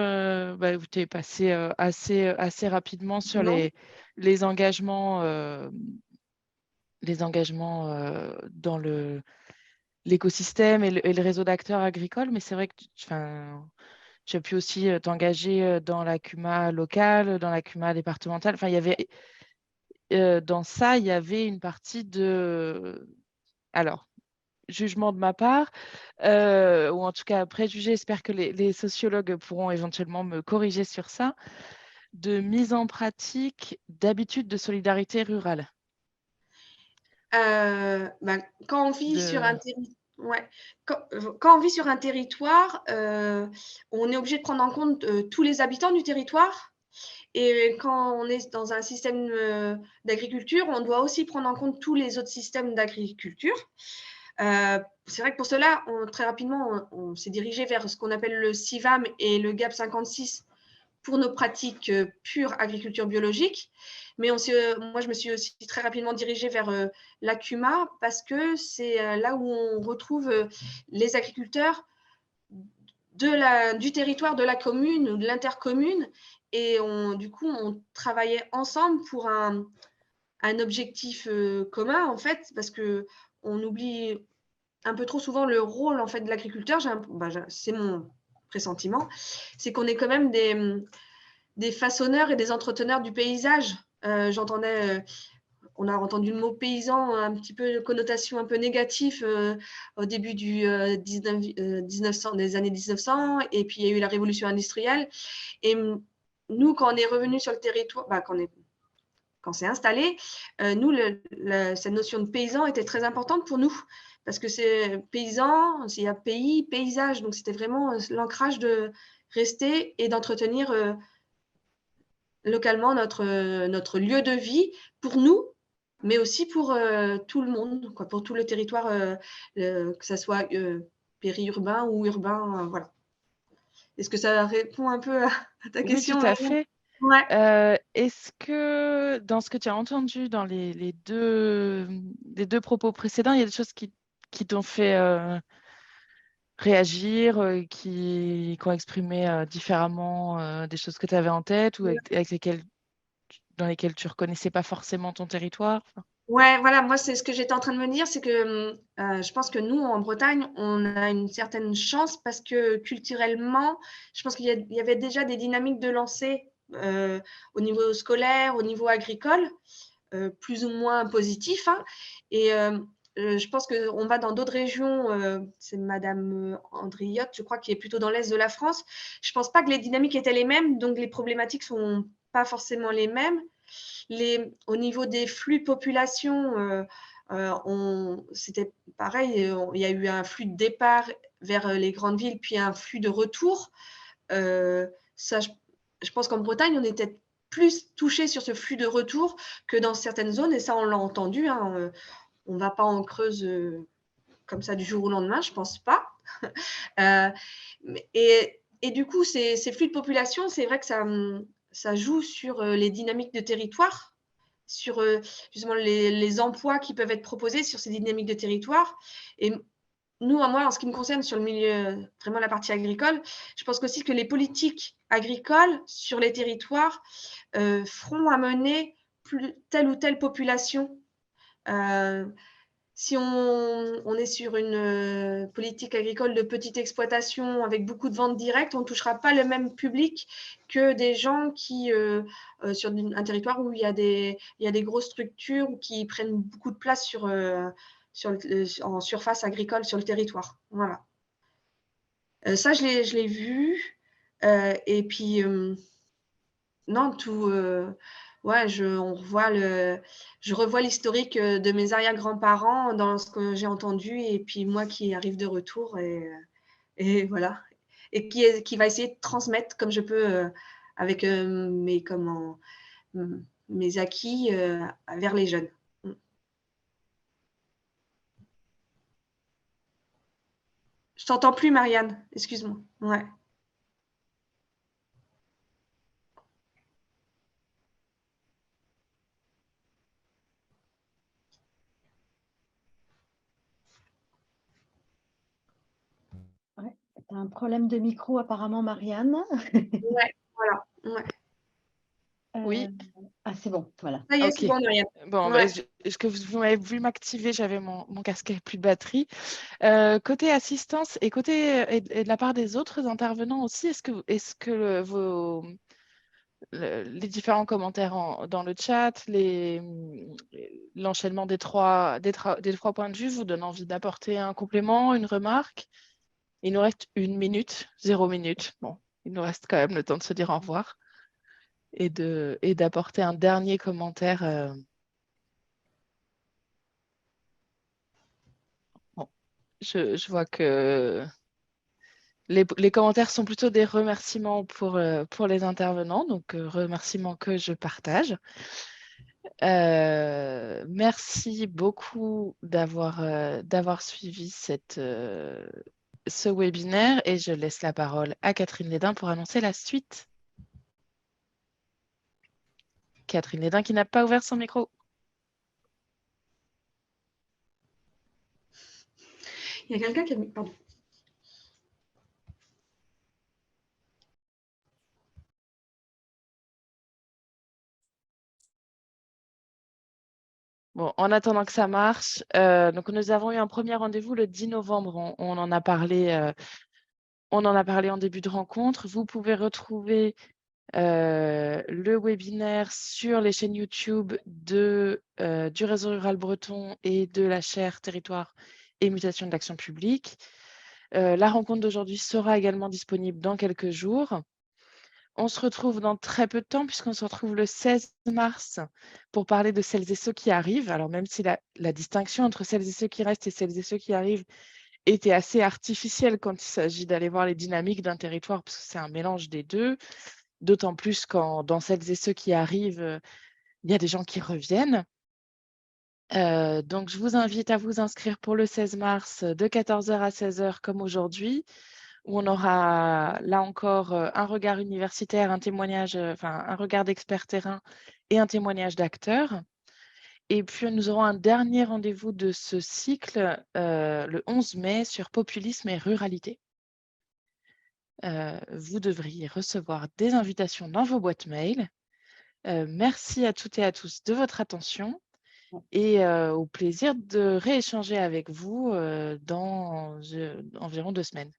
Speaker 1: tu es passé assez rapidement sur les engagements, dans l'écosystème et le réseau d'acteurs agricoles, mais c'est vrai que tu as pu aussi t'engager dans la CUMA locale, dans la CUMA départementale. Enfin, il y avait, dans ça, il y avait une partie de... Alors, jugement de ma part, ou en tout cas préjugé, j'espère que les sociologues pourront éventuellement me corriger sur ça, de mise en pratique d'habitudes de solidarité rurale.
Speaker 5: Quand on vit sur un territoire, ouais. Quand on vit sur un territoire, on est obligé de prendre en compte tous les habitants du territoire. Et quand on est dans un système d'agriculture, on doit aussi prendre en compte tous les autres systèmes d'agriculture. C'est vrai que pour cela, très rapidement, on s'est dirigé vers ce qu'on appelle le CIVAM et le GAP 56 pour nos pratiques pure agriculture biologique. Mais moi, je me suis aussi très rapidement dirigée vers l'ACUMA parce que c'est là où on retrouve les agriculteurs du territoire de la commune ou de l'intercommune. Et du coup, on travaillait ensemble pour un objectif commun, en fait, parce qu'on oublie un peu trop souvent le rôle en fait, de l'agriculteur. C'est mon pressentiment. C'est qu'on est quand même des façonneurs et des entreteneurs du paysage. On a entendu le mot paysan, un petit peu de connotation un peu négative au début des années 1900, et puis il y a eu la révolution industrielle. Et nous, quand on est revenu sur le territoire, quand c'est installé, nous, cette notion de paysan était très importante pour nous, parce que c'est paysan, il y a pays, paysage, donc c'était vraiment l'ancrage de rester et d'entretenir localement notre lieu de vie pour nous, mais aussi pour tout le monde, quoi, pour tout le territoire, que ce soit périurbain ou urbain. Voilà. Est-ce que ça répond un peu à ta question?
Speaker 1: Oui, tout à fait.
Speaker 5: Ouais.
Speaker 1: Est-ce que dans ce que tu as entendu dans les deux propos précédents, il y a des choses qui t'ont fait réagir, qui ont exprimé différemment des choses que tu avais en tête ou dans lesquelles tu ne reconnaissais pas forcément ton territoire?
Speaker 5: Ouais, voilà, moi, c'est ce que j'étais en train de me dire, c'est que je pense que nous, en Bretagne, on a une certaine chance parce que culturellement, je pense qu'il y avait déjà des dynamiques de lancer au niveau scolaire, au niveau agricole, plus ou moins positif, hein. Et je pense qu'on va dans d'autres régions, c'est Madame Andriotte, je crois, qui est plutôt dans l'est de la France. Je ne pense pas que les dynamiques étaient les mêmes, donc les problématiques ne sont pas forcément les mêmes. Au niveau des flux de population, c'était pareil, il y a eu un flux de départ vers les grandes villes, puis un flux de retour. Ça, je pense qu'en Bretagne, on était plus touché sur ce flux de retour que dans certaines zones, et ça, on l'a entendu, hein, on ne va pas en Creuse comme ça du jour au lendemain, je ne pense pas. Et du coup, ces flux de population, c'est vrai que ça joue sur les dynamiques de territoire, sur justement les emplois qui peuvent être proposés sur ces dynamiques de territoire. Et nous, moi, en ce qui me concerne sur le milieu, vraiment la partie agricole, je pense aussi que les politiques agricoles sur les territoires feront amener telle ou telle population. Si on est sur une politique agricole de petite exploitation avec beaucoup de ventes directes, on ne touchera pas le même public que des gens qui, sur un territoire où il y a des grosses structures ou qui prennent beaucoup de place en surface agricole sur le territoire. Voilà. Ça, je l'ai vu. Et puis, non, tout. Ouais, je revois l'historique de mes arrière-grands-parents dans ce que j'ai entendu, et puis moi qui arrive de retour, et voilà. Et qui va essayer de transmettre comme je peux avec mes acquis vers les jeunes. Je t'entends plus, Marianne, excuse-moi. Ouais.
Speaker 2: Tu as un problème de micro apparemment, Marianne.
Speaker 5: Ouais, voilà. Ouais.
Speaker 1: Oui.
Speaker 2: Ah, c'est bon, voilà.
Speaker 5: Ça y est,
Speaker 1: Ok.
Speaker 5: c'est bon, Marianne.
Speaker 1: Bon,
Speaker 5: Ouais.
Speaker 1: est-ce que vous m'avez vu m'activer? J'avais mon casque avec plus de batterie. Côté assistance et et de la part des autres intervenants aussi, est-ce que les différents commentaires dans le chat, l'enchaînement des trois points de vue vous donne envie d'apporter un complément, une remarque? Il nous reste 1 minute, 0 minute. Bon, il nous reste quand même le temps de se dire au revoir et d'apporter un dernier commentaire. Bon, je vois que les commentaires sont plutôt des remerciements pour les intervenants, donc remerciements que je partage. Merci beaucoup d'avoir suivi ce webinaire et je laisse la parole à Catherine Lédin pour annoncer la suite. Catherine Lédin qui n'a pas ouvert son micro.
Speaker 5: Il y a quelqu'un qui a mis. Pardon.
Speaker 1: Bon, en attendant que ça marche, donc nous avons eu un premier rendez-vous le 10 novembre. On en a parlé en début de rencontre. Vous pouvez retrouver le webinaire sur les chaînes YouTube du Réseau rural breton et de la chaire Territoire et mutation de l'action publique. La rencontre d'aujourd'hui sera également disponible dans quelques jours. On se retrouve dans très peu de temps puisqu'on se retrouve le 16 mars pour parler de celles et ceux qui arrivent. Alors même si la distinction entre celles et ceux qui restent et celles et ceux qui arrivent était assez artificielle quand il s'agit d'aller voir les dynamiques d'un territoire parce que c'est un mélange des deux, d'autant plus quand dans celles et ceux qui arrivent, il y a des gens qui reviennent. Donc je vous invite à vous inscrire pour le 16 mars de 14h à 16h comme aujourd'hui, où on aura là encore un regard universitaire, un témoignage, un regard d'expert terrain et un témoignage d'acteur. Et puis nous aurons un dernier rendez-vous de ce cycle le 11 mai sur populisme et ruralité. Vous devriez recevoir des invitations dans vos boîtes mail. Merci à toutes et à tous de votre attention et au plaisir de rééchanger avec vous dans environ 2 semaines.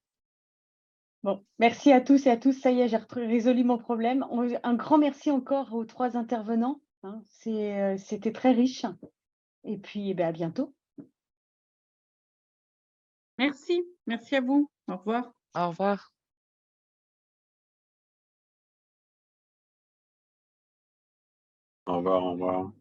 Speaker 2: Bon, merci à tous et à tous. Ça y est, j'ai résolu mon problème. Un grand merci encore aux 3 intervenants. Hein. C'était très riche. Et puis, à bientôt.
Speaker 4: Merci. Merci à vous. Au revoir.
Speaker 1: Au revoir.
Speaker 3: Au revoir, au revoir.